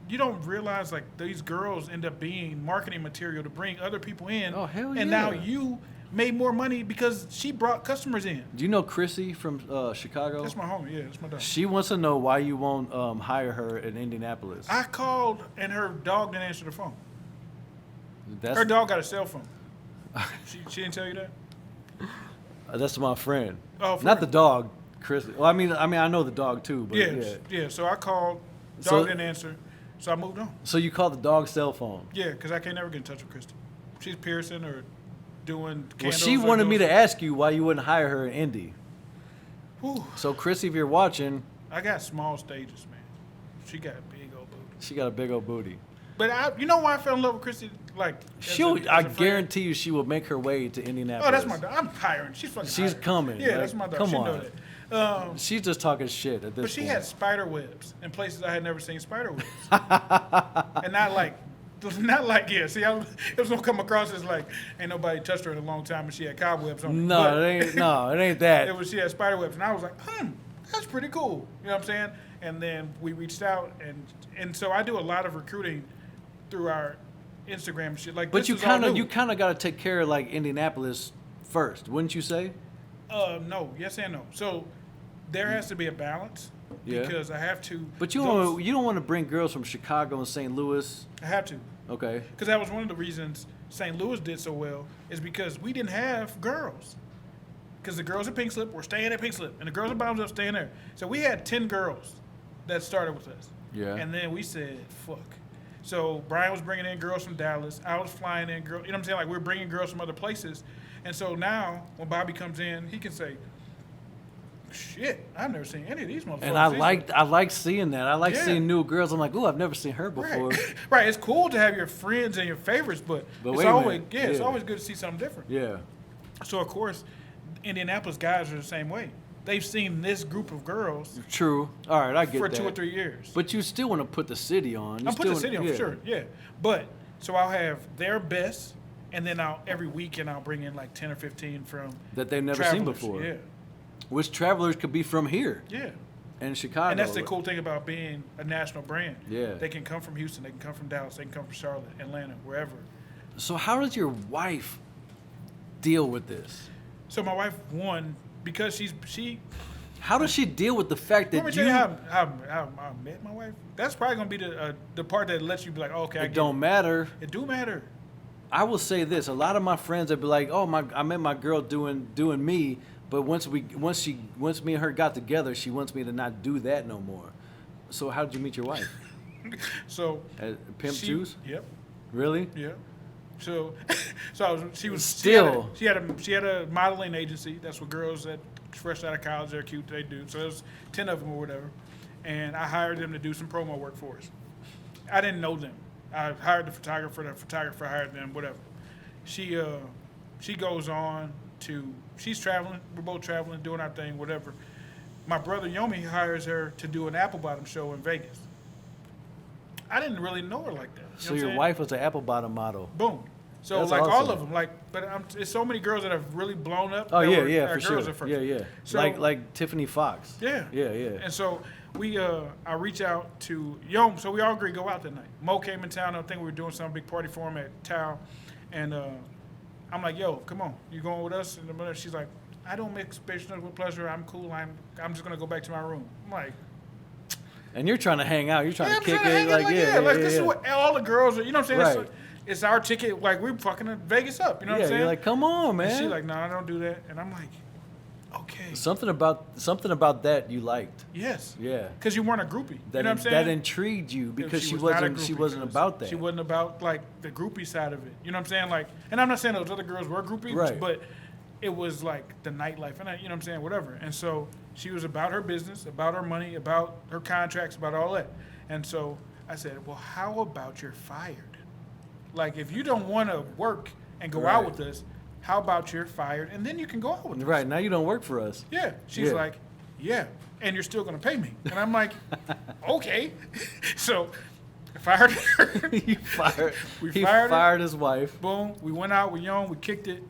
you don't realize these girls end up being marketing material to bring other people in. Oh, hell And now yeah. you made more money because she brought customers in. Do you know Chrissy from Chicago? That's my homie. Yeah, that's my dog. She wants to know why you won't hire her in Indianapolis. I called and her dog didn't answer the phone. That's Her dog got a cell phone. She didn't tell you that? that's my friend. Oh, for not real? the dog, Chris. Well, I mean, I know the dog too, but Yeah. So I called, dog So- didn't answer, so I moved on. So you called the dog's cell phone. Yeah, because I can't never get in touch with Christy. She's piercing or doing Well, candles. she or wanted me doing- to ask you why you wouldn't hire her in Indy. Whew. So, Chrissy, if you're watching, I got small stages, man. She got big old booty. she got a big old booty. But you know why I fell in love with Christy? I guarantee you, she will make her way to Indianapolis. Oh, that's my dog. I'm hiring. She's fucking. She's hiring. coming. Yeah, that's my dog. Come she on. know that. She's just talking shit at this But she point. had spider webs in places I had never seen spider webs, and not like yeah. See, it was gonna come across as ain't nobody touched her in a long time, and she had cobwebs on. Her. No, But it ain't that. she had spider webs, and I was like, that's pretty cool. You know what I'm saying? And then we reached out, and so I do a lot of recruiting through our Instagram and shit. But this you is all new. kind of got to take care of Indianapolis first, wouldn't you say? No, yes and no. So there has to be a balance Yeah. because I have to. But you don't want to bring girls from Chicago and St. Louis. I have to. Okay. Because that was one of the reasons St. Louis did so well is because we didn't have girls. Because the girls at Pink Slip were staying at Pink Slip, and the girls at Bombs Up staying there. So we had 10 girls that started with us. Yeah. And then we said, fuck. So Brian was bringing in girls from Dallas. I was flying in girls. You know what I'm saying? We're bringing girls from other places. And so now when Bobby comes in, he can say, shit, I've never seen any of these motherfuckers. And I like seeing that. I like seeing new girls. I'm like, ooh, I've never seen her before. Right. Right. It's cool to have your friends and your favorites, but it's wait a always minute. it's Yeah. always good to see something different. Yeah. So of course, Indianapolis guys are the same way. They've seen this group of girls True. All right, I get for that. 2 or 3 years. But you still want to put the city on. I'll put the city on for sure, yeah. But so I'll have their best, and then every weekend I'll bring in like 10 or 15 from That they've never seen travelers. before. Yeah, Which travelers could be from here yeah. in Chicago. And that's the cool thing about being a national brand. Yeah. They can come from Houston, they can come from Dallas, they can come from Charlotte, Atlanta, wherever. So how does your wife deal with this? So my wife won because she. How does she deal with the fact Let me that tell you how I met my wife. That's probably gonna be the part that lets you be like, oh, okay, I it get don't matter? it. It do matter. I will say this: a lot of my friends would be like, "Oh, I met my girl doing me, but once me and her got together, she wants me to not do that no more." So how did you meet your wife? So At Pimp she- Juice? Yep. Really? Yeah. So, she was Still. she had a modeling agency. That's what girls that fresh out of college, they're cute, they do. So there's 10 of them or whatever, and I hired them to do some promo work for us. I didn't know them. I hired the photographer hired them, whatever. She goes on to, she's traveling. We're both traveling, doing our thing, whatever. My brother Yomi hires her to do an apple bottom show in Vegas. I didn't really know her like that. You know So what I'm your saying? wife was an apple bottom model. Boom. So That's like all awesome. of them, like, but it's so many girls that have really blown up. Oh that yeah, were yeah, our for sure. girls at first. Yeah, yeah. So, like Tiffany Fox. yeah, Yeah, yeah. And so I reach out to Yom. So we all agree to go out that night. Mo came in town. I think we were doing some big party for him at Tao, and I'm like, yo, come on, you going with us? And she's like, I don't mix business with pleasure. I'm cool. I'm just gonna go back to my room. I'm like. And you're trying to hang out. You're trying Yeah, to I'm kick trying to it. hang Like, out, yeah, like yeah, this is yeah. what all the girls are. You know what I'm saying? Right. It's our ticket. Like we're fucking Vegas up. You know what Yeah, I'm saying? you're like, come on, man. And she's like, no, I don't do that. And I'm like, okay. Something about that you liked. Yes. Yeah. Because you weren't a groupie. That you know what I'm saying? that intrigued you because she was not a wasn't groupie, 'cause about that. She wasn't about like the groupie side of it. You know what I'm saying? Like, and I'm not saying those other girls were groupies, Right. but it was like the nightlife, and you know what I'm saying? Whatever. And so she was about her business, about her money, about her contracts, about all that. And so I said, well, how about you're fired? Like, if you don't want to work and go out Right. with us, how about you're fired and then you can go out with us? Right, now you don't work for us. Yeah. She's Yeah. like, yeah, and you're still going to pay me. And I'm like, okay. So I fired her. He fired. We he fired her. fired his wife. Boom. We went out with Young. We kicked it.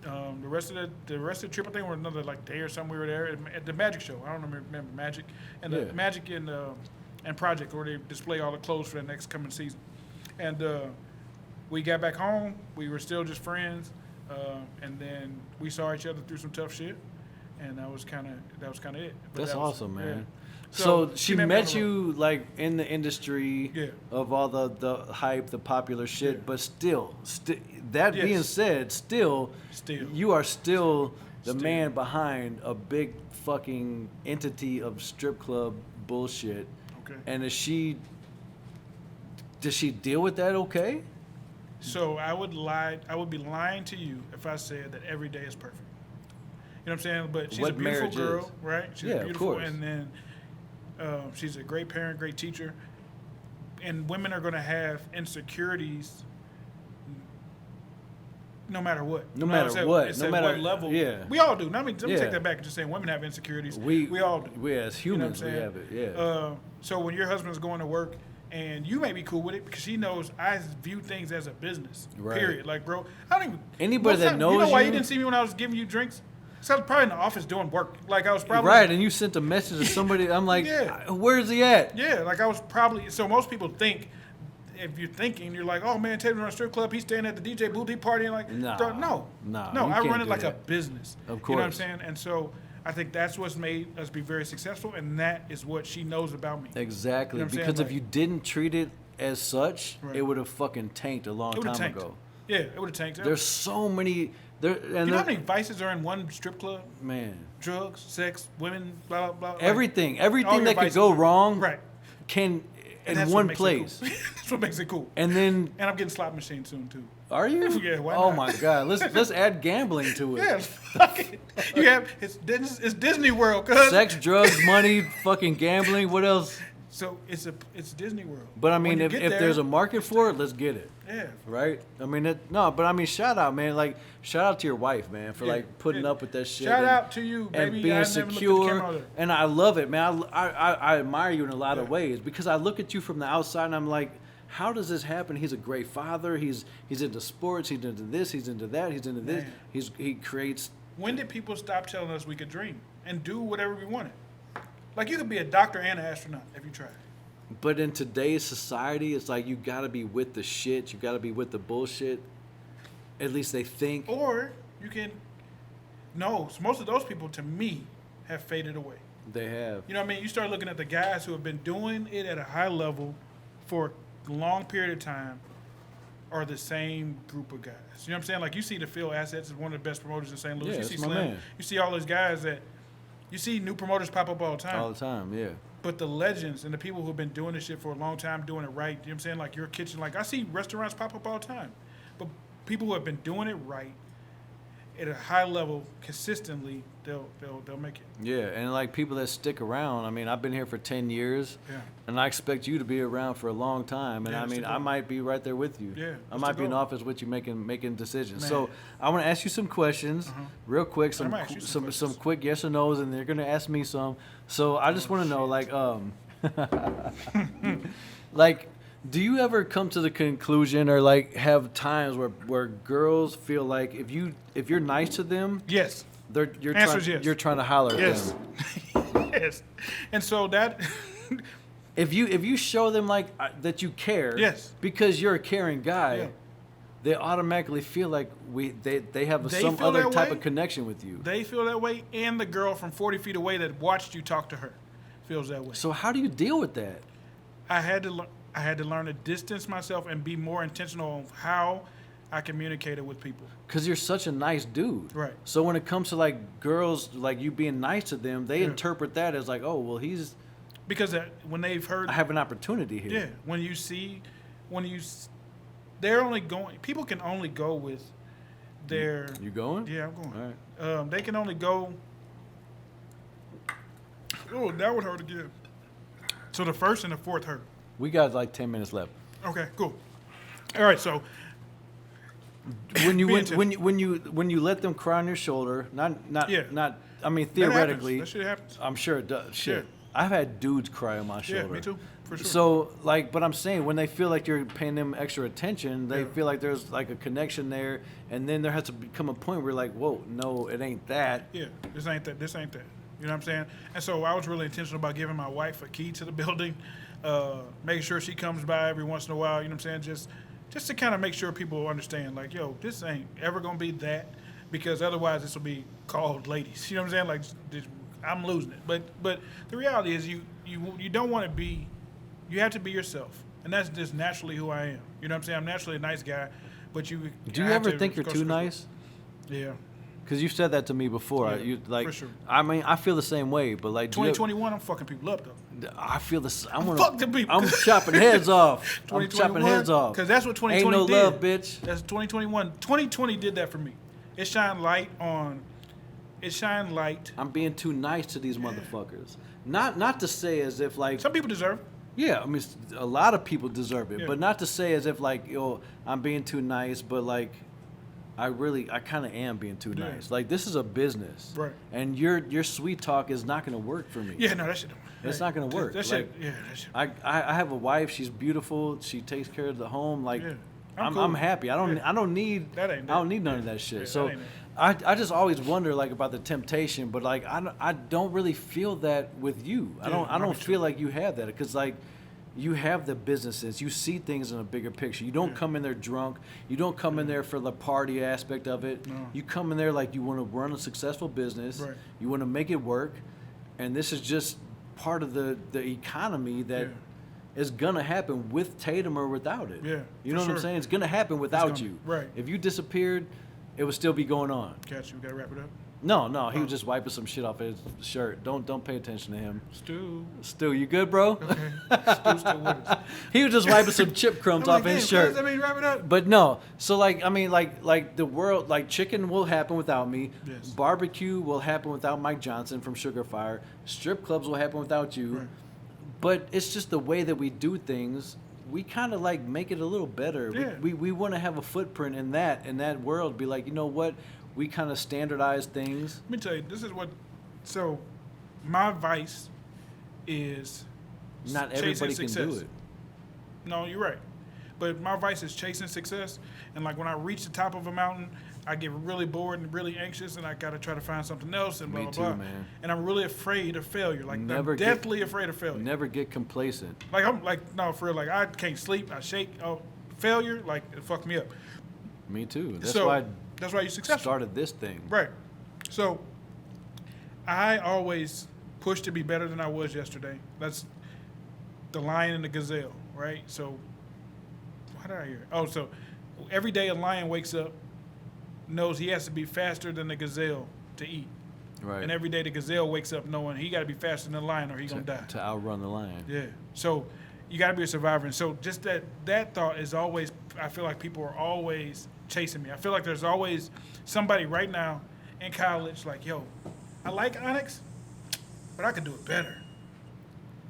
The rest of the trip, I think, were another like day or something. We were there at the Magic Show. I don't remember Magic and the Yeah. Magic and Project, where they display all the clothes for the next coming season. And we got back home. We were still just friends, and then we saw each other through some tough shit, and that was kind of it. But That's that was- awesome, yeah. man. So she me on met the road. you like in the industry Yeah. of all the hype, the popular shit, Yeah. but still, that Yes. being said, still, you are still the Still. man behind a big fucking entity of strip club bullshit. Okay. And does she deal with that okay? So I would be lying to you if I said that every day is perfect. You know what I'm saying? But she's What a beautiful marriage girl, is. right? She's Yeah, of beautiful, course. and then she's a great parent, great teacher. And women are going to have insecurities no matter what. No You know matter I'm saying? what, It's no at matter- what level. yeah. We all do. Now, let me Yeah. take that back and just say women have insecurities. We all do. We as You know what humans, I'm we saying? have it. Yeah. So when your husband's going to work and you may be cool with it because he knows I view things as a business. Right. Period. Like, bro, I don't even. Anybody most that time- You know knows why you- you didn't see me when I was giving you drinks? So I was probably in the office doing work. Like I was probably Right, and you sent a message to somebody. I'm like, Yeah. where's he at? Yeah, like I was probably. So most people think, if you're thinking, you're like, oh man, Tatum runs a strip club. He's staying at the DJ booth. He partying like. Nah, no, nah, no. you I can't run it do like that. a business. Of You know what I'm course. saying? And so I think that's what's made us be very successful, and that is what she knows about me. Exactly, You know what I'm saying? because if Like- you didn't treat it as such, Right. it would have fucking tanked a long It would have time tanked. ago. Yeah, it would have tanked. There's so many. There and you know there- how many vices are in one strip club? man, Drugs, sex, women, blah blah blah. like, everything all your that could vices. go wrong, Right. can And in that's what one makes it place. cool. That's what makes it cool. And then, And I'm getting slot machine soon too. are you? Yeah, why Oh not? my God, let's add gambling to it. Yeah, fuck it. You have it's Disney World, cuz. Sex, drugs, money, fucking gambling. What else? So it's Disney World. But I When mean, you if get there, there's a market for it, let's get it. yeah. Right? I mean, no, but I mean, shout out, man. Like, shout out to your wife, man, for Yeah, like putting yeah. up with that shit. Shout and, out to you, baby. and being I never looked at the secure. camera either. And I love it, man. I admire you in a lot of Yeah. ways because I look at you from the outside and I'm like, how does this happen? He's a great father. He's into sports. He's into this. He's into that. He's into this. Man. He creates. When did people stop telling us we could dream and do whatever we wanted? Like you could be a doctor and an astronaut if you tried. But in today's society, it's like you got to be with the shit. You got to be with the bullshit. At least they think. Or you can. No, most of those people to me have faded away. They have. You know what I mean? You start looking at the guys who have been doing it at a high level for a long period of time are the same group of guys. You know what I'm saying? Like you see the Phil Assets is one of the best promoters in St. Louis. Yeah, You that's see my Slim. man. You see all those guys that you see new promoters pop up all the time. All the time, yeah. But the legends and the people who've been doing this shit for a long time, doing it right, you know what I'm saying? Like your kitchen, like I see restaurants pop up all the time. But people who have been doing it right at a high level consistently, they'll make it. Yeah, and like people that stick around. I mean, I've been here for 10 years, Yeah. and I expect you to be around for a long time. And Yeah, I that's mean, the I goal. might be right there with you. Yeah, I that's might the be in goal. office with you making decisions. Man. So I want to ask you some questions, real quick. Some might ask you some some questions. quick yes or nos, and they're gonna ask me some. So I just want to know, like, like, do you ever come to the conclusion or like have times where girls feel like if you're nice to them, Yes. you're Answer trying is yes. you're trying to holler at Yes. them. Yes. And so that If you show them like that you care, Yes. because you're a caring guy, Yeah. they automatically feel like they have They some feel other that type way? of connection with you. they feel that way, and the girl from 40 feet away that watched you talk to her feels that way. So how do you deal with that? I had to learn to distance myself and be more intentional on how I communicated with people. Because you're such a nice dude. Right. So when it comes to like girls, like you being nice to them, they Yeah. interpret that as like, oh well, Because when they've heard, I have an opportunity here. yeah, they're only going. People can only go with their. You going? Yeah, I'm going. All right. They can only go. Oh, that would hurt again. So the first and the fourth hurt. We got like 10 minutes left. Okay, cool. All right, so When you Be when you let them cry on your shoulder, not Yeah. I mean that theoretically, happens. That shit happens. I'm sure it does. Shit. Yeah. I've had dudes cry on my Yeah, shoulder. me too, for sure. So like, but I'm saying when they feel like you're paying them extra attention, they Yeah. feel like there's like a connection there, and then there has to become a point where you're like, whoa, no, it ain't that. Yeah, this ain't that. This ain't that. You know what I'm saying? And so I was really intentional about giving my wife a key to the building, making sure she comes by every once in a while. You know what I'm saying? Just to kind of make sure people understand, like, yo, this ain't ever gonna be that, because otherwise this will be called ladies. You know what I'm saying? Like, I'm losing it. But the reality is, you don't want to be. You have to be yourself, and that's just naturally who I am. You know what I'm saying? I'm naturally a nice guy, but you. Do you I have ever to think you're go too through- nice? Yeah. Because you've said that to me before. Yeah, You like, for sure. I mean, I feel the same way, but like, do you ever- 2021, I'm fucking people up though. I feel this. I'm gonna. Fuck the people. I'm chopping heads off. I'm chopping heads off. Because that's what 2020 Ain't no did. love, bitch. That's 2021. 2020 did that for me. It shined light on. It shined light. I'm being too nice to these motherfuckers. Not to say as if like. Some people deserve. Yeah, I mean, a lot of people deserve it, Yeah. but not to say as if like, yo, I'm being too nice, but like, I kind of am being too Yeah. nice. Like, this is a business, Right. And your sweet talk is not gonna work for me. Yeah, no, that shit. It's not gonna work. That shit. Like, Yeah, that shit. I have a wife. She's beautiful. She takes care of the home. Like, Yeah. I'm cool. happy. I don't need That ain't I don't that. need none of that shit. Yeah, so that ain't I just always wonder like about the temptation, but like I don't really feel that with you. I Yeah, don't me feel too. like you have that, because like you have the businesses. You see things in a bigger picture. You don't come in there drunk. You don't come in there for the party aspect of it. No. You come in there like you want to run a successful business. Right. You want to make it work, and this is just part of the economy that is gonna happen with Tatum or without it. Yeah, You for know what I'm sure. saying? It's gonna happen without gonna- you. right. If you disappeared, it would still be going on. Catch you. We gotta wrap it up. No, he was just wiping some shit off his shirt. Don't pay attention to him. Stu, You good, bro? Stu's still with us. He was just wiping some chip crumbs off his shirt. I mean, wrap it up. But no, so like I mean, like the world, like chicken will happen without me. Yes. Barbecue will happen without Mike Johnson from Sugar Fire. Strip clubs will happen without you. Right. But it's just the way that we do things. We kind of like make it a little better. Yeah. We want to have a footprint in that world. Be like, you know what? We kind of standardize things. Let me tell you, this is what. So, my vice is Not chasing everybody can success. do it. No, you're right. But my vice is chasing success. And like when I reach the top of a mountain, I get really bored and really anxious, and I got to try to find something else and blah, Me blah, too, blah. man. And I'm really afraid of failure. Like, Never I'm get- deathly afraid of failure. Never get complacent. Like, I'm like, no, for real. Like, I can't sleep. I shake. Oh, failure, like, it fucked me up. Me too. That's So, why that's why you're I successful. started this thing. Right. So I always push to be better than I was yesterday. That's the lion and the gazelle, right? So what did I hear? Oh, so every day a lion wakes up, knows he has to be faster than the gazelle to eat. Right. And every day the gazelle wakes up knowing he got to be faster than the lion or he going to die. To outrun the lion. Yeah. So you got to be a survivor. And so just that thought is always, I feel like people are always chasing me. I feel like there's always somebody right now in college like, yo, I like Onyx, but I could do it better.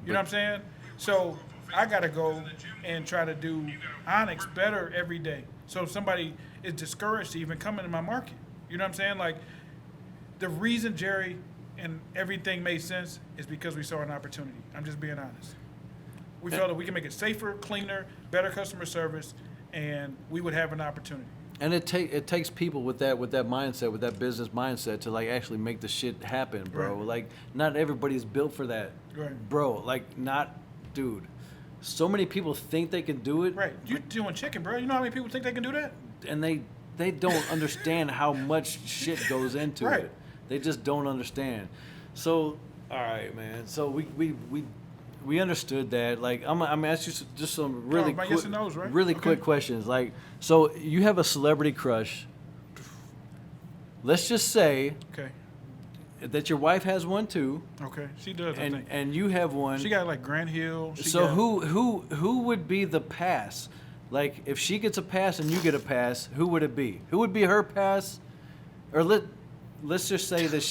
You know what I'm saying? So I got to go and try to do Onyx better every day. So if somebody is discouraged to even come into my market. You know what I'm saying? Like, the reason Jerry and everything made sense is because we saw an opportunity. I'm just being honest. We felt that we can make it safer, cleaner, better customer service, and we would have an opportunity. And it takes people with that mindset, with that business mindset, to like actually make the shit happen, bro. Right. Like, not everybody's built for that, Right. bro. Like, dude. So many people think they can do it, Right. You're doing chicken, bro. You know how many people think they can do that? and they don't understand how much shit goes into Right. it. They just don't understand. So, all right, man. So we understood that. Like, I'm gonna ask you just some really my quick, yes and no's, right? really Okay. quick questions. Like, so you have a celebrity crush. Let's just say Okay. that your wife has one too, Okay. She does, I think. and you have one. She got like Grant Hill. So who would be the pass? Like, if she gets a pass and you get a pass, who would it be? Who would be her pass? Or let's just say that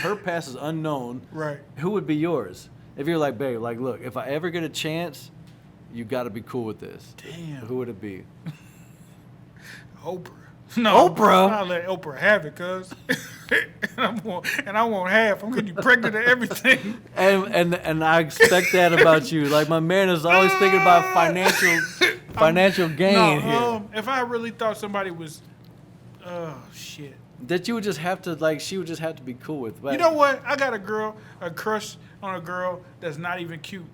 her pass is unknown. Right. Who would be yours? If you're like, babe, like, look, if I ever get a chance, you got to be cool with this. Damn. Who would it be? Oprah. No, Oprah? I'll let Oprah have it, cuz. and I won't half. I'm getting you pregnant and everything. And I expect that about you. Like, my man is always thinking about financial gain here. If I really thought somebody was, shit. That you would just have to, like, she would just have to be cool with. Like, You know what? I got a crush on a girl that's not even cute,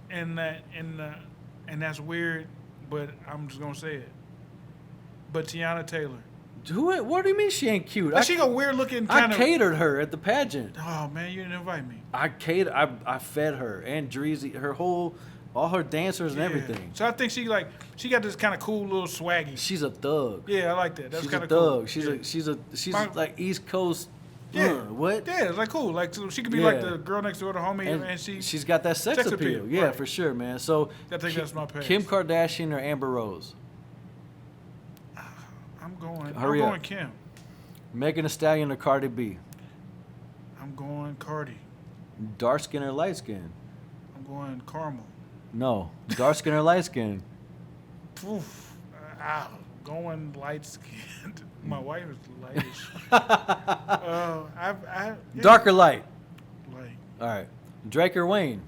and that's weird, but I'm just gonna say it. But Tiana Taylor, What do you mean she ain't cute? she a weird looking I kind of. catered her at the pageant. Oh man, you didn't invite me. I fed her and Dreezy, all her dancers and Yeah. everything. So I think she got this kind of cool little swaggy. She's a thug. Yeah, I like that. That's She's kind a of thug. cool. She's My- like East Coast. Yeah. What? Yeah, it's like cool. Like, so she could be like Yeah. the girl next door to homie, and she's got that sex appeal. Yeah, right. for sure, man. So I think that's my pass. Kim Kardashian or Amber Rose? I'm going. Hurry I'm up. going Kim. Megan Thee Stallion or Cardi B? I'm going Cardi. Dark skin or light skin? I'm going Caramel. No, dark skin or light skin? Oof. Going light skinned. My wife is lightish. Yeah. Dark or light? Light. All right. Drake or Wayne?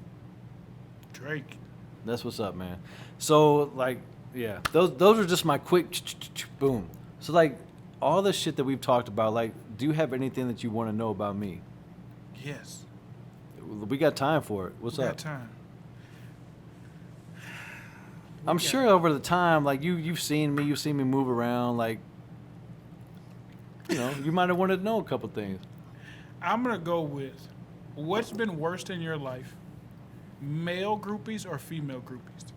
Drake. That's what's up, man. So, like, yeah, those are just my quick boom. So, like, all the shit that we've talked about, like, do you have anything that you want to know about me? Yes. We got time for it. What's We up? got time. I'm sure over the time, like, you've seen me move around, like, you know, you might have wanted to know a couple things. I'm gonna go with what's been worst in your life, male groupies or female groupies?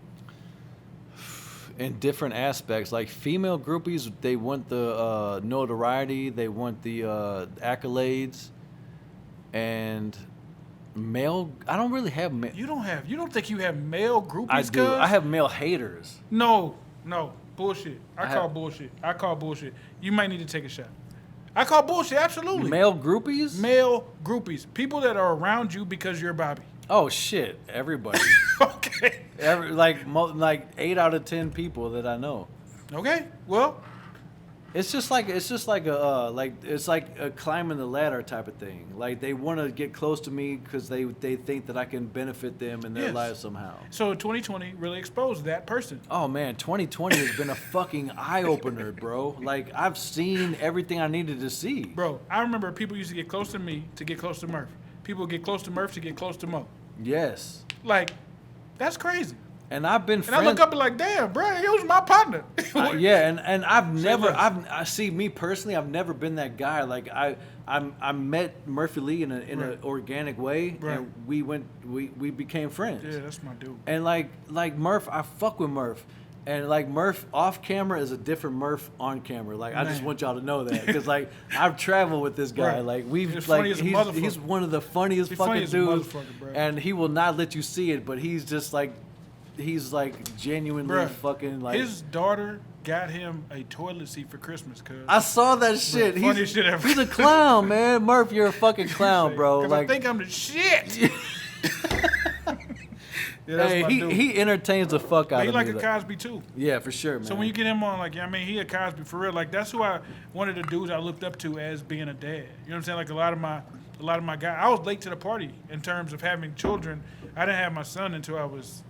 in different aspects. Like female groupies, they want the notoriety, they want the accolades, and male. I don't really have male. You don't think you have male groupies? I do. Cuz? I have male haters. No, bullshit. I call bullshit. You might need to take a shot. I call bullshit. Absolutely. Male groupies. Male groupies. People that are around you because you're Bobby. Oh shit! Everybody. Okay. Like 8 out of 10 people that I know. Okay. Well, It's just like a climbing the ladder type of thing. Like they want to get close to me because they think that I can benefit them in their Yes. lives somehow. so 2020 really exposed that person. Oh man, 2020 has been a fucking eye opener, bro. Like I've seen everything I needed to see. Bro, I remember people used to get close to me to get close to Murph. People would get close to Murph to get close to Mo. Yes, Like, that's crazy. and I've been And friends. I look up and like, damn, bro, he was my partner. Yeah, and I've never, less. I see me personally, I've never been that guy. Like I met Murphy Lee in an Right. organic way, Right. and we became friends. Yeah, that's my dude. And like Murph, I fuck with Murph. And like Murph off camera is a different Murph on camera. Like I just Man. want y'all to know that because like I've traveled with this guy. Right. Like we've He's like funny as a he's motherfucker. one of the funniest He's fucking funny as a dudes, motherfucker, bro. and he will not let you see it. But he's just like he's like genuinely Bruh, fucking like. his daughter got him a toilet seat for Christmas, cuz. I saw that shit. funniest shit ever. He's a clown, man. Murph, you're a fucking clown, bro. 'Cause Like I think I'm the shit. Yeah, that's hey, my dude. he entertains the fuck out But he of like me. a like- Cosby too. yeah, for sure, man. So when you get him on, like, I mean, he a Cosby for real. Like, that's who one of the dudes I looked up to as being a dad. You know what I'm saying? Like a lot of my guys. I was late to the party in terms of having children. I didn't have my son until I was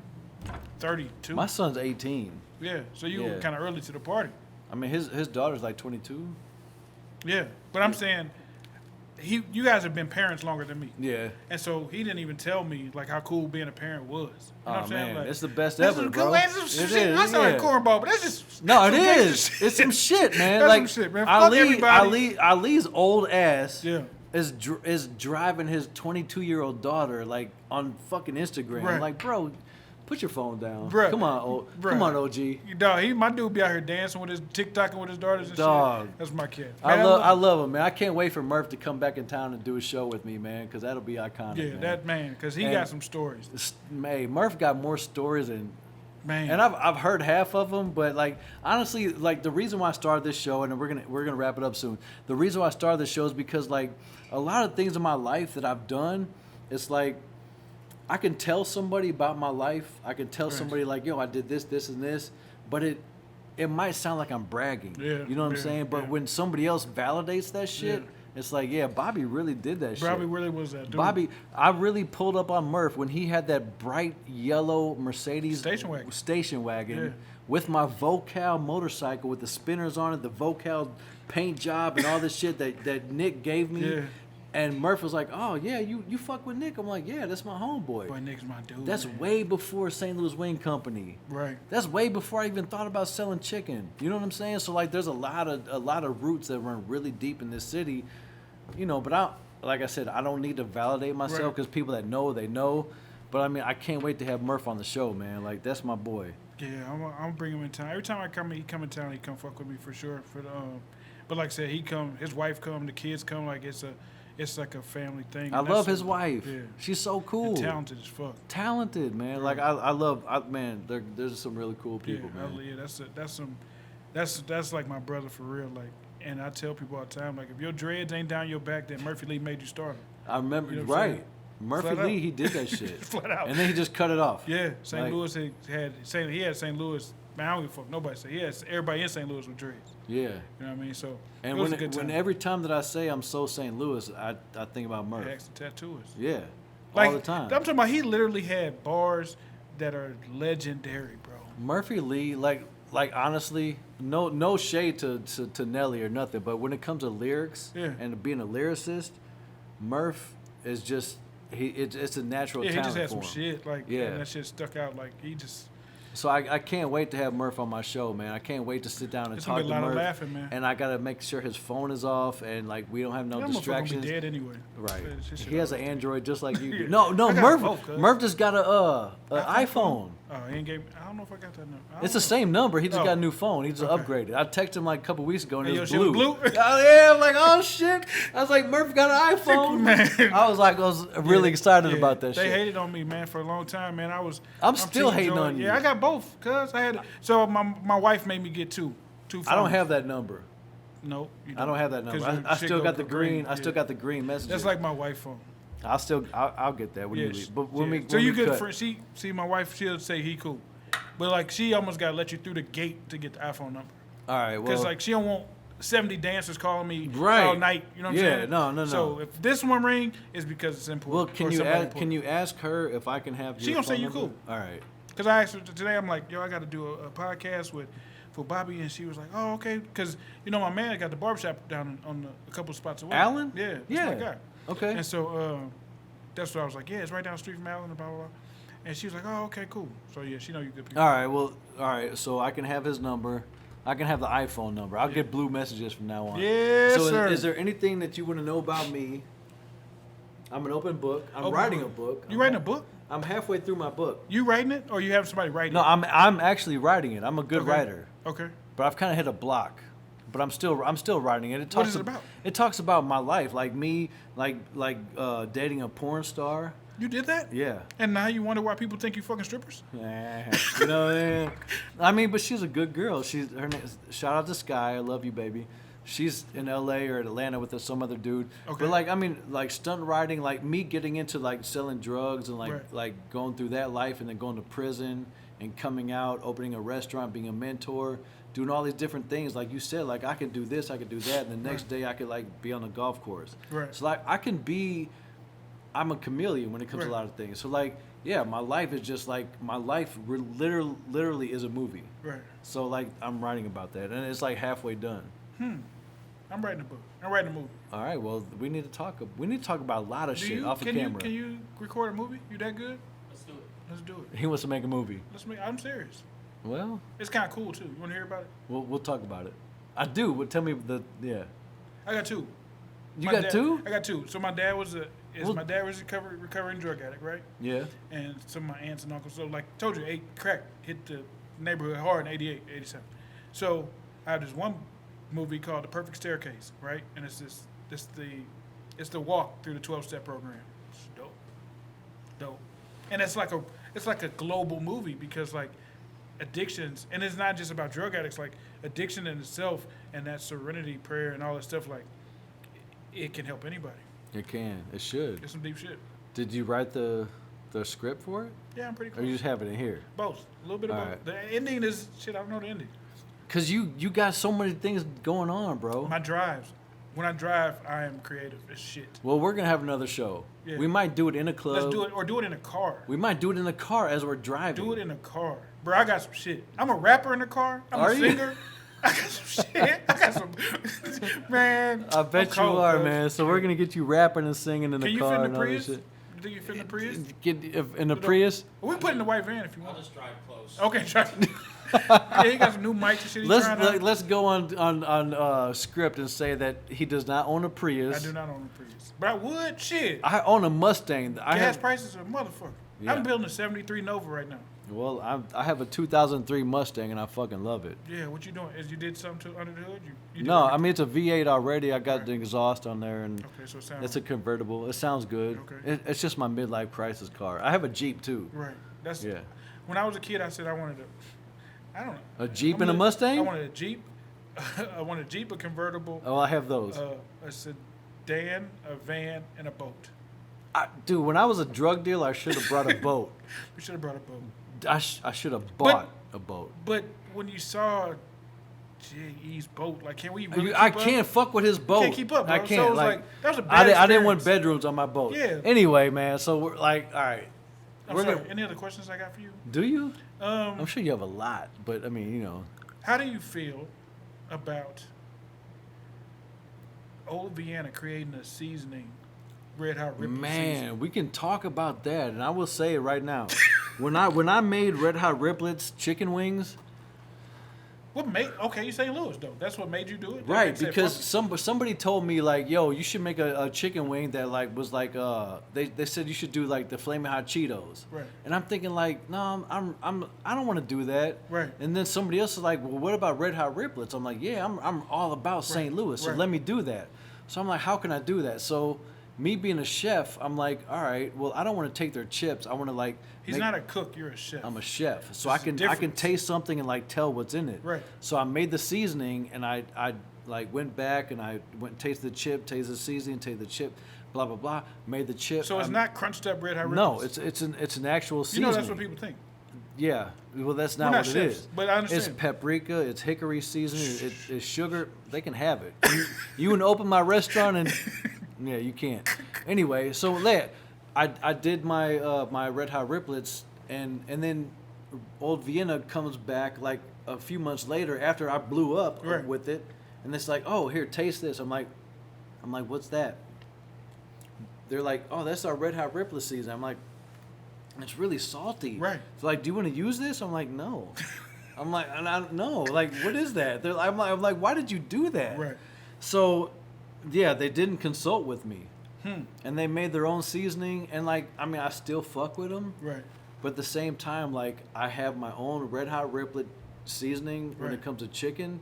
32. My son's 18. Yeah, so you were Yeah. kind of early to the party. I mean, his daughter's like 22. Yeah, but I'm saying, you guys have been parents longer than me. Yeah. And so he didn't even tell me like how cool being a parent was. You know what Oh I'm saying? man, Like, it's the best that's ever, some bro. good ways of It shit. is, I sound like yeah. cornball, but that's just No, it some gangsta is. shit. It's some shit, man. That's like some shit, man. Fuck everybody. Ali's old ass Yeah. is driving his 22-year-old daughter like on fucking Instagram. Right. Like, bro, put your phone down. Bruh. Come on, Bruh. come on, OG. Dog, my dude be out here dancing with his TikToking with his daughters and Dog. shit. That's my kid. I Man, love him, man. I can't wait for Murph to come back in town and do a show with me, man, because that'll be iconic. Yeah, man. that man, because he And- got some stories. Hey, Murph got more stories than. Man, And I've heard half of them, but like honestly, like the reason why I started this show, and we're gonna wrap it up soon. The reason why I started this show is because like a lot of things in my life that I've done, it's like I can tell somebody about my life. I can tell Right. somebody like, yo, I did this, this, and this, but it might sound like I'm bragging. Yeah, You know what I'm yeah, saying? But yeah. when somebody else validates that shit, Yeah. it's like, yeah, Bobby really did that shit. Bobby really was that dude. Bobby, I really pulled up on Murph when he had that bright yellow Mercedes Station wagon. wagon Yeah. with my Vocal motorcycle with the spinners on it, the Vocal paint job and all this shit that Nick gave me. Yeah. And Murph was like, oh, yeah, you fuck with Nick. I'm like, yeah, that's my homeboy. Boy, Nick's my dude. That's man. way before St. Louis Wing Company. Right. That's way before I even thought about selling chicken. You know what I'm saying? So like, there's a lot of roots that run really deep in this city, you know. But like I said, I don't need to validate myself Right. because people that know, they know. But I mean, I can't wait to have Murph on the show, man. Like that's my boy. Yeah, I'm gonna bring him in town. Every time I come, he come in town. He come fuck with me for sure. But like I said, he come, his wife come, the kids come. Like it's like a family thing. I And love that's his wife. Yeah. She's so cool. And talented as fuck. Talented, man. Like man. There's some really cool people, yeah, man. that's like my brother for real. Like, and I tell people all the time, like, if your dreads ain't down your back, then Murphy Lee made you start 'em. I remember, You know what I'm right? saying? Murphy Flat Lee, out. he did that shit. Flat out. And then he just cut it off. Yeah, St. Like- Louis had St. Louis. Man, I don't give a fuck. Nobody say. He had everybody in St. Louis with dreads. Yeah. You know what I mean? So And it was a good when time. every time that I say I'm so St. Louis, I think about Murph. He asked the tattooist. Yeah. Like, all the time. I'm talking about. He literally had bars that are legendary, bro. Murphy Lee, like honestly, no shade to Nelly or nothing, but when it comes to lyrics Yeah. and being a lyricist, Murph is just it's a natural Yeah, he talent just had for some him. shit. Like, Yeah. and that shit stuck out. Like, he just. So I can't wait to have Murph on my show, man. I can't wait to sit down and It's talk gonna to be a lot Murph. of laughing, man. And I gotta make sure his phone is off and like we don't have no That motherfucker gonna distractions. be dead anyway. Right. His shit He has all- an Android just like you do. Yeah. No, I got Murph. both, cuz. Murph just got a iPhone? iPhone. Oh, he ain't gave. I don't know if I got that number. I It's don't the same number. He just Oh. got a new phone. He just Okay. upgraded. I texted him like a couple weeks ago and Hey, it yo, was shit was blue. blue? Oh, yeah, I'm like, oh shit. I was like, Murph got an iPhone. Man. I was really excited Yeah, about that they shit. hated on me, man, for a long time, man. I'm still Team hating Joy. on you. Yeah, I got both, cuz I had. So my wife made me get two phones. I don't have that number. No, you I don't have that 'Cause number. your I shit still go got the for green. I yeah. still got the green messages. That's like my wife's phone. I'll get that when you Yeah, leave. But when yeah. we So when you we good cut, friend? See, my wife, she'll say he cool, but like she almost got to let you through the gate to get the iPhone number, all right. because Well, like she don't want 70 dancers calling me Right. all night. You know what I'm Yeah, saying? no. So if this one ring, it's because it's important. well, can or you somebody ask? important. Can you ask her if I can have? She your gonna say phone you number? cool. All right. Because I asked her today, I'm like, yo, I got to do a podcast for Bobby, and she was like, oh, okay. Because, you know, my man got the barbershop down on a couple spots away. Alan? Yeah. That's Yeah. my guy. Okay. And so that's what I was like, yeah, it's right down the street from Alan, and blah, blah, blah. And she was like, oh, okay, cool. So, yeah, she know you good people. All right. Well, all right. So I can have his number. I can have the iPhone number. I'll get blue messages from now on. Yes, so sir. Is there anything that you want to know about me? I'm an open book. I'm Open writing book. a book. You writing a book? I'm halfway through my book. You writing it, or you have somebody writing No, it? I'm actually writing it. I'm a good Okay. writer, Okay. but I've kind of hit a block. But I'm still writing it. What is it about? It talks about my life, like me, like dating a porn star. You did that? Yeah. And now you wonder why people think you fucking strippers? You know, I mean, but she's a good girl. Her name. Shout out to Sky. I love you, baby. She's in LA or Atlanta with some other dude. Okay. But like, I mean, like stunt riding, like me getting into like selling drugs and Right. like going through that life and then going to prison and coming out, opening a restaurant, being a mentor, doing all these different things. Like you said, like I could do this, I could do that, and the next day I could like be on a golf course. Right. So like I can be, I'm a chameleon when it comes to a Right. lot of things. So like, yeah, my life is just like my life literally is a movie. Right. So like I'm writing about that, and it's like halfway done. I'm writing a book. I'm writing a movie. All right, well we need to talk. We need to talk about a lot of shit off the can camera. Can you record a movie? You that good? Let's do it. Let's do it. He wants to make a movie. I'm serious. Well, It's kind of cool too. You want to hear about it? we'll talk about it. I do. Well, tell me yeah. I got two. You My got dad- two? I got two. So my dad was Well- my dad was a recovering drug addict, right? Yeah. And some of my aunts and uncles. So like told you, crack hit the neighborhood hard in 88, 87. So I have this one movie called The Perfect Staircase, right? And it's the walk through the 12-step program. It's dope. And it's like a global movie because like addictions, and it's not just about drug addicts, like addiction in itself and that serenity prayer and all that stuff, like it can help anybody. It can. It should. It's some deep shit. Did you write the script for it, Yeah, I'm pretty or close. you just have it in here? Both. A little bit of All both. right. The ending is shit, I don't know the ending. Cause you got so many things going on, bro. My drives. When I drive, I am creative as shit. Well, we're gonna have another show. Yeah. We might do it in a club. Let's do it, or do it in a car. We might do it in the car as we're driving. Do it in a car. Bro, I got some shit. I'm a rapper in the car. I'm Are a you? singer. I got some shit. I got some. Man. I bet I'm you cold, are, bro. man. So we're gonna get you rapping and singing in Can the you car fit in and the all Prius? this shit. You think you fit in the Prius? In the Prius. We put it in the white van if you I'll want. just drive close. Okay, try. Yeah, he got some new mics and shit. He's trying out. Let's go on script and say that he does not own a Prius. I do not own a Prius, but I would. Shit. I own a Mustang. I Gas have prices are a motherfucker. Yeah. I'm building a '73 Nova right now. well, I have a 2003 Mustang and I fucking love it. Yeah, what you doing? Is you did something to under the hood? You did No, I everything? mean it's a V8 already. I got Right. the exhaust on there and Okay, so it sounds it's a convertible. It sounds good. Okay. It's just my midlife crisis car. I have a Jeep too. right. That's Yeah. When I was a kid, I said I wanted I don't know. A Jeep I'm and a I Mustang? wanted a Jeep. I wanted a Jeep, a convertible, Oh, I have those. a sedan, a van, and a boat. Dude, when I was a drug dealer, I should have brought a boat. We should have brought a boat. I should have bought a boat. But when you saw J.E.'s boat, like, can we really I keep up? can't fuck with his boat. can't keep up, bro. I So can't. it's like, that was a I bad I didn't want experience. bedrooms on my boat. Yeah. Anyway, man. So we're like, all right. I'm We're sorry. gonna- Any other questions I got for you? Do you? Um, I'm sure you have a lot, but I mean, you know. How do you feel about Old Vienna creating a seasoning, Red Hot Ripley Man, seasoning? we can talk about that, and I will say it right now. when I made Red Hot Riplets chicken wings, You St. Louis though? That's what made you do it, Right, They said, because "Fuck somebody told me like, yo, you should make a chicken wing that like was like they said you should do like the flaming hot Cheetos. Right. And I'm thinking like, no, I don't want to do that. Right. And then somebody else is like, well, what about red hot riblets? I'm like, yeah, I'm all about St. Louis, so Right. let me do that. So I'm like, how can I do that? So me being a chef, I'm like, all right, well, I don't want to take their chips. I want to like. He's not a cook. You're a chef. I'm a chef, so There's I a can difference. taste something and like tell what's in it. Right. So I made the seasoning and I like went back and I went and tasted the chip, tasted the seasoning, tasted the chip, blah blah blah. Made the chip. So it's not crunched up red hot riblets. No, it's an actual You seasoning. know that's what people think. Yeah. Well, that's We're not not what it chefs, is. but I understand. It's paprika. It's hickory seasoning. It's sugar. They can have it. You want to open my restaurant and yeah, you can't. Anyway, so I did my my red hot riblets and then Old Vienna comes back like a few months later after I blew up Right. with it, and it's like, oh, here, taste this. I'm like, what's that? They're like, oh, that's our red hot riblet season. I'm like, it's really salty. Right. It's like, do you want to use this? I'm like, no. I'm like, and I don't know. Like, what is that? I'm like, why did you do that? Right. So, yeah, they didn't consult with me. Hmm. And they made their own seasoning, and like, I mean, I still fuck with them. Right. But at the same time, like, I have my own red hot riblet seasoning when Right. it comes to chicken.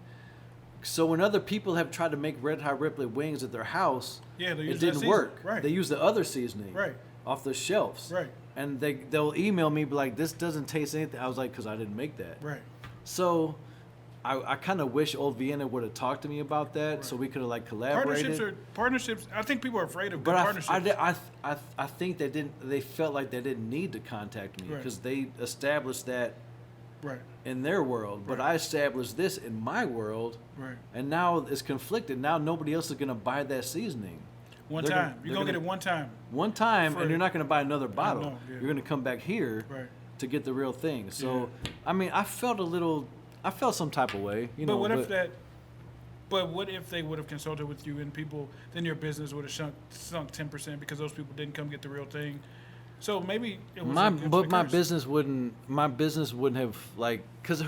So when other people have tried to make red hot riblet wings at their house, Yeah, they use it that didn't season. work. Right. They use the other seasoning Right. off the shelves. Right. And they'll email me be like, this doesn't taste anything. I was like, because I didn't make that. Right. So I kind of wish Old Vienna would have talked to me about that, so we could have like collaborated. Partnerships. I think people are afraid of good But partnerships. I think they didn't. They felt like they didn't need to contact me Right. because they established that right. in their world. But Right. I established this in my world, Right. and now it's conflicted. Now nobody else is gonna buy that seasoning. One They're time. gonna- You're they're gonna get it gonna- one time. One time, For- and you're not gonna buy another bottle. know, yeah. You're gonna come back here Right. to get the real thing. So I mean, I felt some type of way, you know. But what if they would have consulted with you and people, then your business would have sunk 10% because those people didn't come get the real thing. So maybe it was my a curse. business wouldn't have like, cause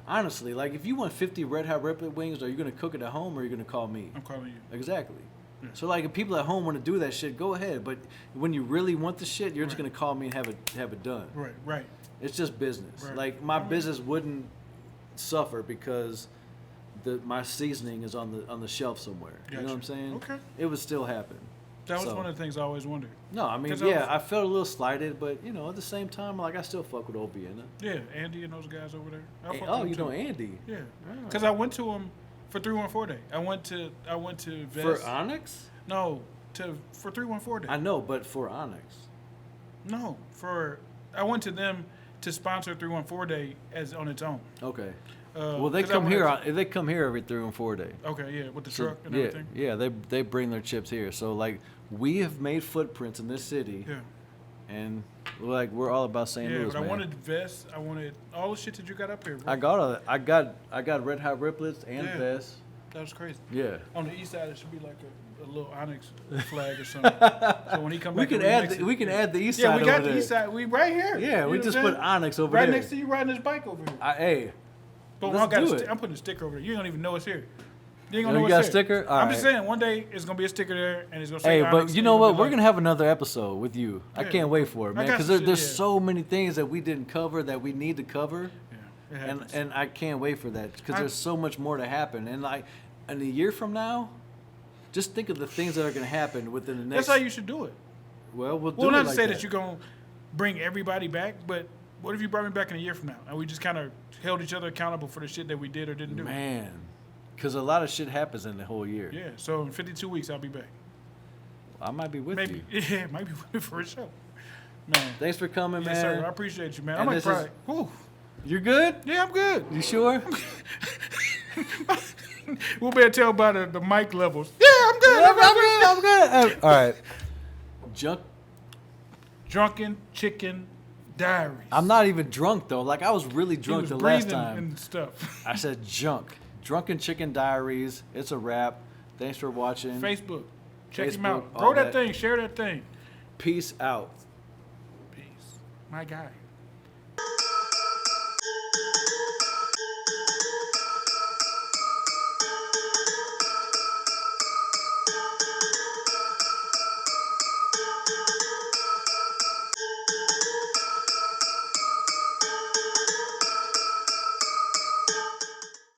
honestly, like if you want 50 red hot riblet wings, are you gonna cook it at home or are you gonna call me? I'm calling you. Exactly. So like if people at home want to do that shit, go ahead. But when you really want the shit, you're just Right. gonna call me and have it done. Right. Right. It's just business. Right. Like my business wouldn't suffer because my seasoning is on the shelf somewhere. You know what I'm Gotcha. saying? Okay. It would still happen. That was So- one of the things I always wondered. No, I mean, 'Cause yeah, I felt a little slighted, but you know, at the same time, like I still fuck with Old Vienna. Yeah, Andy and those guys over there. I fuck Oh, with you them know too. Andy Yeah. Oh. Because I went to him for 314 Day. I went to for Vest. Onyx? No, for 314 Day. I know, but for Onyx. No, I went to them to sponsor 314 Day as on its own. Okay. Uh, Well, they 'cause I come here. wanted They come here every 3 and 4 day. Okay, yeah, with the So, truck and yeah, everything. yeah. They bring their chips here. So like we have made footprints in this city, Yeah. and we're all about St. Yeah, Louis, but I man. wanted vests. I wanted all the shit that you got up here. Bro. I got all that. I got red hot riblets and Yeah. vests. That was crazy. Yeah. On the east side, it should be like a little Onyx flag or something. So when he come We back, can and add remix it- we can add the east Yeah, side we got over the there. east side. We right here. Yeah, You we know just what I'm put saying? Onyx over right there. next to you riding his bike over here. Hey. But Let's do it. I'm putting a sticker over there. You don't even know it's here. You ain't Oh, gonna know you got it's a here. sticker? All I'm just right. saying, one day it's gonna be a sticker there, and it's gonna say Hey, Onyx, but you and know it's what? be We're like- gonna have another episode with you. I Yeah. can't wait for it, I man, got because some shit, there's yeah. so many things that we didn't cover that we need to cover, Yeah, it and happens. and I can't wait for that because I- there's so much more to happen. And like, in a year from now, just think of the things that are gonna happen within the next. That's how you should do it. Well, we'll do Well, it not to like say that you're gonna bring everybody back, but what if you brought me back in a year from now, and we just kind of held each other accountable for the shit that we did or didn't do? Man, because a lot of shit happens in the whole year. Yeah. So in 52 weeks, I'll be back. I might be with Maybe. you. Yeah, might be with me for a show. Man. Thanks for coming, Yes, man. sir. I appreciate you, man. And I'm this like, is- probably. Whew. You're good. Yeah, I'm good. You sure? We'll be able to tell by the mic levels. Yeah, I'm good. I'm good. All right. Drunken Chicken Diaries. I'm not even drunk though. Like I was really He drunk was the last breathing time. and stuff. I said junk. Drunken Chicken Diaries. It's a wrap. Thanks for watching. Facebook. Check him Facebook, out. all Grow that that. thing. Share that thing. Peace out. Peace. My guy.